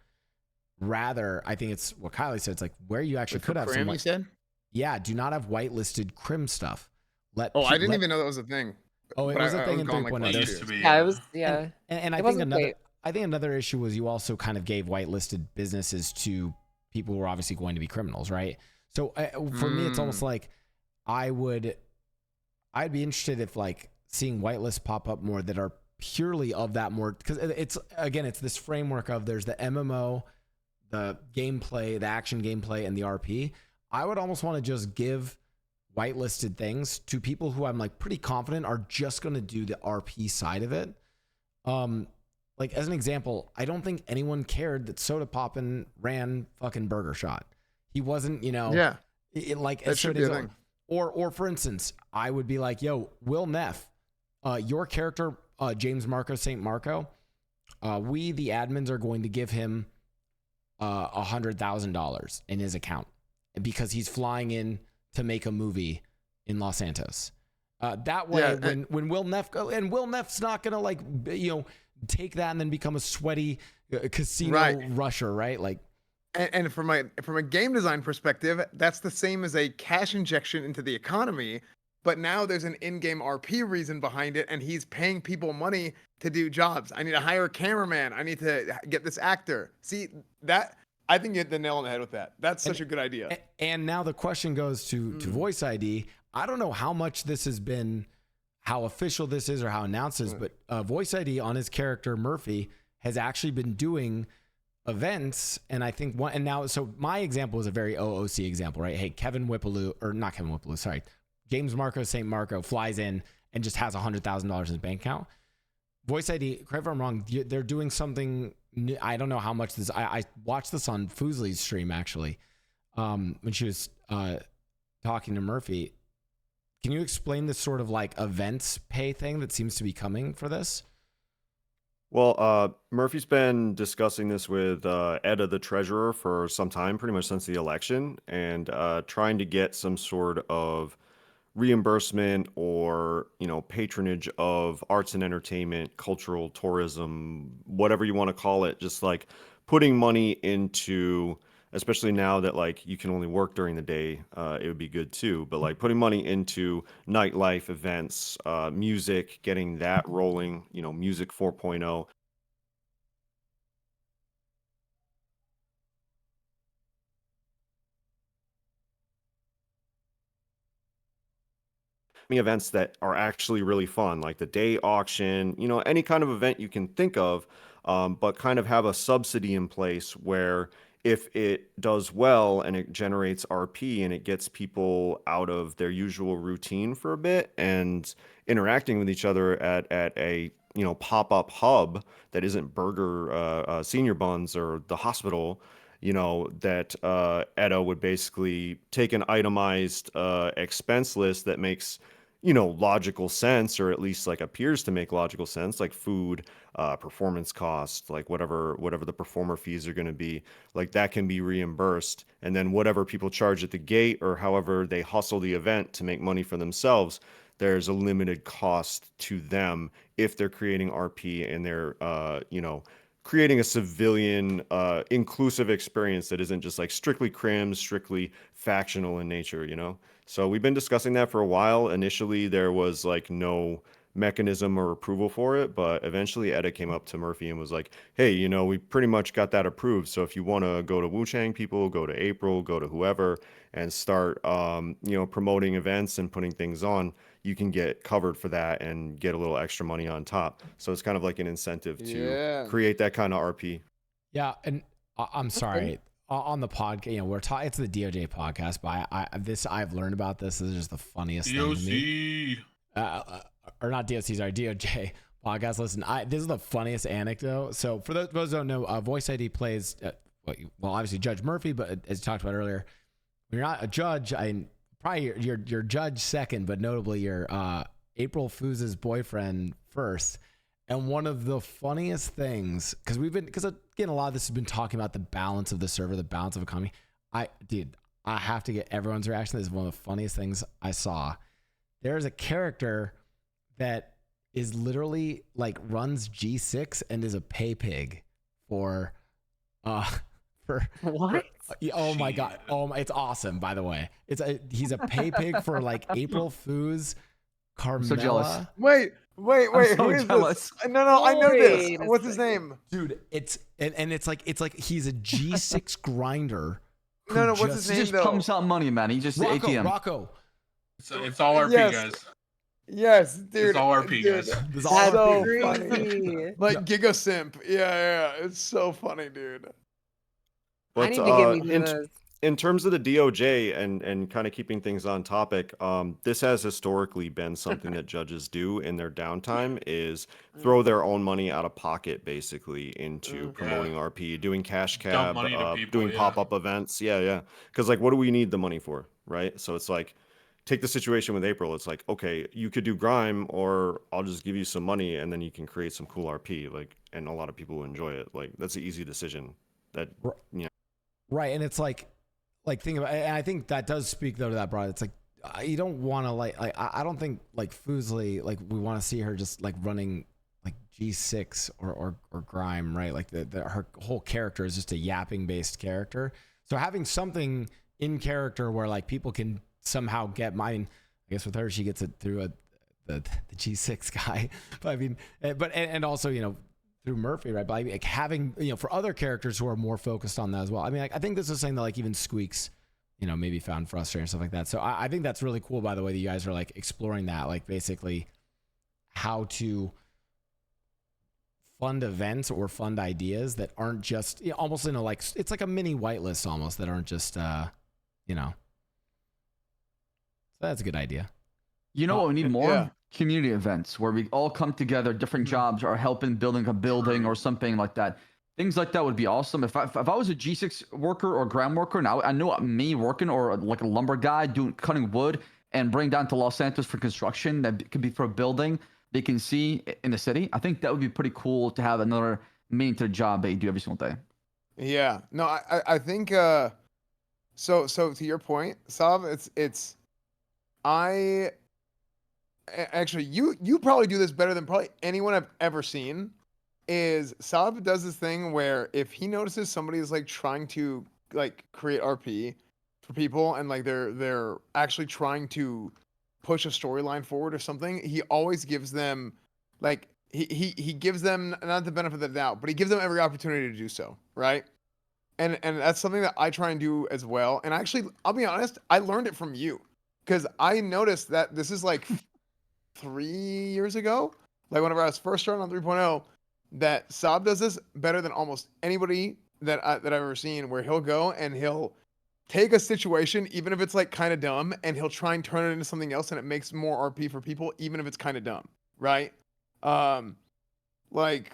Rather, I think it's what Kylie said. It's like where you actually could have Crim, some. you said? Yeah, do not have whitelisted Crim stuff. I didn't even know that was a thing. Oh, it was a thing in 3.0. It used to be. Yeah, it was. Yeah, And I It think wasn't great. I think another issue was you also kind of gave whitelisted businesses to people who are obviously going to be criminals, right? So for me, it's almost like I'd be interested if like seeing whitelists pop up more that are purely of that more, because it's this framework of there's the MMO, the gameplay, the action gameplay, and the RP. I would almost want to just give whitelisted things to people who I'm like pretty confident are just going to do the RP side of it. Like as an example, I don't think anyone cared that Soda Poppin ran fucking Burger Shot. He wasn't, Yeah. Like That should be a thing. Or for instance, I would be like, yo, Will Neff, your character, James Marco St. Marco, we, the admins, are going to give him $100,000 in his account because he's flying in to make a movie in Los Santos. That way, when Will Neff and Will Neff's not gonna like take that and then become a sweaty casino rusher, right? Like, and from a game design perspective, that's the same as a cash injection into the economy. But now there's an in-game RP reason behind it, and he's paying people money to do jobs. I need to hire a cameraman. I need to get this actor. See that? I think you hit the nail on the head with that. That's such a good idea. And now the question goes to VoiceID. I don't know how much this has been, how official this is or how announced this, but VoiceID on his character Murphy has actually been doing events. And I think so my example is a very OOC example, right? Hey, James Marco St. Marco flies in and just has $100,000 in his bank account. VoiceID, correct if I'm wrong, they're doing something new. I don't know how much this. I watched this on Foosley's stream actually, when she was talking to Murphy. Can you explain this sort of like events pay thing that seems to be coming for this? Well, Murphy's been discussing this with Edda, the treasurer, for some time, pretty much since the election, and trying to get some sort of reimbursement or patronage of arts and entertainment, cultural tourism, whatever you want to call it, just like putting money into, especially now that like you can only work during the day, it would be good too, but like putting money into nightlife events, music, getting that rolling, music 4.0. Events that are actually really fun, like the day auction, any kind of event you can think of, but kind of have a subsidy in place where if it does well and it generates RP and it gets people out of their usual routine for a bit and interacting with each other at a pop-up hub that isn't Burger Senior Buns or the hospital, that Edda would basically take an itemized expense list that makes logical sense, or at least like appears to make logical sense, like food, performance costs, like whatever the performer fees are going to be, like that can be reimbursed. And then whatever people charge at the gate or however they hustle the event to make money for themselves, there's a limited cost to them if they're creating RP and they're, creating a civilian, inclusive experience that isn't just like strictly crim, strictly factional in nature, So we've been discussing that for a while. Initially, there was like no mechanism or approval for it, but eventually Edda came up to Murphy and was like, hey, we pretty much got that approved. So if you want to go to Wu Chang people, go to April, go to whoever, and start, promoting events and putting things on, you can get covered for that and get a little extra money on top. So it's kind of like an incentive to create that kind of RP. Yeah, and I'm sorry. On the podcast, we're talking. It's the DoJ podcast, but I've learned about this. This is just the funniest thing to me. Or not DOC, sorry, DoJ podcast. Listen, this is the funniest anecdote. So for those who don't know, VoiceID plays, obviously Judge Murphy, but as you talked about earlier, when you're not a judge, probably your judge second, but notably your April Fooz's boyfriend first. And one of the funniest things, because again, a lot of this has been talking about the balance of the server, the balance of economy. I have to get everyone's reaction. This is one of the funniest things I saw. there's a character that is literally like runs G6 and is a pay pig for What? oh my god. Oh my, it's awesome, by the way. He's a pay pig for like April Fool's Carmella. so jealous. Wait. I'm so Who is jealous. this? No, I know this. Wait a What's his second. name? Dude, it's like he's a G6 grinder. who No, what's his just- He name just though? pumps out money, man. He just ATM. Rocco. It's all RP, Yes. guys. Yes, dude. It's all RP, dude. guys. This is That's all so funny. crazy. Like Giga Simp. Yeah. It's so funny, dude. I But need to get me in, those. in terms of the DOJ and kind of keeping things on topic, this has historically been something that judges do in their downtime is throw their own money out of pocket basically into promoting RP, doing cash Dump cab, money to people, doing yeah. pop-up events. Yeah. Because like, what do we need the money for, right? So it's like, take the situation with April. It's like, okay, you could do Grime, or I'll just give you some money, and then you can create some cool RP. Like, and a lot of people will enjoy it. Like, that's an easy decision. That right, and it's like think about, and I think that does speak though to that broad. It's like you don't want to like I don't think like Foosley, like we want to see her just like running like G6 or Grime, right? Like her whole character is just a yapping based character. So having something in character where like people can somehow get mine. I guess with her, she gets it through the G6 guy. But I mean, and also, you know, through Murphy, right? But I mean, like having, you know, for other characters who are more focused on that as well. I mean, like, I think this is something that like even Squeaks, you know, maybe found frustrating and stuff like that. So I think that's really cool, by the way, that you guys are like exploring that, like basically how to fund events or fund ideas that aren't just, you know, almost in a like, it's like a mini whitelist almost, that aren't just, you know. So that's a good idea. You know what we need more? Yeah. Community events where we all come together, different jobs, or helping building a building or something like that. Things like that would be awesome. If I was a G6 worker or ground worker, now I know me working or like a lumber guy cutting wood and bring down to Los Santos for construction. That could be for a building they can see in the city. I think that would be pretty cool to have another main to the job that you do every single day. Yeah. No, I think so to your point, Saab, it's actually you probably do this better than probably anyone I've ever seen. Is Saab does this thing where if he notices somebody is like trying to like create RP for people and like they're actually trying to push a storyline forward or something, he always gives them like he gives them not the benefit of the doubt, but he gives them every opportunity to do so, right? And that's something that I try and do as well. And actually, I'll be honest, I learned it from you because I noticed that this is like 3 years ago, like whenever I was first starting on 3.0, that Saab does this better than almost anybody that I've ever seen, where he'll go and he'll take a situation, even if it's like kind of dumb, and he'll try and turn it into something else, and it makes more RP for people, even if it's kind of dumb, right? Like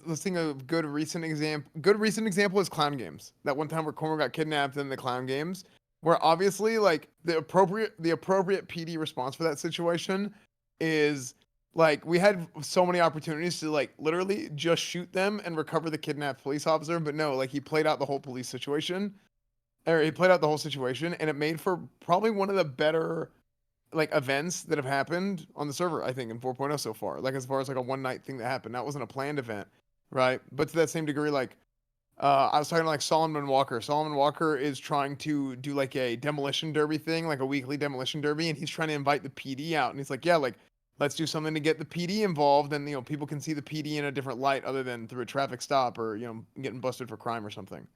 let's think of good recent example is Clown Games. That one time where Cormac got kidnapped in the Clown Games, where obviously like the appropriate PD response for that situation is like we had so many opportunities to like literally just shoot them and recover the kidnapped police officer, but no, like he played out the whole police situation, or he played out the whole situation, and it made for probably one of the better like events that have happened on the server, I think, in 4.0 so far. Like as far as like a one night thing that happened, that wasn't a planned event, right? But to that same degree, like I was talking to like Solomon Walker. Solomon Walker is trying to do like a demolition derby thing, like a weekly demolition derby, and he's trying to invite the PD out. And he's like, yeah, like let's do something to get the PD involved, and you know people can see the PD in a different light other than through a traffic stop or you know getting busted for crime or something.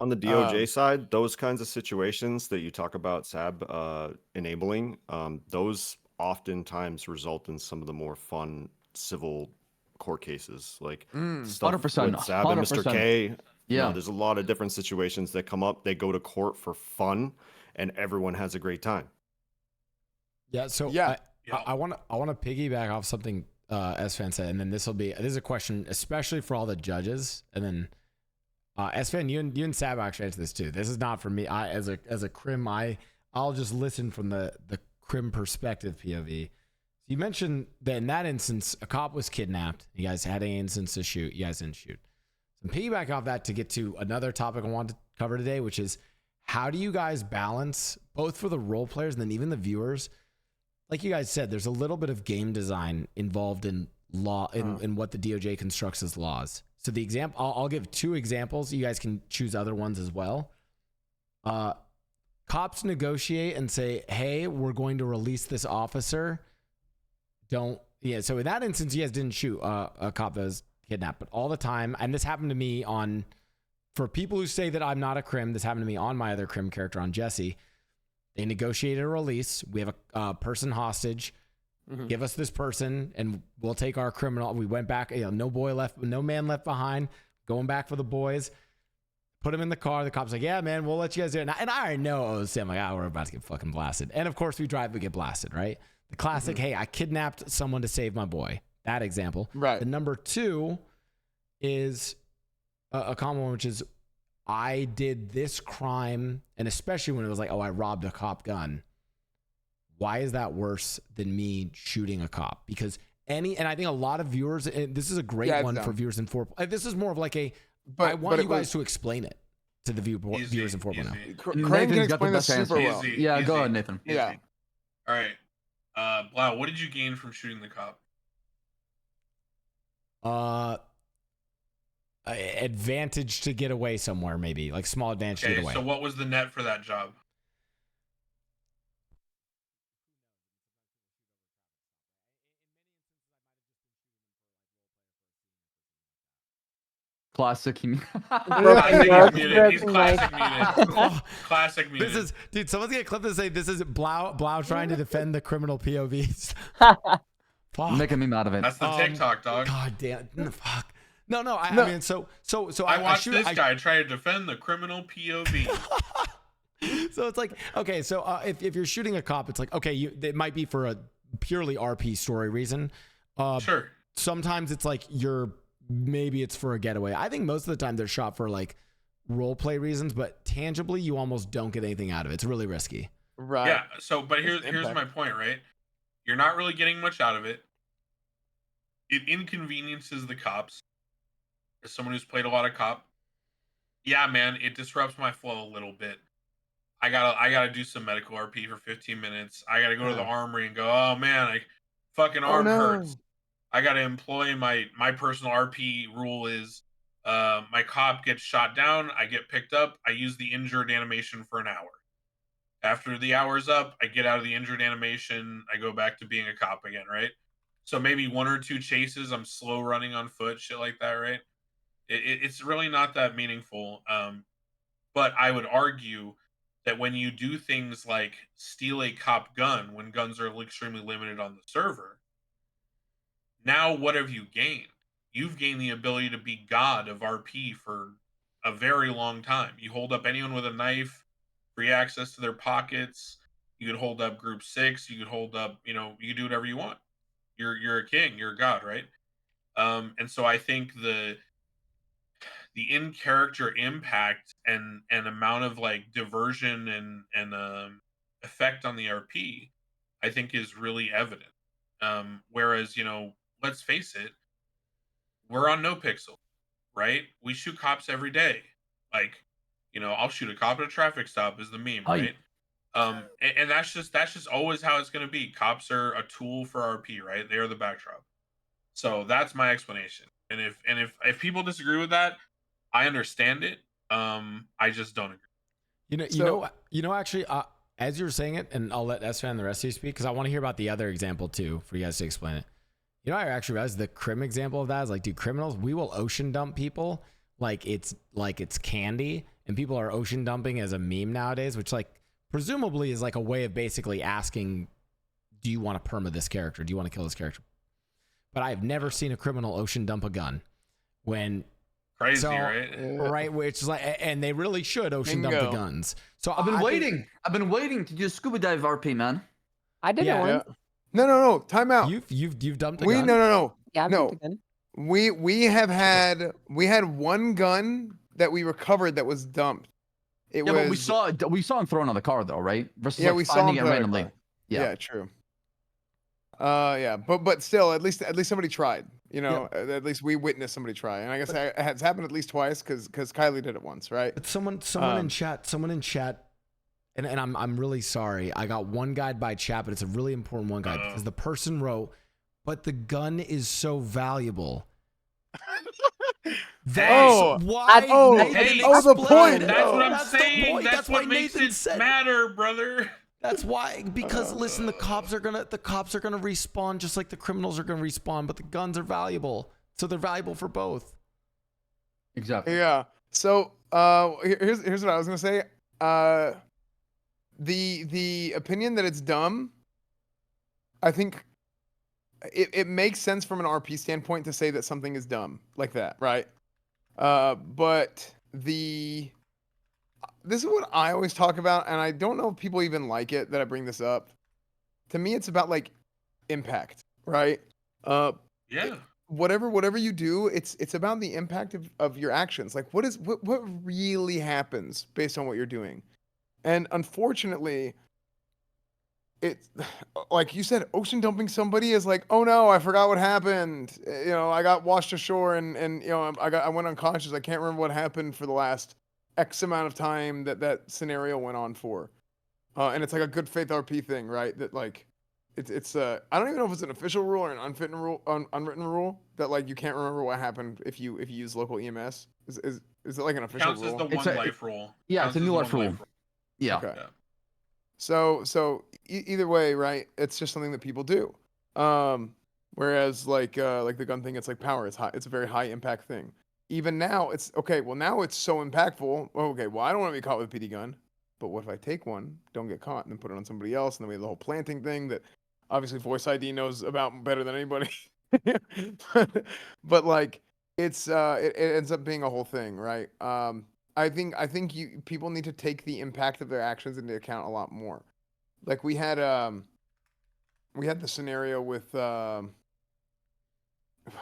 On the DOJ side, those kinds of situations that you talk about, Saab, enabling, those oftentimes result in some of the more fun civil court cases, like stuff 100%, with Saab and Mr. 100%. K. You Yeah. know, there's a lot of different situations that come up. They go to court for fun, and everyone has a great time. Yeah. So Yeah. I want to piggyback off something Esfand said, and then this is a question especially for all the judges, and then Esfand, you and Sab actually answer this too. This is not for me. I as a crim, I'll just listen from the crim perspective POV. You mentioned that in that instance, a cop was kidnapped. You guys had an instance to shoot. You guys didn't shoot. So piggyback off that to get to another topic I want to cover today, which is how do you guys balance both for the role players and then even the viewers, like you guys said, there's a little bit of game design involved in law in what the DOJ constructs as laws. So the example, I'll give 2 examples. You guys can choose other ones as well. Cops negotiate and say, "Hey, we're going to release this officer." So in that instance, you guys didn't shoot a cop that was kidnapped, but all the time, and this happened to me for people who say that I'm not a crim, this happened to me on my other crim character, on Jesse. They negotiated a release. We have a person hostage. Mhm. Give us this person and we'll take our criminal. We went back, no man left behind, going back for the boys. Put him in the car. The cop's like, "Yeah, man, we'll let you guys do it." And I already know, I'm like, we're about to get fucking blasted. And of course we get blasted, right? The classic, "Hey, I kidnapped someone to save my boy." That example. Right. The number 2 is a common one, which is, I did this crime, and especially when it was like, "Oh, I robbed a cop gun." Why is that worse than me shooting a cop? Because and I think a lot of viewers, and this is a great one for viewers in 4. This is more of like I want you guys to explain it to the viewers in 4.0. Crane can explain this super well. Yeah, go ahead, Nathan. Easy. Yeah. All right. Blau, what did you gain from shooting the cop? Advantage to get away somewhere, maybe like small advantage to get away. So what was the net for that job? Classic. He's classic muted. Classic muted. This is, dude, someone's gonna clip this and say this is Blau trying to defend the criminal POVs. Fuck. Make a meme out of it. That's the TikTok, dog. God damn. Fuck. No. I mean, so I watched this guy try to defend the criminal POV. So it's like, okay, so if you're shooting a cop, it's like, okay, it might be for a purely RP story reason. Sure. Sometimes it's like maybe it's for a getaway. I think most of the time they're shot for like role play reasons, but tangibly you almost don't get anything out of it. It's really risky. Right. Yeah. So, but here's my point, right? You're not really getting much out of it. It inconveniences the cops. As someone who's played a lot of cop, yeah, man, it disrupts my flow a little bit. I gotta do some medical RP for 15 minutes. I gotta go to the armory and go, "Oh man, fucking arm hurts." I gotta employ my personal RP rule is my cop gets shot down, I get picked up, I use the injured animation for an hour. After the hour's up, I get out of the injured animation, I go back to being a cop again, right? So maybe 1 or 2 chases, I'm slow running on foot, shit like that, right? It's really not that meaningful. But I would argue that when you do things like steal a cop gun when guns are extremely limited on the server, now what have you gained? You've gained the ability to be god of RP for a very long time. You hold up anyone with a knife, free access to their pockets. You could hold up group 6. You could hold up, you could do whatever you want. You're a king. You're a god, right? And so I think the in-character impact and amount of like diversion and effect on the RP, I think is really evident. Whereas, let's face it, we're on NoPixel, right? We shoot cops every day. Like, I'll shoot a cop at a traffic stop is the meme, right? And that's just always how it's going to be. Cops are a tool for RP, right? They are the backdrop. So that's my explanation. And if people disagree with that, I understand it. I just don't agree. Actually, as you're saying it, and I'll let Esfand and the rest of you speak because I want to hear about the other example too for you guys to explain it. I actually realized the crim example of that is like, dude, criminals, we will ocean dump people like it's candy, and people are ocean dumping as a meme nowadays, which like presumably is like a way of basically asking, do you want to perma this character? Do you want to kill this character? But I've never seen a criminal ocean dump a gun when crazy, right? Right, which is like, and they really should ocean dump the guns. So I've been waiting to do scuba dive RP, man. I did it once. No. Time out. You've dumped a gun. No. Yeah, I've No. dumped a gun. We had one gun that we recovered that was dumped. But we saw him thrown on the car though, right? Versus we saw him finding it randomly. Yeah, true. But still, at least somebody tried. At least we witnessed somebody try, and I guess it has happened at least twice because Kylie did it once, right? But someone in chat and I'm really sorry. I got one guide by chat, but it's a really important one guide because the person wrote, "But the gun is so valuable." That's why. The point. That's what I'm That's the saying. point. That's That's what why makes Nathan it said- matter, brother. That's why, because listen, the cops are gonna respawn just like the criminals are gonna respawn, but the guns are valuable, so they're valuable for both. Exactly. Yeah. So here's what I was gonna say. The opinion that it's dumb, I think it makes sense from an RP standpoint to say that something is dumb like that, right? But this is what I always talk about, and I don't know if people even like it that I bring this up. To me, it's about like impact, right? Yeah. Whatever you do, it's about the impact of your actions. Like what really happens based on what you're doing. And unfortunately, it's like you said, ocean dumping somebody is like, oh no, I forgot what happened. You know, I got washed ashore and you know, I went unconscious. I can't remember what happened for the last X amount of time that scenario went on for. And it's like a good faith RP thing, right? That like it's I don't even know if it's an official rule or an unwritten rule that like you can't remember what happened if you use local EMS. Is it like an official Counts rule? as the one life rule. Yeah, Counts it's a as new the life one rule. Yeah. Okay. Yeah. So either way, right? It's just something that people do. Whereas like the gun thing, it's like power. It's high. It's a very high impact thing. Even now, it's okay. Well, now it's so impactful. Okay, well, I don't want to be caught with a PD gun, but what if I take one, don't get caught, and then put it on somebody else, and then we have the whole planting thing that obviously VoiceID knows about better than anybody. but like it's it ends up being a whole thing, right? I think people need to take the impact of their actions into account a lot more. Like we had the scenario with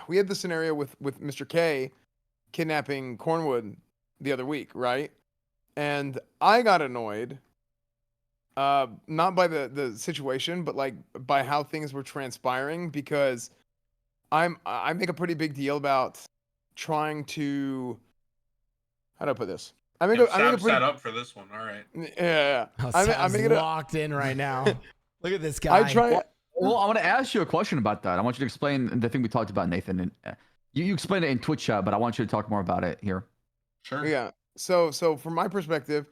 Mr. K kidnapping Cornwood the other week, right? And I got annoyed, not by the situation, but like by how things were transpiring, because I make a pretty big deal about trying to, how do I put this? I make a Sam pretty, set up for this one. All right. yeah. Oh, I Sam's make it a, locked in right now. Look at this guy. I try. Well, I want to ask you a question about that. I want you to explain the thing we talked about, Nathan. And you explained it in Twitch chat, but I want you to talk more about it here. Sure. Yeah. So from my perspective,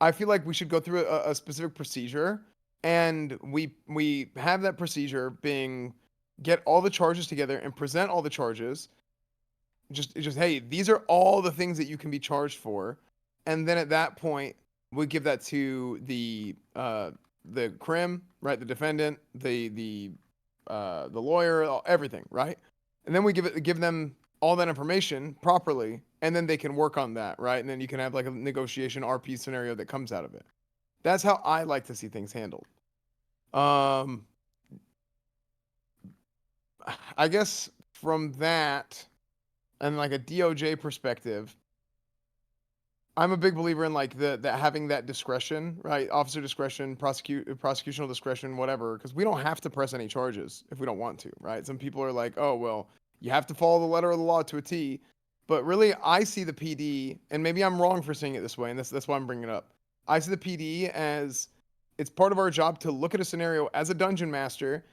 I feel like we should go through a specific procedure, and we have that procedure being get all the charges together and present all the charges. Just hey, these are all the things that you can be charged for, and then at that point we give that to the crim, right, the defendant, the lawyer, everything, right, and then we give them all that information properly, and then they can work on that, right, and then you can have like a negotiation RP scenario that comes out of it. That's how I like to see things handled. I guess from that and like a DOJ perspective, I'm a big believer in like that having that discretion, right? Officer discretion, prosecutional discretion, whatever, because we don't have to press any charges if we don't want to, right? Some people are like, oh, well, you have to follow the letter of the law to a T. But really, I see the PD, and maybe I'm wrong for seeing it this way, and that's why I'm bringing it up. I see the PD as it's part of our job to look at a scenario as a dungeon master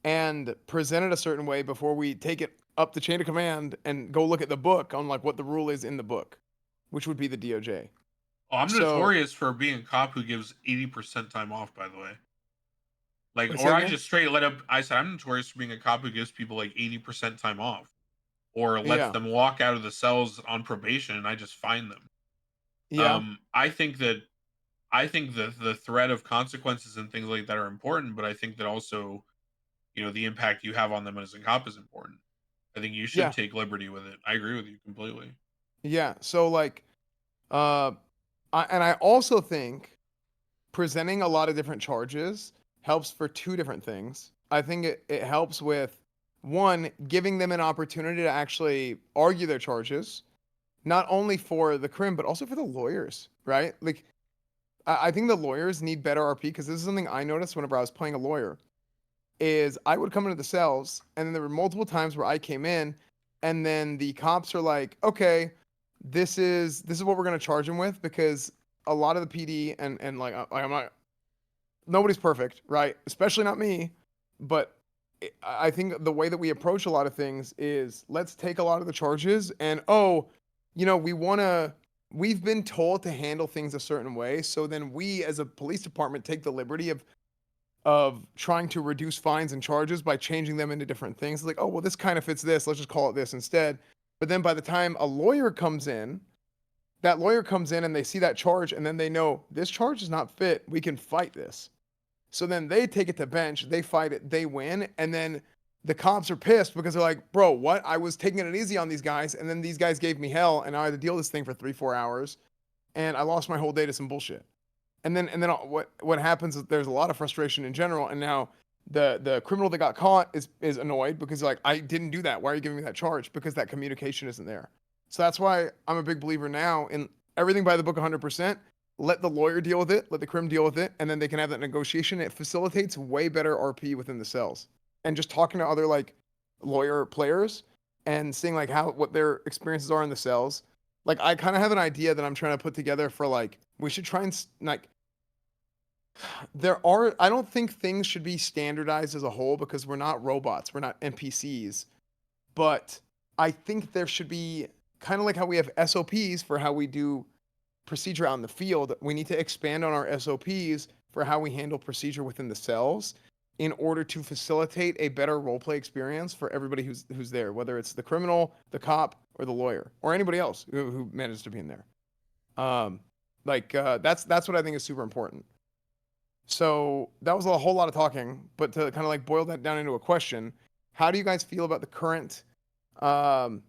and present it a certain way before we take it up the chain of command and go look at the book on like what the rule is in the book, which would be the DOJ. Oh, I'm notorious for being a cop who gives 80% time off, by the way. Like, or I just straight let up. I said I'm notorious for being a cop who gives people like 80% time off, or lets them walk out of the cells on probation, and I just fine them. Yeah. I think the threat of consequences and things like that are important, but I think that also, you know, the impact you have on them as a cop is important. I think you should take liberty with it. I agree with you completely. Yeah. So like, I also think presenting a lot of different charges helps for two different things. I think it helps with, one, giving them an opportunity to actually argue their charges, not only for the crim, but also for the lawyers, right? Like, I think the lawyers need better RP, because this is something I noticed whenever I was playing a lawyer, is I would come into the cells, and then there were multiple times where I came in, and then the cops are like, okay, this is what we're going to charge him with, because a lot of the PD and like I'm not, nobody's perfect, right? Especially not me, but I think the way that we approach a lot of things is let's take a lot of the charges and we've been told to handle things a certain way, so then we as a police department take the liberty of trying to reduce fines and charges by changing them into different things. Like, oh, well, this kind of fits this. Let's just call it this instead. But then by the time a lawyer comes in, that lawyer comes in and they see that charge and then they know this charge is not fit. We can fight this. So then they take it to bench, they fight it, they win. And then the cops are pissed because they're like, bro, what? I was taking it easy on these guys. And then these guys gave me hell. And I had to deal with this thing for 3-4 hours. And I lost my whole day to some bullshit. And then what happens is there's a lot of frustration in general, and now the criminal that got caught is annoyed because like I didn't do that. Why are you giving me that charge? Because that communication isn't there. So that's why I'm a big believer now in everything by the book 100%. Let the lawyer deal with it, let the crim deal with it, and then they can have that negotiation. It facilitates way better RP within the cells. And just talking to other like lawyer players and seeing like what their experiences are in the cells. Like I kind of have an idea that I'm trying to put together for like we should try and like I don't think things should be standardized as a whole because we're not robots, we're not NPCs, but I think there should be kind of like how we have SOPs for how we do procedure out in the field. We need to expand on our SOPs for how we handle procedure within the cells in order to facilitate a better roleplay experience for everybody who's there, whether it's the criminal, the cop, or the lawyer, or anybody else who manages to be in there. That's what I think is super important. So that was a whole lot of talking, but to kind of like boil that down into a question, how do you guys feel about the current kind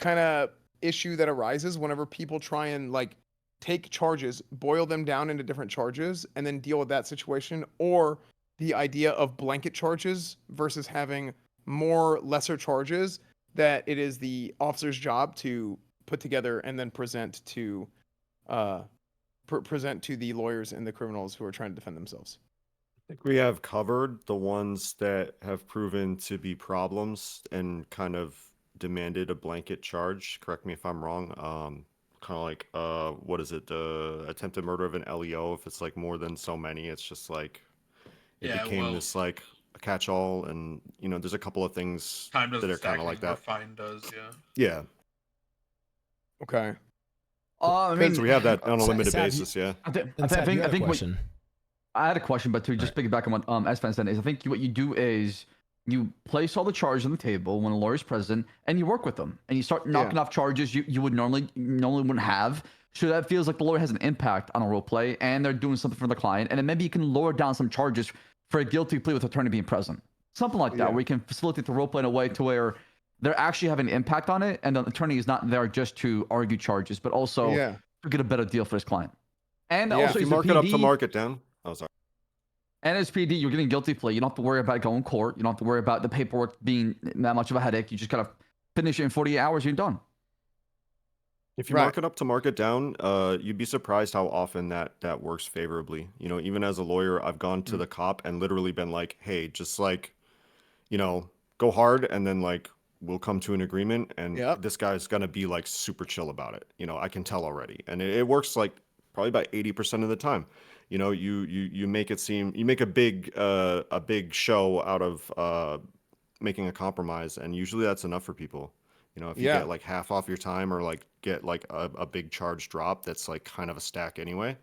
of issue that arises whenever people try and like take charges, boil them down into different charges, and then deal with that situation, or the idea of blanket charges versus having more lesser charges that it is the officer's job to put together and then present to the lawyers and the criminals who are trying to defend themselves? I think we have covered the ones that have proven to be problems and kind of demanded a blanket charge. Correct me if I'm wrong. Kind of like what is it? The attempted murder of an LEO. If it's like more than so many, it's just like it became this like a catch-all, and there's a couple of things that are kind of like that. Fine does, yeah. Yeah. Okay. I mean, So we have that on a limited Saab, basis, yeah. I think question. I had a question, but to just piggyback on what Esfand said is, I think what you do is you place all the charges on the table when a lawyer's present, and you work with them, and you start knocking off charges you would normally wouldn't have. So that feels like the lawyer has an impact on a role play, and they're doing something for the client, and then maybe you can lower down some charges for a guilty plea with attorney being present, something like that, where you can facilitate the role play in a way to where they're actually having an impact on it, and the attorney is not there just to argue charges, but also to get a better deal for his client. And also, if you mark it up to mark it down. Oh, sorry. And as PD, you're getting guilty plea. You don't have to worry about going to court. You don't have to worry about the paperwork being that much of a headache. You just kind of finish it in 48 hours, you're done. If you mark it up to mark it down, you'd be surprised how often that works favorably. Even as a lawyer, I've gone to the cop and literally been like, hey, just like, go hard, and then like we'll come to an agreement, and this guy's gonna be like super chill about it. I can tell already. And it works like probably about 80% of the time. You make it seem, you make a big show out of making a compromise, and usually that's enough for people. If you get like half off your time, or like get like a big charge drop, that's like kind of a stack anyway.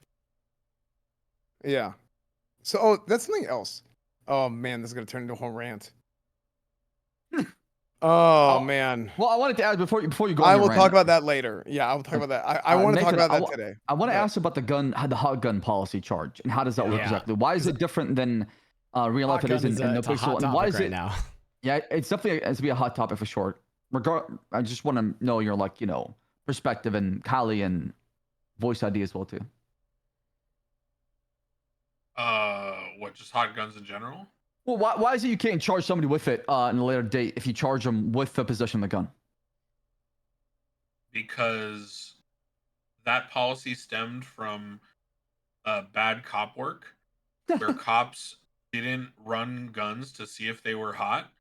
Yeah. So that's something else. Oh man, this is gonna turn into a whole rant. Oh man. Well, I wanted to add before you go. I will talk about that later. Yeah, I will talk about that. I want to talk about that today. I want to ask about the hot gun policy charge, and how does that work exactly? Why is it different than real life it is in NoPixel, and why is it now? Yeah, it's definitely has to be a hot topic for sure. I just want to know your perspective, and Kylie and VoiceID as well too. What, just hot guns in general? Well, why is it you can't charge somebody with it in a later date if you charge them with the possession of the gun? Because that policy stemmed from bad cop work, where cops didn't run guns to see if they were hot.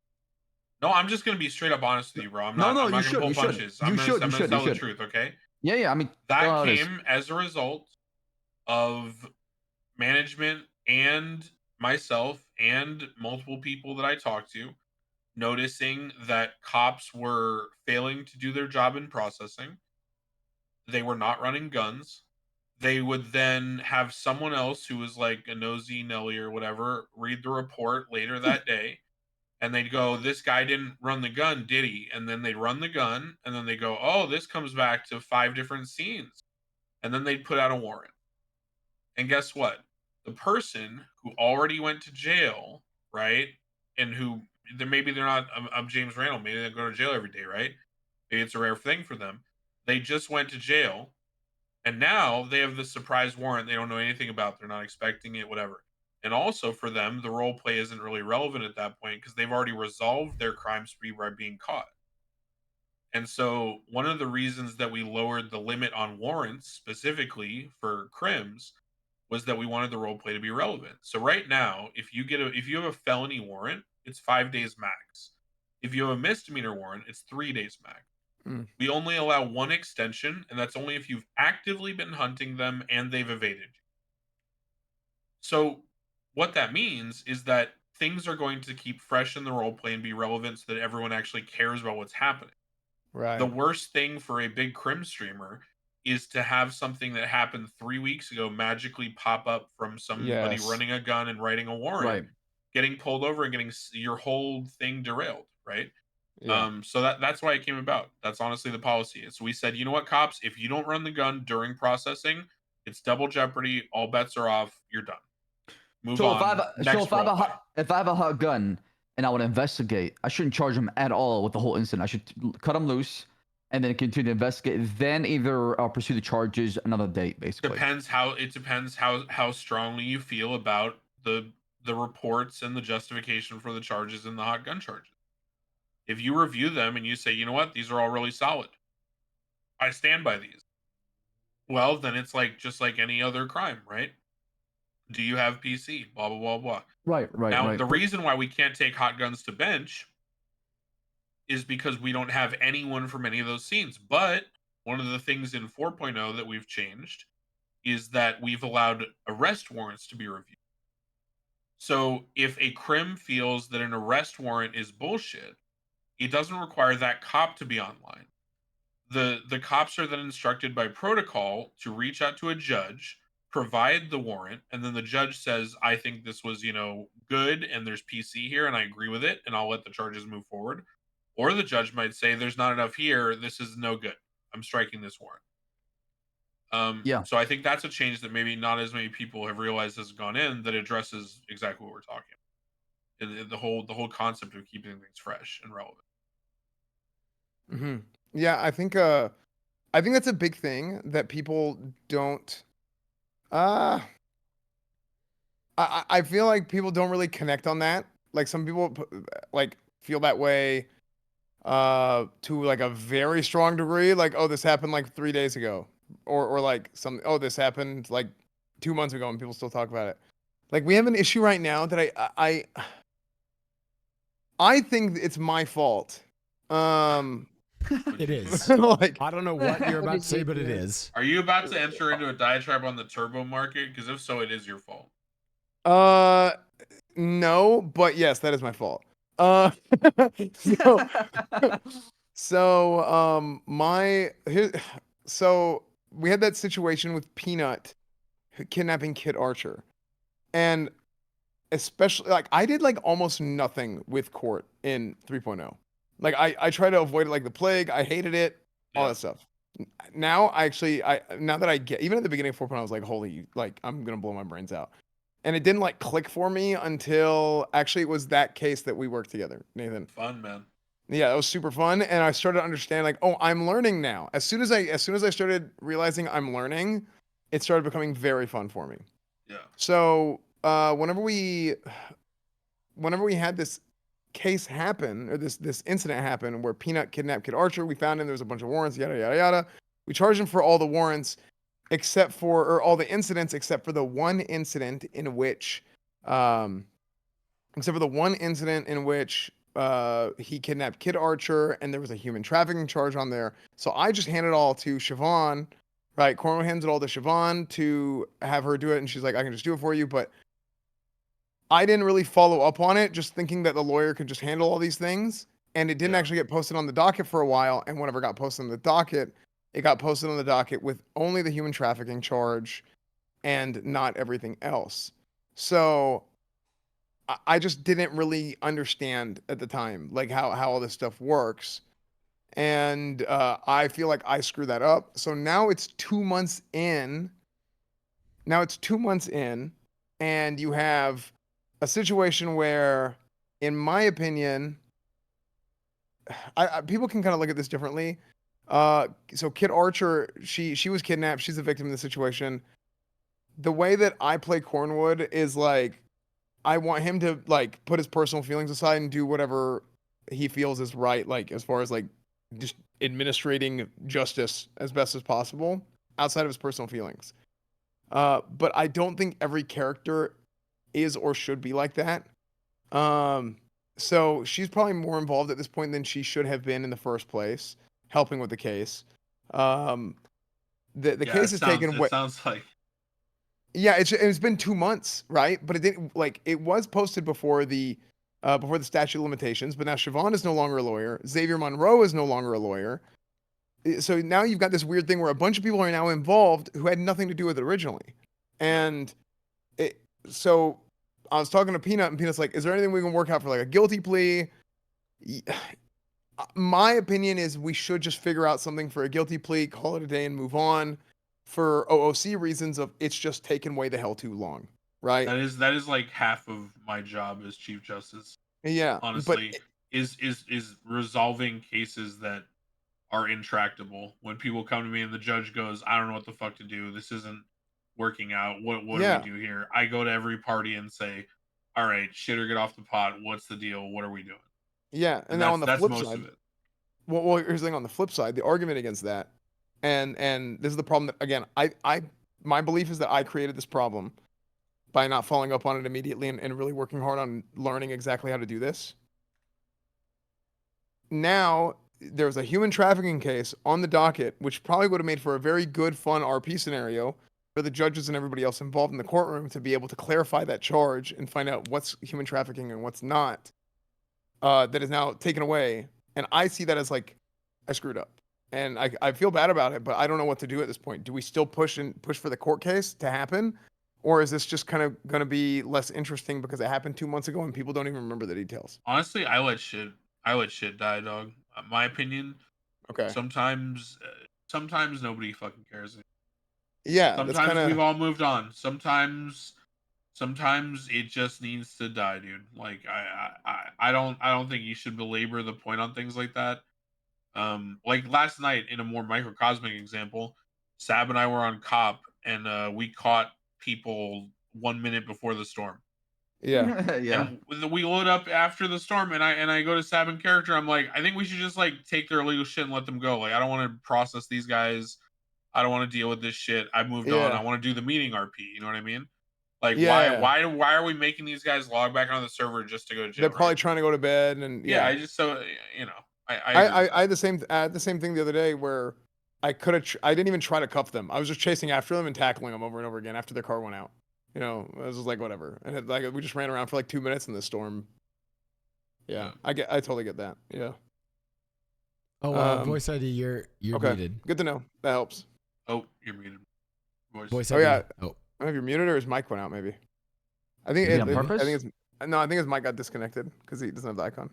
No, I'm just gonna be straight up honest with you, bro. I'm not gonna pull punches. I'm gonna tell the truth, okay? Yeah. I mean, that came as a result of management and myself and multiple people that I talked to noticing that cops were failing to do their job in processing. They were not running guns. They would then have someone else who was like a nosy Nelly or whatever read the report later that day. And they'd go, this guy didn't run the gun, did he? And then they'd run the gun. And then they go, oh, this comes back to 5 different scenes. And then they'd put out a warrant. And guess what? The person who already went to jail, right? And who maybe they're not James Randall. Maybe they go to jail every day, right? Maybe it's a rare thing for them. They just went to jail. And now they have this surprise warrant they don't know anything about. They're not expecting it, whatever. And also for them, the role play isn't really relevant at that point because they've already resolved their crime spree by being caught. And so one of the reasons that we lowered the limit on warrants specifically for crims was that we wanted the role play to be relevant. So right now, if you have a felony warrant, it's 5 days max. If you have a misdemeanor warrant, it's 3 days max. We only allow one extension, and that's only if you've actively been hunting them and they've evaded you. So what that means is that things are going to keep fresh in the role play and be relevant so that everyone actually cares about what's happening. Right. The worst thing for a big crim streamer is to have something that happened 3 weeks ago magically pop up from somebody running a gun and writing a warrant, getting pulled over and getting your whole thing derailed, right? Yeah. So that's why it came about. That's honestly the policy. So we said, you know what, cops, if you don't run the gun during processing, it's double jeopardy. All bets are off. You're done. Move on. If I have a hot gun and I want to investigate, I shouldn't charge them at all with the whole incident. I should cut them loose and then continue to investigate. Then either pursue the charges another date, basically. Depends how strongly you feel about the reports and the justification for the charges and the hot gun charges. If you review them and you say, you know what, these are all really solid, I stand by these. Well, then it's like just like any other crime, right? Do you have PC? Blah blah blah blah. Right. Now, the reason why we can't take hot guns to bench is because we don't have anyone from any of those scenes. But one of the things in 4.0 that we've changed is that we've allowed arrest warrants to be reviewed. So if a crim feels that an arrest warrant is bullshit, it doesn't require that cop to be online. The cops are then instructed by protocol to reach out to a judge, provide the warrant, and then the judge says, I think this was, good and there's PC here and I agree with it and I'll let the charges move forward. Or the judge might say, there's not enough here. This is no good. I'm striking this warrant. So I think that's a change that maybe not as many people have realized has gone in that addresses exactly what we're talking about. And the whole concept of keeping things fresh and relevant. Mm-hmm. Yeah, I think that's a big thing that people don't. I feel like people don't really connect on that. Like some people like feel that way to like a very strong degree. Like, oh, this happened like 3 days ago, or like this happened like 2 months ago, and people still talk about it. Like we have an issue right now that I think it's my fault. It is. Like, I don't know what you're about to say, but it is. Are you about to enter into a diatribe on the turbo market? Because if so, it is your fault. No, but yes, that is my fault. So we had that situation with Peanut kidnapping Kid Archer, and especially like I did like almost nothing with court in 3.0. Like I try to avoid it like the plague. I hated it, all that stuff. Now now that I get, even at the beginning of 4.0, I was like, holy, like I'm gonna blow my brains out. And it didn't like click for me until actually it was that case that we worked together, Nathan. Fun, man. Yeah, it was super fun, and I started to understand like, oh, I'm learning now. As soon as I started realizing I'm learning, it started becoming very fun for me. Yeah. So whenever we had this case happen, or this incident happen where Peanut kidnapped Kid Archer, we found him. There was a bunch of warrants, yada yada yada. We charged him for all the warrants, or all the incidents, except for the one incident in which, he kidnapped Kid Archer, and there was a human trafficking charge on there. So I just handed it all to Siobhan, right? Cornwood hands it all to Siobhan to have her do it, and she's like, I can just do it for you. But I didn't really follow up on it, just thinking that the lawyer could just handle all these things. And it didn't actually get posted on the docket for a while. And whenever it got posted on the docket, it got posted on the docket with only the human trafficking charge and not everything else. So I just didn't really understand at the time, like how all this stuff works. And I feel like I screwed that up. So now it's 2 months in. Now it's 2 months in, and you have a situation where, in my opinion, people can kind of look at this differently. So Kid Archer, she was kidnapped. She's a victim in the situation. The way that I play Cornwood is like, I want him to like put his personal feelings aside and do whatever he feels is right, like as far as like just administrating justice as best as possible outside of his personal feelings. But I don't think every character is or should be like that. So she's probably more involved at this point than she should have been in the first place, helping with the case. The case is taken. It sounds like. Yeah, it's been 2 months, right? But it didn't like it was posted before the statute of limitations. But now Siobhan is no longer a lawyer. Xavier Monroe is no longer a lawyer. So now you've got this weird thing where a bunch of people are now involved who had nothing to do with it originally. And so I was talking to Peanut, and Peanut's like, is there anything we can work out for like a guilty plea? My opinion is we should just figure out something for a guilty plea, call it a day, and move on. For OOC reasons of it's just taken way the hell too long, right? That is like half of my job as Chief Justice. Yeah, honestly, is resolving cases that are intractable. When people come to me and the judge goes, I don't know what the fuck to do. This isn't working out. What do we do here? I go to every party and say, all right, shit or get off the pot. What's the deal? What are we doing? Yeah, and now on the flip most side, of it. Well, here's the thing on the flip side, the argument against that, and this is the problem that, again, my belief is that I created this problem by not following up on it immediately and really working hard on learning exactly how to do this. Now, there's a human trafficking case on the docket, which probably would have made for a very good, fun RP scenario for the judges and everybody else involved in the courtroom to be able to clarify that charge and find out what's human trafficking and what's not, that is now taken away. And I see that as like, I screwed up. And I feel bad about it, but I don't know what to do at this point. Do we still push for the court case to happen? Or is this just kind of going to be less interesting because it happened 2 months ago and people don't even remember the details? Honestly, I let shit die, dog. My opinion. Okay. Sometimes nobody fucking cares. Yeah. Sometimes we've all moved on. Sometimes it just needs to die, dude. Like I don't think you should belabor the point on things like that. Like last night, in a more microcosmic example, Saab and I were on cop, and we caught people 1 minute before the storm. Yeah. Yeah. And we load up after the storm, and I go to Saab in character. I'm like, I think we should just like take their illegal shit and let them go. Like, I don't want to process these guys. I don't want to deal with this shit. I've moved on. I want to do the meeting RP. You know what I mean? Like, why are we making these guys log back onto the server just to go to jail? They're probably trying to go to bed, and I just I had the same thing the other day where I didn't even try to cuff them. I was just chasing after them and tackling them over and over again after their car went out. You know, I was just like, whatever. And we just ran around for like 2 minutes in the storm. Yeah, I totally get that. Yeah. Oh, voice ID, you're okay. muted. Good to know. That helps. Oh, you're muted. Voice ID. Oh yeah. Oh, I don't know if you're muted or his mic went out. Maybe. I think on purpose? I think his mic got disconnected because he doesn't have the icon.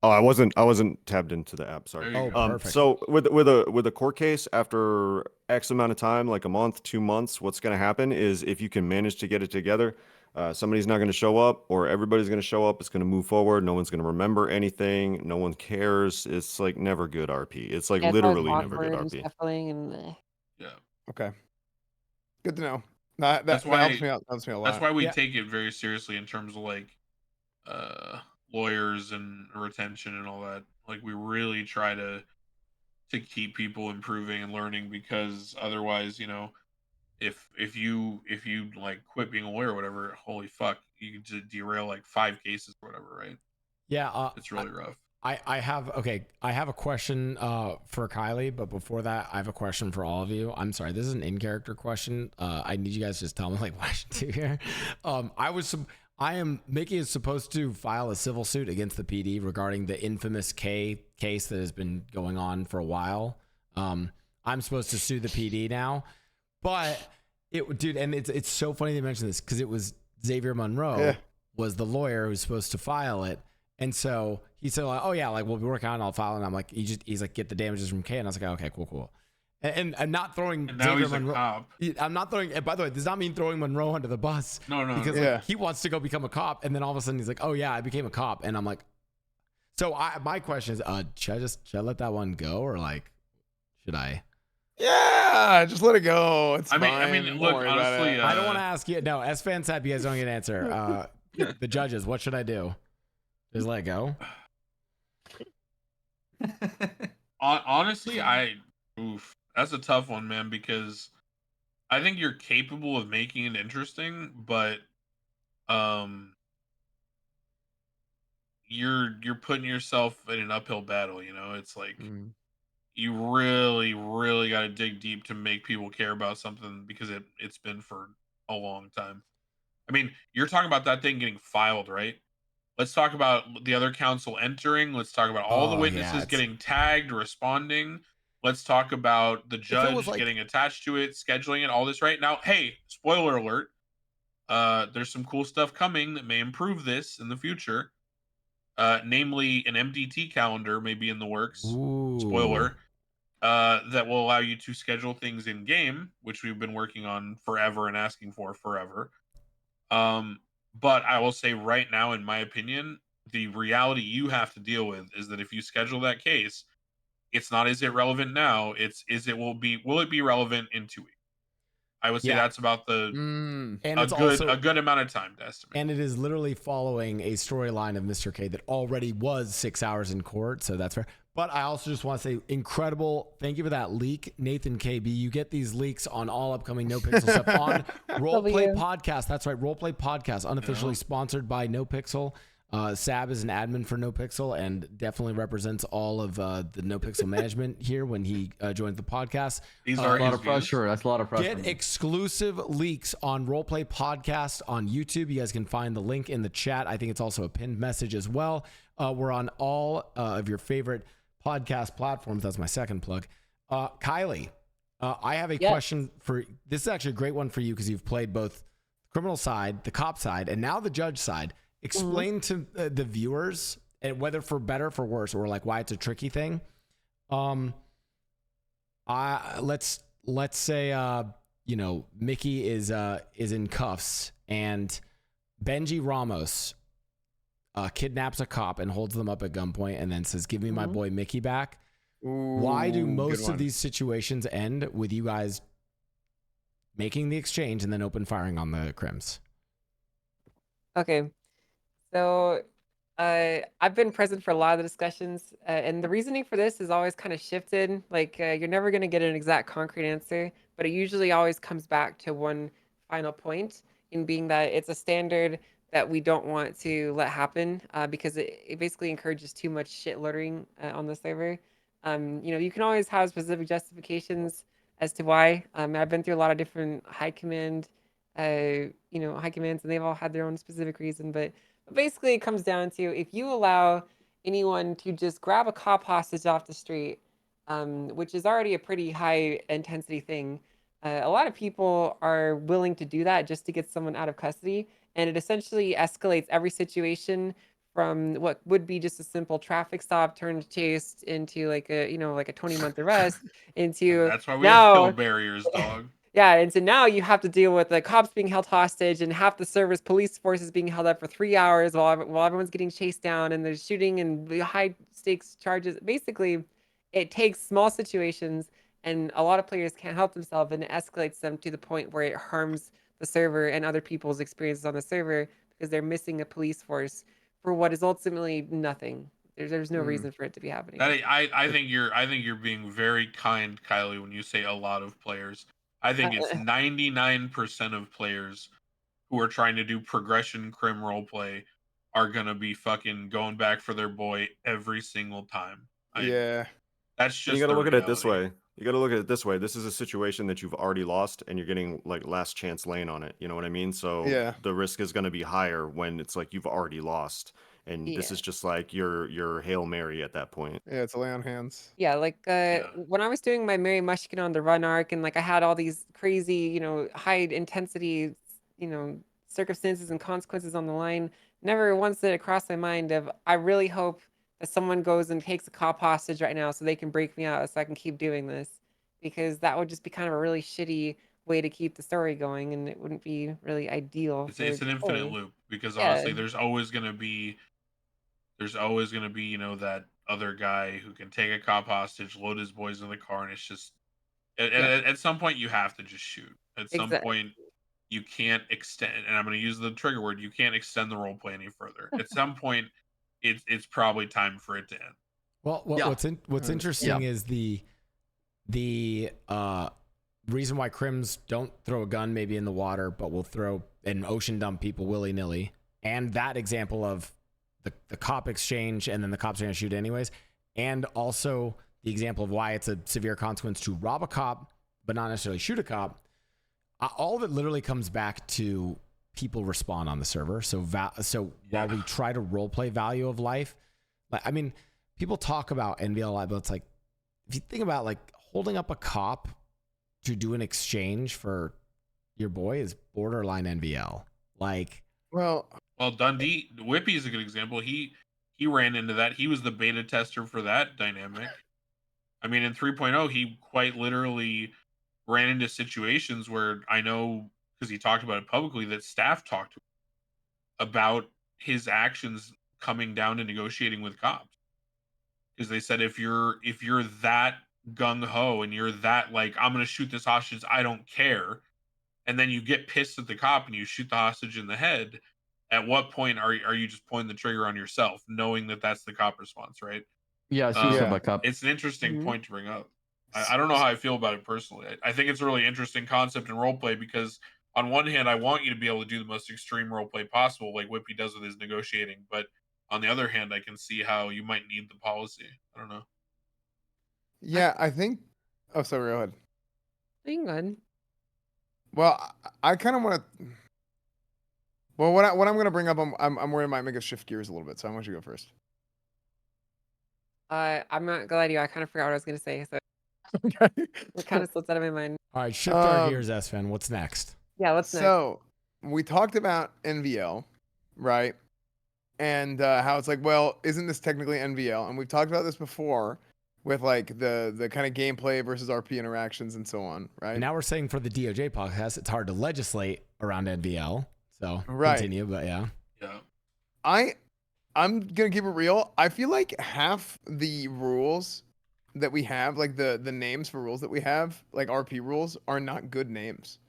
Oh, I wasn't tabbed into the app. Sorry. Perfect. So with a court case, after X amount of time, like a month, 2 months, what's going to happen is if you can manage to get it together, somebody's not going to show up, or everybody's going to show up. It's going to move forward. No one's going to remember anything. No one cares. It's like never good RP. It's like literally never good RP. Yeah. Okay. Good to know. That helps me out. Helps me a lot. That's why we take it very seriously in terms of like lawyers and retention and all that. Like, we really try to keep people improving and learning, because otherwise, you know, if you like quit being a lawyer or whatever, holy fuck, you could derail like 5 cases or whatever, right? Yeah, it's really rough. I have a question for Kylie, but before that, I have a question for all of you. I'm sorry, this is an in-character question. I need you guys to just tell me like what I should do here. Mickey is supposed to file a civil suit against the PD regarding the infamous K case that has been going on for a while. I'm supposed to sue the PD now, but and it's so funny they mention this because it was Xavier Monroe was the lawyer who's supposed to file it. And so he said, like, oh yeah, like we'll be working on it, I'll file it. And I'm like, he's like, get the damages from K. And I was like, okay, cool. And I'm not throwing Xavier Monroe. I'm not throwing, and by the way, does not mean throwing Monroe under the bus. No. Because like, he wants to go become a cop. And then all of a sudden he's like, oh yeah, I became a cop. And I'm like, so my question is, should I let that one go or like, should I? Yeah, just let it go. It's fine. I mean, look, honestly, I don't want to ask you. No, Esfand said you guys don't get an answer. The judges, what should I do? Just let it go. Honestly, that's a tough one, man, because I think you're capable of making it interesting, but you're putting yourself in an uphill battle. You know, it's like you really, really got to dig deep to make people care about something because it's been for a long time. I mean, you're talking about that thing getting filed, right? Let's talk about the other counsel entering. Let's talk about all the witnesses getting tagged, responding. Let's talk about the judge getting attached to it, scheduling it, all this right now. Hey, spoiler alert. There's some cool stuff coming that may improve this in the future. Namely, an MDT calendar may be in the works. Ooh. Spoiler. That will allow you to schedule things in game, which we've been working on forever and asking for forever. But I will say right now, in my opinion, the reality you have to deal with is that if you schedule that case, it's not is it relevant now, will it be relevant in 2 weeks? I would say that's about a good amount of time to estimate. And it is literally following a storyline of Mr. K that already was 6 hours in court, so that's fair. But I also just want to say, incredible. Thank you for that leak, NathanKB. You get these leaks on all upcoming NoPixel stuff on Roleplay Podcast. That's right, Roleplay Podcast, unofficially sponsored by NoPixel. Saab is an admin for NoPixel and definitely represents all of the NoPixel management here when he joins the podcast. These are a lot of pressure. That's a lot of pressure. Get exclusive leaks on Roleplay Podcast on YouTube. You guys can find the link in the chat. I think it's also a pinned message as well. We're on all of your favorite podcast platforms. That's my second plug. Kylie, I have a question for this is actually a great one for you because you've played both the criminal side, the cop side, and now the judge side. Explain to the viewers, and whether for better or for worse, or like why it's a tricky thing. Let's say Mickey is in cuffs and Benji Ramos kidnaps a cop and holds them up at gunpoint and then says, "Give me my boy Mickey back." Why do most of these situations end with you guys making the exchange and then open firing on the crims? Okay. So I've been present for a lot of the discussions, and the reasoning for this is always kind of shifted. Like you're never going to get an exact concrete answer, but it usually always comes back to one final point, in being that it's a standard that we don't want to let happen because it basically encourages too much shit loading on the server. You can always have specific justifications as to why. I've been through a lot of different high commands, and they've all had their own specific reason, but basically it comes down to if you allow anyone to just grab a cop hostage off the street, which is already a pretty high intensity thing, a lot of people are willing to do that just to get someone out of custody, and it essentially escalates every situation from what would be just a simple traffic stop turned chase into like a 20-month arrest into that's why we have kill barriers, dog. Yeah, and so now you have to deal with the cops being held hostage and half the service police forces being held up for 3 hours while everyone's getting chased down and there's shooting and high stakes charges. Basically, it takes small situations and a lot of players can't help themselves, and it escalates them to the point where it harms the server and other people's experiences on the server because they're missing a police force for what is ultimately nothing. There's no reason for it to be happening. I think you're being very kind, Kylie, when you say a lot of players. I think it's 99% of players who are trying to do progression crim roleplay are gonna be fucking going back for their boy every single time. Yeah. That's just You got to the look at it this reality. way. You got to look at it this way. This is a situation that you've already lost, and you're getting like last chance lane on it. You know what I mean? So Yeah. the risk is going to be higher when it's like you've already lost, and this Yeah. is just like your Hail Mary at that point. Yeah, it's a lay on hands. Yeah, like Yeah. when I was doing my Mary Mushkin on the Run arc, and like I had all these crazy, high intensity, circumstances and consequences on the line. Never once did it cross my mind of I really hope that someone goes and takes a cop hostage right now so they can break me out so I can keep doing this, because that would just be kind of a really shitty way to keep the story going, and it wouldn't be really ideal It's for an the infinite story. loop because Yeah. honestly, there's always gonna be that other guy who can take a cop hostage, load his boys in the car, and it's just at some point you have to just shoot. At some Exactly. point you can't extend, and I'm going to use the trigger word, you can't extend the role play any further. At some point it's probably time for it to end. Well, Yeah. what's interesting is the reason why Crims don't throw a gun maybe in the water, but will throw and ocean dump people willy nilly, and that example of the cop exchange, and then the cops are going to shoot anyways, and also the example of why it's a severe consequence to rob a cop but not necessarily shoot a cop. All of it literally comes back to people respawn on the server. So while we try to role play value of life, like, I mean, people talk about NVL a lot, but it's like, if you think about like holding up a cop to do an exchange for your boy is borderline NVL. Like, Well, Dundee, Whippy is a good example. He ran into that. He was the beta tester for that dynamic. I mean, in 3.0, he quite literally ran into situations where I know, because he talked about it publicly, that staff talked to him about his actions coming down to negotiating with cops. Because they said if you're that gung-ho and you're that like, I'm going to shoot this hostage, I don't care, and then you get pissed at the cop and you shoot the hostage in the head, at what point are you just pulling the trigger on yourself, knowing that that's the cop response, right? Yeah, suicide Yeah. by cop. It's an interesting Mhm. point to bring up. I don't know how I feel about it personally. I think it's a really interesting concept in roleplay because on one hand, I want you to be able to do the most extreme roleplay possible, like Whippy does with his negotiating. But on the other hand, I can see how you might need the policy. I don't know. yeah, I think. Oh, sorry. Go ahead. Hang on. Well, I kind of want to. Well, what I'm going to bring up, I'm worried it might make us shift gears a little bit. So I want you to go first. I'm not gonna lie to you. I kind of forgot what I was gonna say, so Okay. it kind of slipped out of my mind. all right, shift our Um, gears, Esfand. What's next? Yeah, what's next? So we talked about NVL, right? And how it's like, well, isn't this technically NVL? And we've talked about this before with like the kind of gameplay versus RP interactions and so on, right? And now we're saying for the DOJ podcast, it's hard to legislate around NVL. So Right. continue, but yeah. Yeah. I'm gonna keep it real. I feel like half the rules that we have, like the names for rules that we have, like RP rules, are not good names.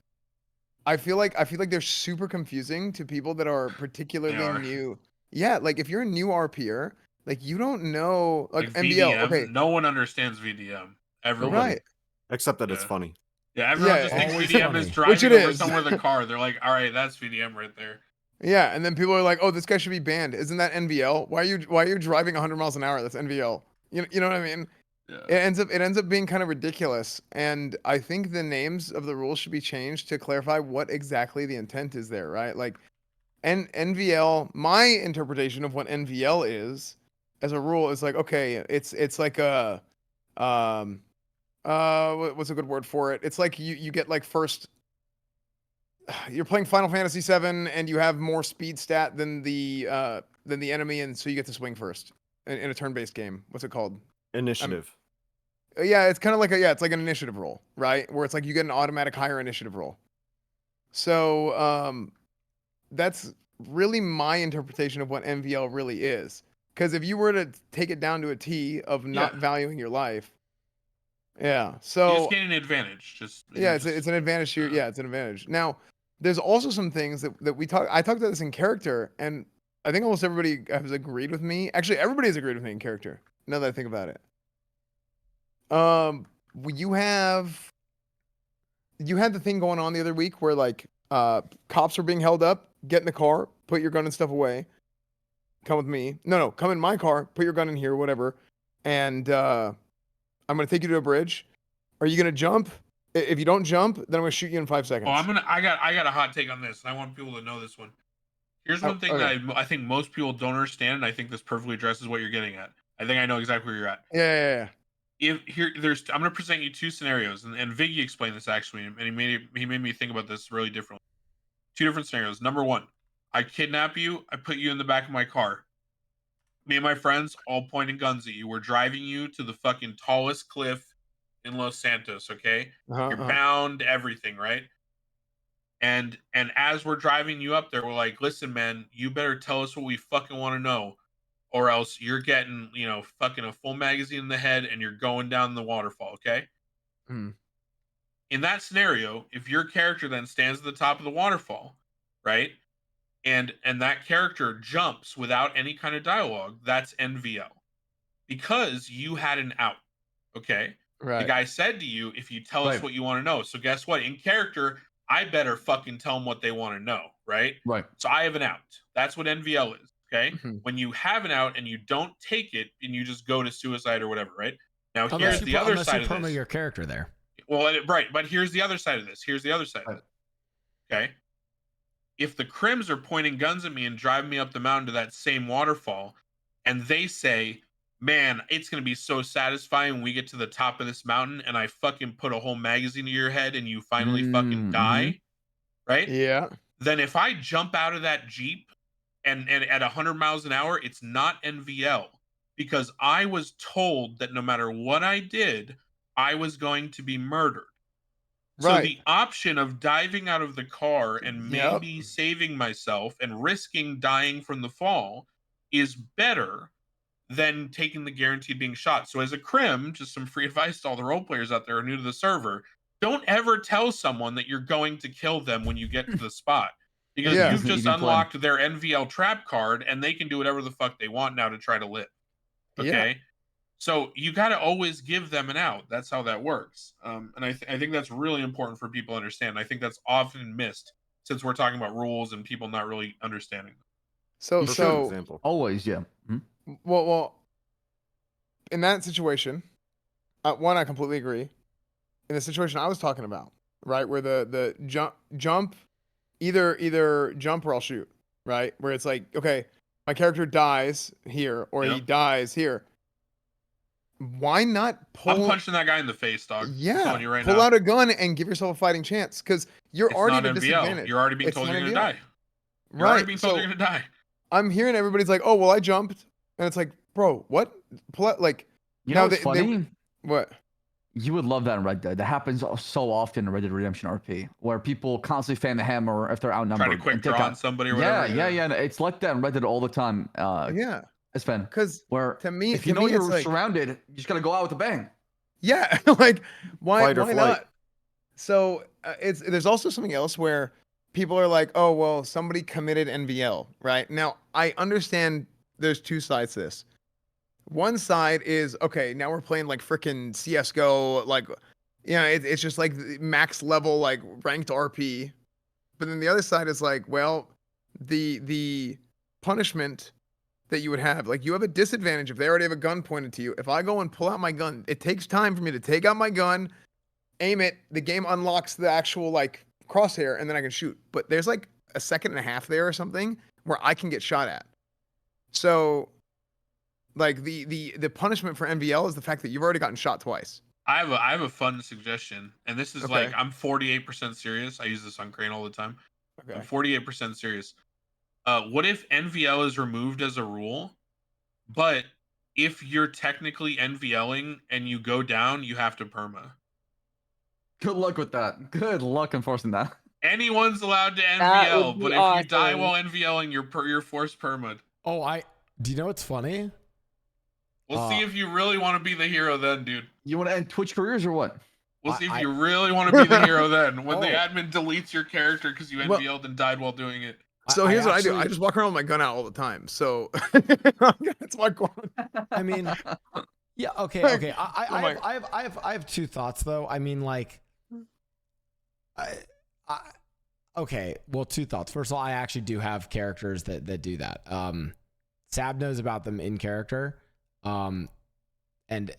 I feel like they're super confusing to people that are particularly are. new. Yeah, like if you're a new RPer, like you don't know like VDM, NVL. Okay, no one understands VDM. Everyone. right. Except that it's Yeah. funny. Yeah, everyone Yeah, just thinks always VDM is funny. driving Which it over is. somewhere with a car. They're like, all right, that's VDM right there. Yeah, and then people are like, "Oh, this guy should be banned. Isn't that NVL? Why are you driving 100 miles an hour? That's NVL." You know what I mean? Yeah. It ends up being kind of ridiculous, and I think the names of the rules should be changed to clarify what exactly the intent is there, right? Like, NVL. My interpretation of what NVL is as a rule is like, okay, it's like a what's a good word for it? It's like you get like first. You're playing Final Fantasy VII and you have more speed stat than the enemy, and so you get to swing first in a turn-based game. What's it called? Initiative. Yeah, it's kind of like it's like an initiative roll, right? Where it's like you get an automatic higher initiative roll. So that's really my interpretation of what NVL really is. Because if you were to take it down to a T of not Yeah. valuing your life, yeah. You So just gain an advantage. yeah, it's an advantage to your, yeah, it's an advantage. Now, there's also some things that I talked about this in character, and I think almost everybody has agreed with me. Actually, everybody has agreed with me in character, now that I think about it. You had the thing going on the other week where like cops were being held up, get in the car, put your gun and stuff away. come with me. No, come in my car. Put your gun in here, whatever. And I'm gonna take you to a bridge. Are you gonna jump? If you don't jump, then I'm gonna shoot you in 5 seconds. Oh, I got a hot take on this, and I want people to know this one. Here's one thing okay. that I think most people don't understand, and I think this perfectly addresses what you're getting at. I think I know exactly where you're at. Yeah. I'm going to present you two scenarios, and Viggy explained this actually, and he made me think about this really differently. Two different scenarios. Number one, I kidnap you, I put you in the back of my car. Me and my friends all pointing guns at you. We're driving you to the fucking tallest cliff in Los Santos, okay? You're bound, everything, right? And as we're driving you up there, we're like, listen, man, you better tell us what we fucking want to know, or else you're getting, fucking a full magazine in the head and you're going down the waterfall, okay? In that scenario, if your character then stands at the top of the waterfall, right? And that character jumps without any kind of dialogue, that's NVL. Because you had an out, okay? Right. The guy said to you, if you tell us what you want to know. So guess what? In character, I better fucking tell them what they want to know, right? Right. So I have an out. That's what NVL is, okay? When you have an out and you don't take it and you just go to suicide or whatever, right? Now here's the other side of this. Your character there. Well, right, but here's the other side of this. Okay? If the Crims are pointing guns at me and driving me up the mountain to that same waterfall, and they say, man, it's going to be so satisfying when we get to the top of this mountain and I fucking put a whole magazine to your head and you finally fucking die, right? Yeah. Then if I jump out of that Jeep and at 100 miles an hour, it's not NVL, because I was told that no matter what I did, I was going to be murdered. Right. So the option of diving out of the car and maybe saving myself and risking dying from the fall is better than taking the guaranteed being shot. So as a crim, just some free advice to all the role players out there who are new to the server, don't ever tell someone that you're going to kill them when you get to the spot. Because you've just unlocked their NVL trap card and they can do whatever the fuck they want now to try to live. Okay? Yeah. So you got to always give them an out. That's how that works. And I think that's really important for people to understand. I think that's often missed since we're talking about rules and people not really understanding them. So example. Always, yeah. Well, in that situation, one, I completely agree. In the situation I was talking about, right, where the jump, either jump or I'll shoot, right, where it's like, okay, my character dies here or he dies here. Why not pull? I'm punching that guy in the face, dog. Yeah, you pull out a gun and give yourself a fighting chance, because you're already at a disadvantage. You're already being told you're gonna die. You're already being told you're gonna die. I'm hearing everybody's like, "Oh, well, I jumped," and it's like, "Bro, what? Pull out, like." You know what's funny? What? You would love that in Red Dead. That happens so often in Red Dead Redemption RP, where people constantly fan the hammer if they're outnumbered. Trying to quick draw on somebody or whatever. Yeah. It's like that in Red Dead all the time. Yeah. Esfand. Because where to me, if you know you're surrounded, you just gotta go out with a bang. Yeah, like why not? So there's also something else where people are like, oh well, somebody committed NVL, right? Now I understand there's two sides to this. One side is, okay, now we're playing like freaking CS:GO, like, it's just like max level, like ranked RP. But then the other side is like, well, the punishment that you would have, like, you have a disadvantage if they already have a gun pointed to you. If I go and pull out my gun, it takes time for me to take out my gun, aim it, the game unlocks the actual like crosshair, and then I can shoot. But there's like a second and a half there or something where I can get shot at. So like the punishment for NVL is the fact that you've already gotten shot twice. I have a fun suggestion, and this is like, I'm 48% serious. I use this on Crane all the time. Okay. I'm 48% serious. What if NVL is removed as a rule, but if you're technically NVLing and you go down, you have to perma? Good luck with that. Good luck enforcing that. Anyone's allowed to NVL, but if you die while NVLing, you're forced perma'd. Oh, do you know what's funny? We'll see if you really want to be the hero then, dude. You want to end Twitch careers or what? We'll see if you really want to be the hero then. When the admin deletes your character because you NVL'd and died while doing it. So here's what I do. I just walk around with my gun out all the time. So that's my goal. I mean, yeah, okay. I have two thoughts though. I mean, like, okay. Well, two thoughts. First of all, I actually do have characters that do that. Saab knows about them in character, and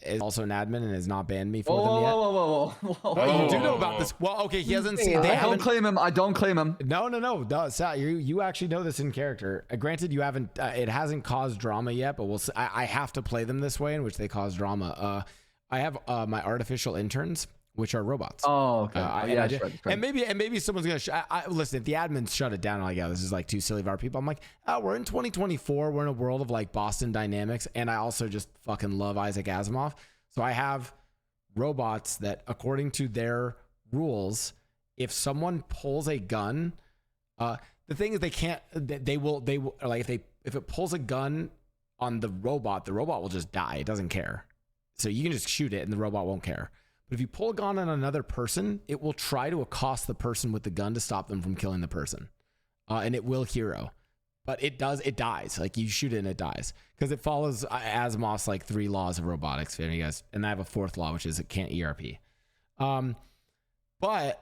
is also an admin and has not banned me for them yet. Whoa. Oh, you do know about this. Well, okay, he hasn't seen. They I haven't. don't claim him. I don't claim him. No. Sal, you actually know this in character. Granted, you haven't. It hasn't caused drama yet, but we'll. I have to play them this way, in which they cause drama. I have my artificial interns, which are robots. Oh, okay. And maybe someone's gonna. Listen, if the admins shut it down, I'm like, yeah, this is like too silly of our people. I'm like, we're in 2024. We're in a world of like Boston Dynamics, and I also just fucking love Isaac Asimov. So I have robots that, according to their rules, if someone pulls a gun, the thing is they can't. They will like if it pulls a gun on the robot will just die. It doesn't care. So you can just shoot it, and the robot won't care. But if you pull a gun on another person, it will try to accost the person with the gun to stop them from killing the person. And it will hero. But it dies. Like you shoot it and it dies. Because it follows Asimov's like 3 laws of robotics. You guys, and I have a 4th law, which is it can't ERP. But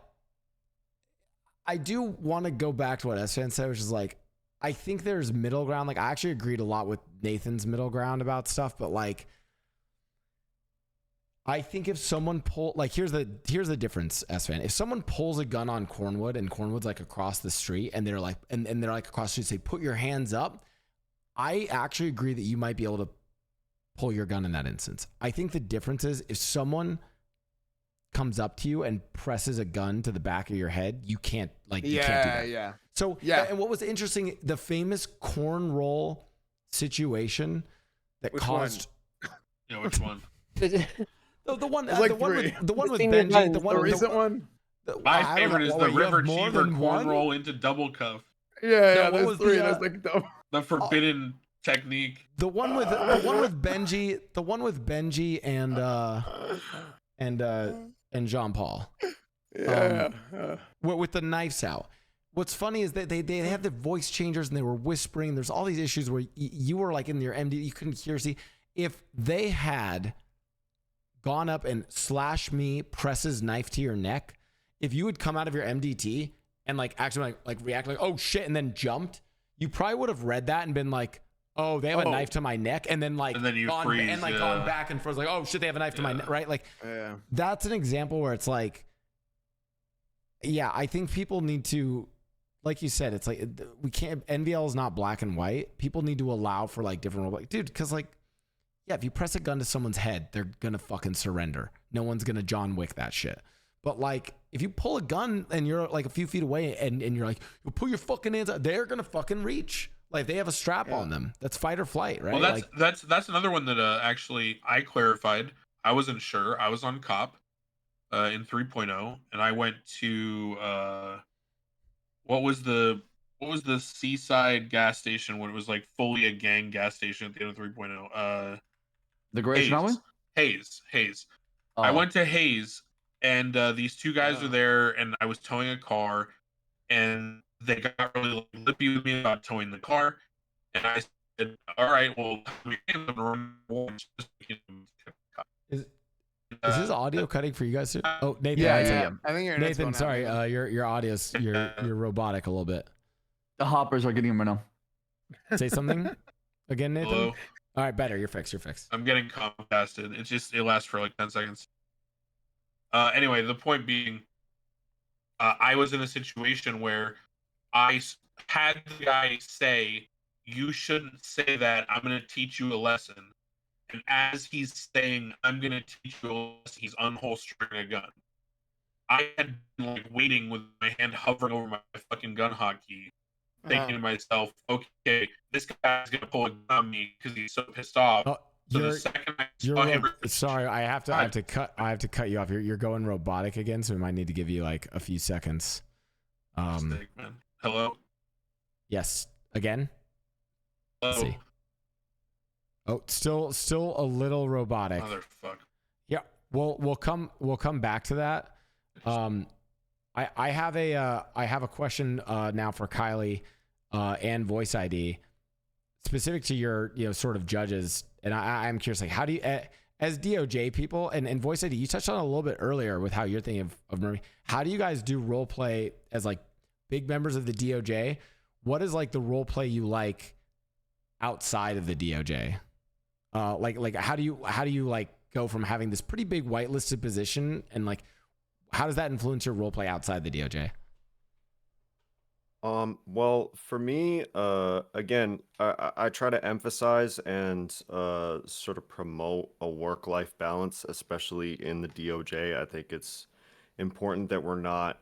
I do want to go back to what Esfand said, which is like, I think there's middle ground. Like I actually agreed a lot with Nathan's middle ground about stuff, but like, I think if someone here's the difference, Esfand. If someone pulls a gun on Cornwood and Cornwood's like across the street and they're like, and they're like across the street, say, put your hands up. I actually agree that you might be able to pull your gun in that instance. I think the difference is if someone comes up to you and presses a gun to the back of your head, you can't you can't do that. Yeah. So, and what was interesting, the famous corn roll situation that caused. Yeah, which one? The one with Senior Benji, guns. the recent one. My favorite is the River Cheever corn one? roll into double cuff. Yeah, what was there's 3. the, That's like dumb. The forbidden technique. The one with Benji and Jean Paul. Yeah. With the knives out. What's funny is that they had the voice changers and they were whispering. There's all these issues where you were like in your MD, you couldn't hear. See, if they had gone up and slash me, press his knife to your neck, if you would come out of your MDT and like actually like react like, oh shit, and then jumped, you probably would have read that and been like, oh, they have a knife to my neck, and then like you gone, freeze, and like gone back and forth like, oh shit, they have a knife to my neck, right? Like that's an example where it's like, yeah, I think people need to, like you said, it's like we can't, NVL is not black and white. People need to allow for like different, like, dude, because like, yeah, if you press a gun to someone's head, they're gonna fucking surrender. No one's gonna John Wick that shit. But like, if you pull a gun and you're like a few feet away and you're like, you pull your fucking hands out, they're gonna fucking reach. Like they have a strap on them. That's fight or flight, right? Well, that's another one that actually I clarified. I wasn't sure. I was on COP in 3.0, and I went to what was the seaside gas station when it was like fully a gang gas station at the end of 3.0? The Great Snowy? Hayes. Oh. I went to Hayes, and these 2 guys were there, and I was towing a car, and they got really lippy with me about towing the car, and I said, "All right, well, Is his audio cutting for you guys too? Oh, Nathan. Yeah. I think Nathan, sorry, your audio's you're robotic a little bit. The hoppers are getting him right now. Say something again, Nathan. Hello? All right, better. You're fixed. I'm getting Comcasted. It lasts for like 10 seconds. Anyway, the point being, I was in a situation where I had the guy say, "You shouldn't say that. I'm going to teach you a lesson." And as he's saying, "I'm going to teach you a lesson," he's unholstering a gun. I had been like waiting with my hand hovering over my fucking gun hotkey, thinking to myself, "Okay, this guy's going to pull a gun on me because he's so pissed off." So the second I saw him, sorry, I have to cut you off. You're going robotic again, so we might need to give you like a few seconds. Mistake, man. Hello. Yes. Again. Hello. Let's see. Oh, still a little robotic. Motherfucker. Yeah. We'll come back to that. I have a question now for Kylie and VoiceID specific to your sort of judges, and I'm curious, like, how do you as DoJ people and VoiceID, you touched on it a little bit earlier with how you're thinking of Murray. How do you guys do role play as like big members of the DoJ? What is like the role play you like outside of the DOJ? Like how do you like go from having this pretty big whitelisted position, and like how does that influence your role play outside the DOJ? Well, for me, again, I try to emphasize and sort of promote a work-life balance, especially in the DOJ. I think it's important that we're not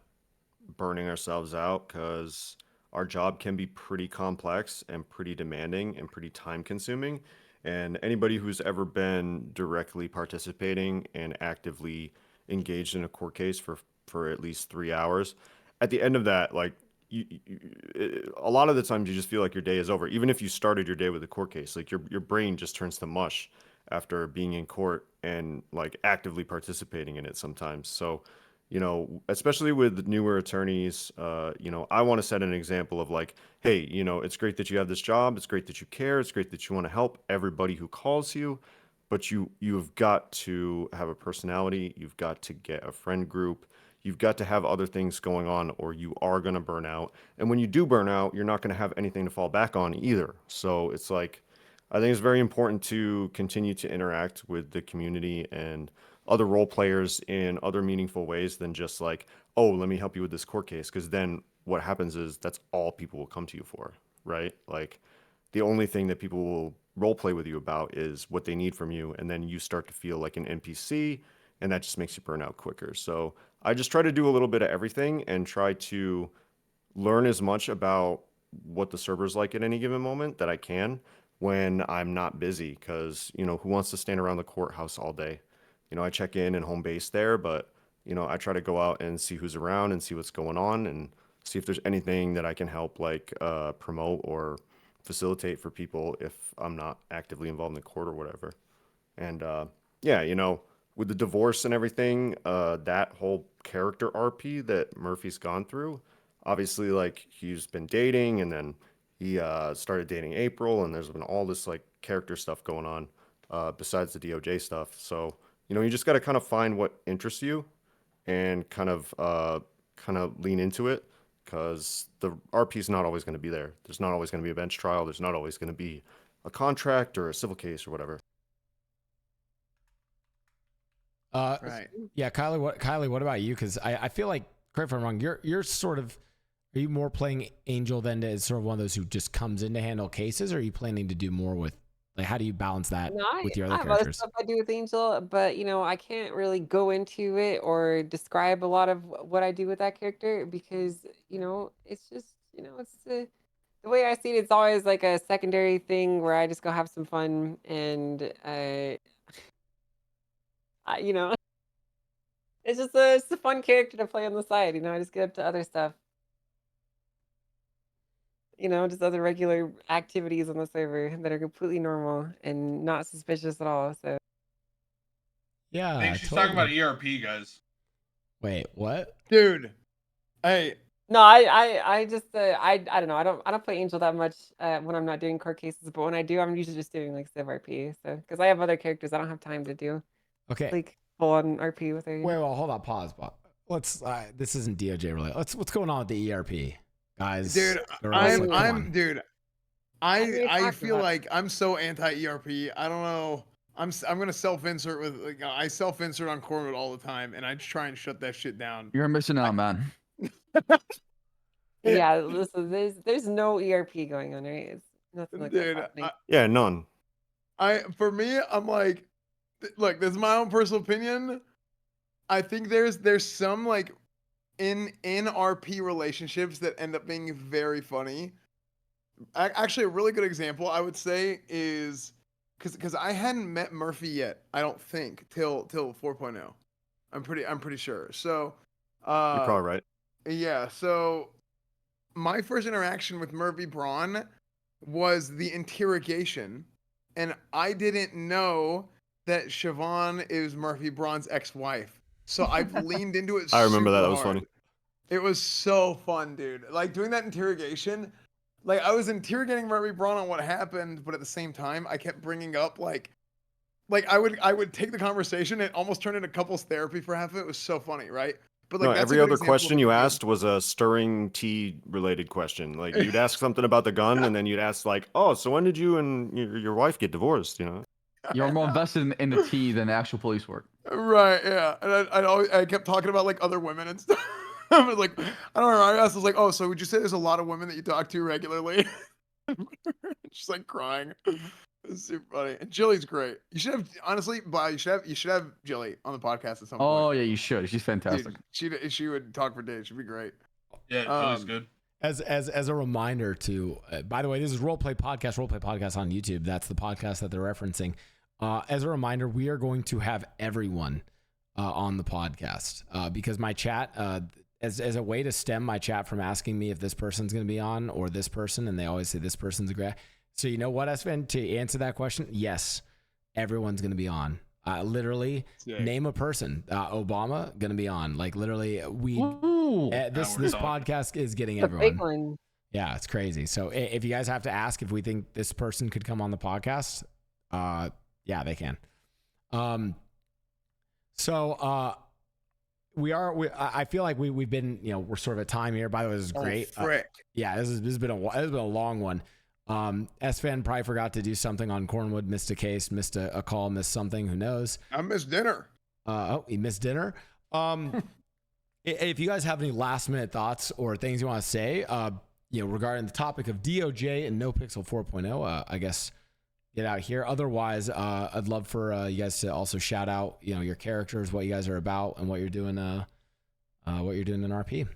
burning ourselves out because our job can be pretty complex and pretty demanding and pretty time-consuming. And anybody who's ever been directly participating and actively engaged in a court case for at least 3 hours, at the end of that, like, a lot of the times you just feel like your day is over. Even if you started your day with a court case, like your brain just turns to mush after being in court and like actively participating in it sometimes. So, especially with newer attorneys, I want to set an example of like, hey, it's great that you have this job. It's great that you care. It's great that you want to help everybody who calls you, but you've got to have a personality. You've got to get a friend group. You've got to have other things going on or you are going to burn out. And when you do burn out, you're not going to have anything to fall back on either. So it's like, I think it's very important to continue to interact with the community and other role players in other meaningful ways than just like, oh, let me help you with this court case. Because then what happens is that's all people will come to you for, right? Like the only thing that people will role play with you about is what they need from you. And then you start to feel like an NPC and that just makes you burn out quicker. So I just try to do a little bit of everything and try to learn as much about what the server's like at any given moment that I can when I'm not busy. Because, who wants to stand around the courthouse all day? I check in and home base there, but, I try to go out and see who's around and see what's going on and see if there's anything that I can help like promote or facilitate for people if I'm not actively involved in the court or whatever. And yeah, with the divorce and everything, that whole character RP that Murphy's gone through, obviously, like, he's been dating, and then he started dating April, and there's been all this, like, character stuff going on besides the DOJ stuff. So, you just got to kind of find what interests you and kind of lean into it, because the RP is not always going to be there. There's not always going to be a bench trial. There's not always going to be a contract or a civil case or whatever. Right. Yeah, Kylie, what about you? Because I feel like, correct me if I'm wrong, you're sort of, are you more playing Angel than as sort of one of those who just comes in to handle cases, or are you planning to do more with, like, how do you balance that No, with your I other have other characters? stuff I do with Angel, but I can't really go into it or describe a lot of what I do with that character because it's just it's the way I see it. It's always like a secondary thing where I just go have some fun and it's a fun character to play on the side. I just get up to other stuff. Just other regular activities on the server that are completely normal and not suspicious at all. So Yeah, I think she's totally. talking about ERP, guys. Wait, what? Dude, hey, no, I just I don't know. I don't play Angel that much when I'm not doing court cases, but when I do, I'm usually just doing like Civ RP. So because I have other characters, I don't have time to do Okay. like full on RP with her. Wait, well, hold on, pause. Let's. This isn't DOJ related. What's going on with the ERP, guys? dude, girls, like, come I'm, on. dude, What are you I talking feel about? like I'm so anti-ERP. I don't know. I'm gonna self-insert with like I self-insert on Cornwood all the time, and I just try and shut that shit down. You're missing out, man. Yeah, listen, there's no ERP going on, right? It's nothing like Dude, that happening. Yeah, none. For me, I'm like, look, this is my own personal opinion. I think there's some like in RP relationships that end up being very funny. Actually, a really good example I would say is because I hadn't met Murphy yet. I don't think till 4.0. I'm pretty sure. So, You're probably right. yeah. So my first interaction with Murphy Braun was the interrogation, and I didn't know that Siobhan is Murphy Braun's ex-wife. So I've leaned into it. I remember that. super That was hard. funny. It was so fun, dude. Like doing that interrogation, like I was interrogating Murphy Braun on what happened, but at the same time, I kept bringing up like I would take the conversation and almost turn into couples therapy for half of it. It was so funny, right? But No, like that's a every good other example of question a you good game. asked was a stirring tea related question. Like you'd ask something about the gun, and then you'd ask like, "Oh, so when did you and your wife get divorced?" You know. You're more invested in the tea than the actual police work. Right, yeah. And I kept talking about like other women and stuff. I was like, I don't know. I asked, I was like, oh, so would you say there's a lot of women that you talk to regularly? She's like crying. It's super funny. And Jilly's great. You should have honestly, Blau, you should have Jilly on the podcast at some Oh point. yeah, you should. She's fantastic. Dude, she would talk for days. She'd be great. Yeah, Joey's good. As a reminder to, by the way, this is Roleplay Podcast on YouTube. That's the podcast that they're referencing. As a reminder, we are going to have everyone on the podcast because my chat, as a way to stem my chat from asking me if this person's going to be on or this person, and they always say this person's a great. So you know what, Esfand, to answer that question, yes, everyone's going to be on. Literally, name a person. Obama going to be on. Like literally, this podcast is getting everyone. Big one. Yeah, it's crazy. So if you guys have to ask if we think this person could come on the podcast, yeah, they can. I feel like we've been, we're sort of at time here. By the way, this is great. Yeah, this has been a long one. Esfand probably forgot to do something on Cornwood, missed a case, missed a call, missed something. Who knows? I missed dinner. He missed dinner. If you guys have any last minute thoughts or things you want to say, regarding the topic of DoJ and NoPixel 4.0, I guess get out here. Otherwise, I'd love for you guys to also shout out, your characters, what you guys are about, and what you're doing in RP.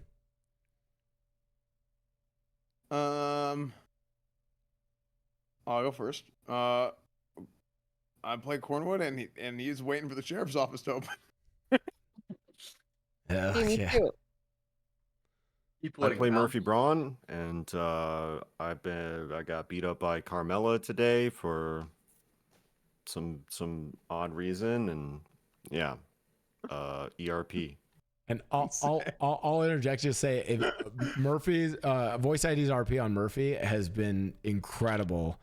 I'll go first. I play Cornwood, and he's waiting for the sheriff's office to open. Me too. I play Murphy Braun, and I got beat up by Carmela today for some odd reason, and yeah, ERP. And I'll interject, just say if Murphy's VoiceID's RP on Murphy has been incredible.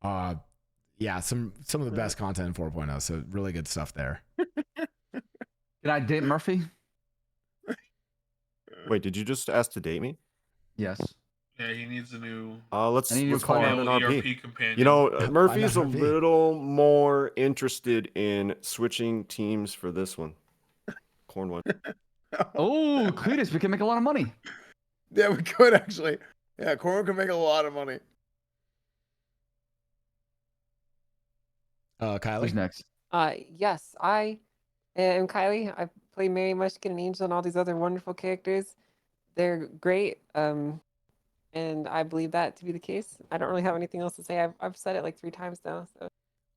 Yeah, some of the best content in 4.0, so really good stuff there. Can I date Murphy? Wait, did you just ask to date me? Yes. Yeah, he needs a new. Let's call him an RP. companion. Murphy's a little more interested in switching teams for this one. Cornwood. Oh, Cletus, we can make a lot of money. Yeah, we could actually. Yeah, Cornwood can make a lot of money. Kylie? Who's next? Yes, I am Kylie. I play Mary Mushkin and Angel and all these other wonderful characters. They're great. And I believe that to be the case. I don't really have anything else to say. I've said it like 3 times now. So.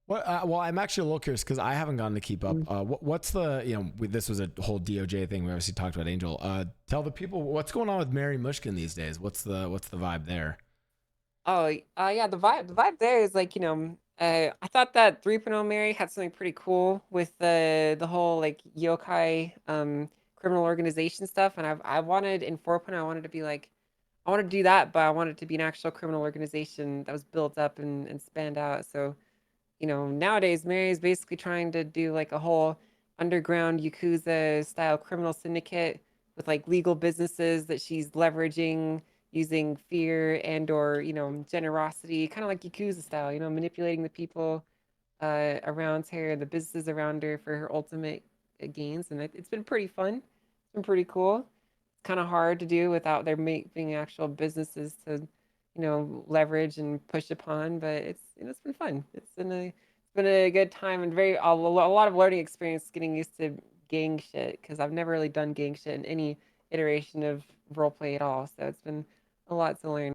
Well, I'm actually a little curious because I haven't gotten to keep up. What's the, this was a whole DoJ thing. We obviously talked about Angel. Tell the people what's going on with Mary Mushkin these days. What's the vibe there? Oh, yeah, the vibe there is like, I thought that 3.0 Mary had something pretty cool with the whole like yokai criminal organization stuff, and I wanted in 4.0 I wanted to be like, I wanted to do that, but I wanted it to be an actual criminal organization that was built up and spanned out. So, nowadays Mary is basically trying to do like a whole underground Yakuza style criminal syndicate with like legal businesses that she's leveraging using fear and or generosity, kind of like Yakuza style, manipulating the people around her, the businesses around her for her ultimate gains. And it's been pretty fun. It's been pretty cool. It's kind of hard to do without there being actual businesses to leverage and push upon, but it's been fun. It's been a good time and a lot of learning experience getting used to gang shit, because I've never really done gang shit in any iteration of roleplay at all. So it's been a lot to learn.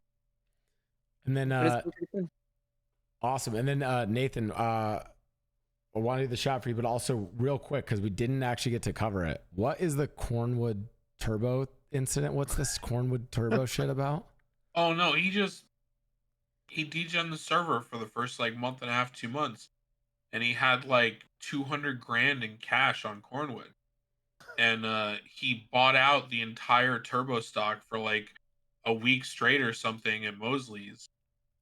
And then awesome. And then Nathan, I want to do the shot for you, but also real quick, because we didn't actually get to cover it. What is the Cornwood Turbo incident? What's this Cornwood Turbo shit about? Oh no, he DJ'd the server for the first like month and a half, 2 months, and he had like 200 grand in cash on Cornwood, and he bought out the entire turbo stock for like a week straight or something at Mosley's,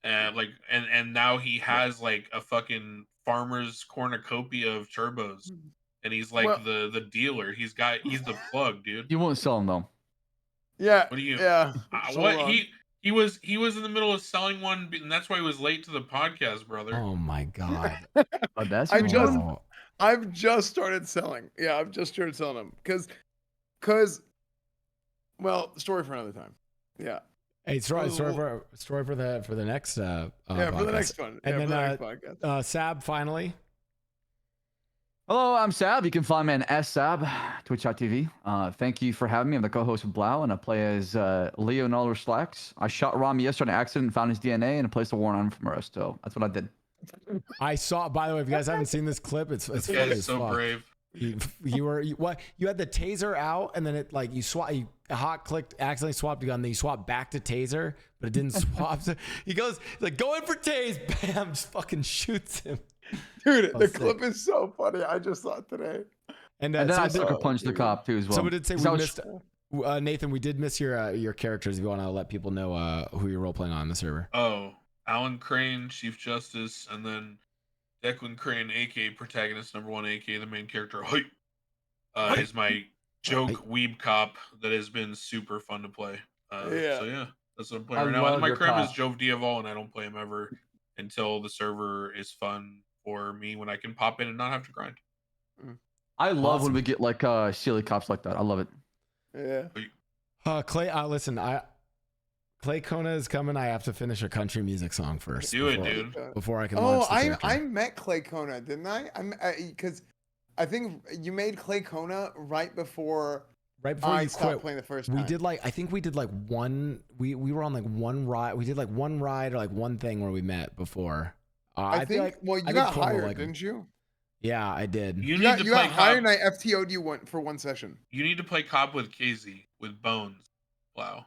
and now he has like a fucking farmer's cornucopia of turbos and he's like Well- the dealer. He's the plug, dude. You won't sell them though. Yeah. What do you? Yeah. What Hold on. he was in the middle of selling one, and that's why he was late to the podcast, brother. Oh my god. Oh, that's I your just- one. Oh. I've just started selling. Yeah, I've just started selling them because, well, story for another time. Yeah. Hey, story for the next Yeah, podcast. for the next one. And Yeah, then, for the next podcast. Saab finally. Hello, I'm Saab. You can find me on Saab, twitch.tv. Thank you for having me. I'm the co-host of Blau, and I play as Leo Noller Slacks. I shot Rami yesterday on accident and found his DNA and placed a warrant on him from arrest. So that's what I did. I saw. By the way, if you guys haven't seen this clip, it's This funny guy as is so fuck. brave. You had the taser out, and then it like you hot clicked, accidentally swapped the gun, then you swap back to taser, but it didn't swap. So he goes like, go in for tase, bam, just fucking shoots him. Dude, Oh, the sick. clip is so funny. I just saw it today. And And then I someone sucker did, punched the cop too as well. someone did say 'Cause we I was- missed. Nathan, we did miss your characters. If you want to let people know who you're role playing on the server. Oh, Alan Crane, Chief Justice, and then Declan Crane, aka protagonist number 1, aka the main character, is my joke weeb cop that has been super fun to play. Yeah. So yeah, that's what I'm playing I right now. And love my your crim is cop. Jove Diavol, and I don't play him ever until the server is fun for me when I can pop in and not have to grind. I love Awesome. when we get like silly cops like that. I love it. Yeah. Clay, listen, Clay Kona is coming. I have to finish a country music song first. Do it, before- dude. Before I can Oh, launch the I character. met Clay Kona, didn't I? Because I think you made Clay Kona right before Right before I you stopped quit, playing the first we time. did like I think we did like one. We were on like one ride. We did like one ride or like one thing where we met before. I feel think. like Well, I you think got Cornwall hired, liked him. didn't you? Yeah, I did. You You need got, to you play got hired, cop. and I FTO'd you for one session. You need to play cop with KZ with Bones. Wow.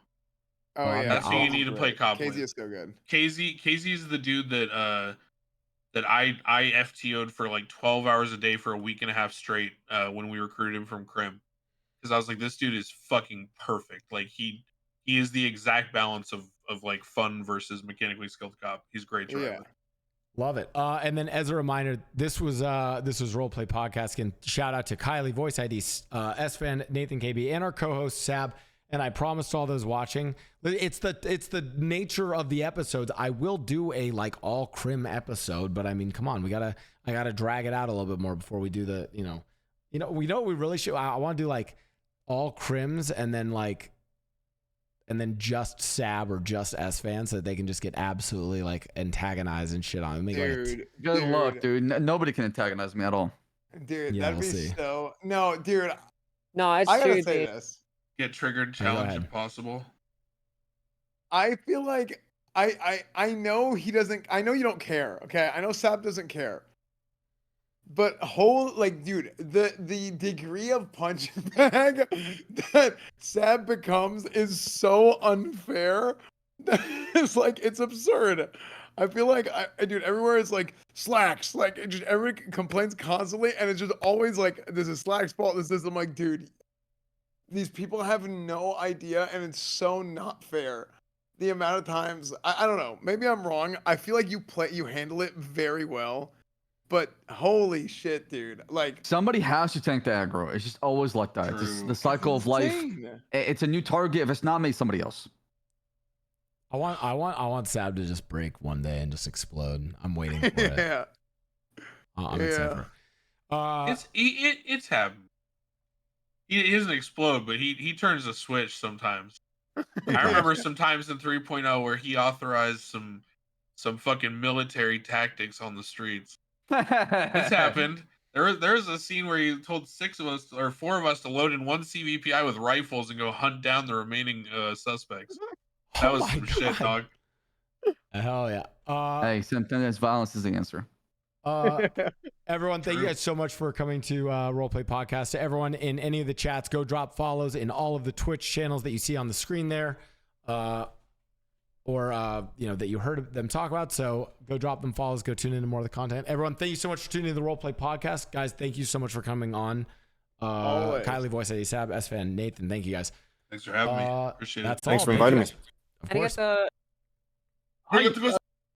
Oh Well, yeah, that's who you Casey's need to play great. cop Casey with. is so good. KZ is the dude that I FTO'd for like 12 hours a day for a week and a half straight when we recruited him from Crim. Because I was like, this dude is fucking perfect. Like he is the exact balance of like fun versus mechanically skilled cop. He's great to ride Yeah. with. Love it. And then as a reminder, this was Roleplay Podcast. And shout out to Kylie, VoiceID, Esfand, NathanKB, and our co-host Saab. And I promised all those watching, it's the nature of the episodes. I will do a like all Crim episode, but I mean, come on, I gotta drag it out a little bit more before we do the we really should. I want to do like all Crims and then just Saab or just Esfand so that they can just get absolutely like antagonized and shit on. Make like a Dude, Good luck, dude. Nobody can antagonize me at all. Dude, Yeah, that'd we'll be see. so. No, dude, No, it's I gotta true, say dude. this. Get triggered, go challenge ahead. impossible. I feel like I know he doesn't. I know you don't care. Okay, I know Sab doesn't care. But dude, the degree of punching bag that Sab becomes is so unfair. It's like it's absurd. I feel like dude, everywhere is like Slacks, like just everyone complains constantly, and it's just always like this is Slack's fault. This is. I'm like, dude, these people have no idea, and it's so not fair. The amount of times I don't know. Maybe I'm wrong. I feel like you handle it very well, but holy shit, dude! Like Somebody has to tank the aggro. It's just always like that. It's just True. the cycle of life. insane. It's a new target. If it's not me, somebody else. I want Saab to just break one day and just explode. I'm waiting for it. Yeah. I'm excited for it. It's happened. He doesn't explode, but he turns a switch sometimes. I remember some times in 3.0 where he authorized some fucking military tactics on the streets. It's happened. There's a scene where he told 4 of us to load in one CVPI with rifles and go hunt down the remaining suspects. That was Oh my some shit, God. dog. Hell yeah. Hey, sometimes violence is the answer. Everyone, thank you guys so much for coming to Roleplay Podcast. To everyone in any of the chats, go drop follows in all of the Twitch channels that you see on the screen there, or that you heard them talk about. So go drop them follows, go tune into more of the content. Everyone, thank you so much for tuning in to the Roleplay Podcast. Guys, thank you so much for coming on. Always. Kylie, VoiceID, Sab, Esfand, Nathan, thank you guys. Thanks for having me. Appreciate it. That's Thanks all. for Thank you inviting me. guys. Of course. Arigatou gozaimasu.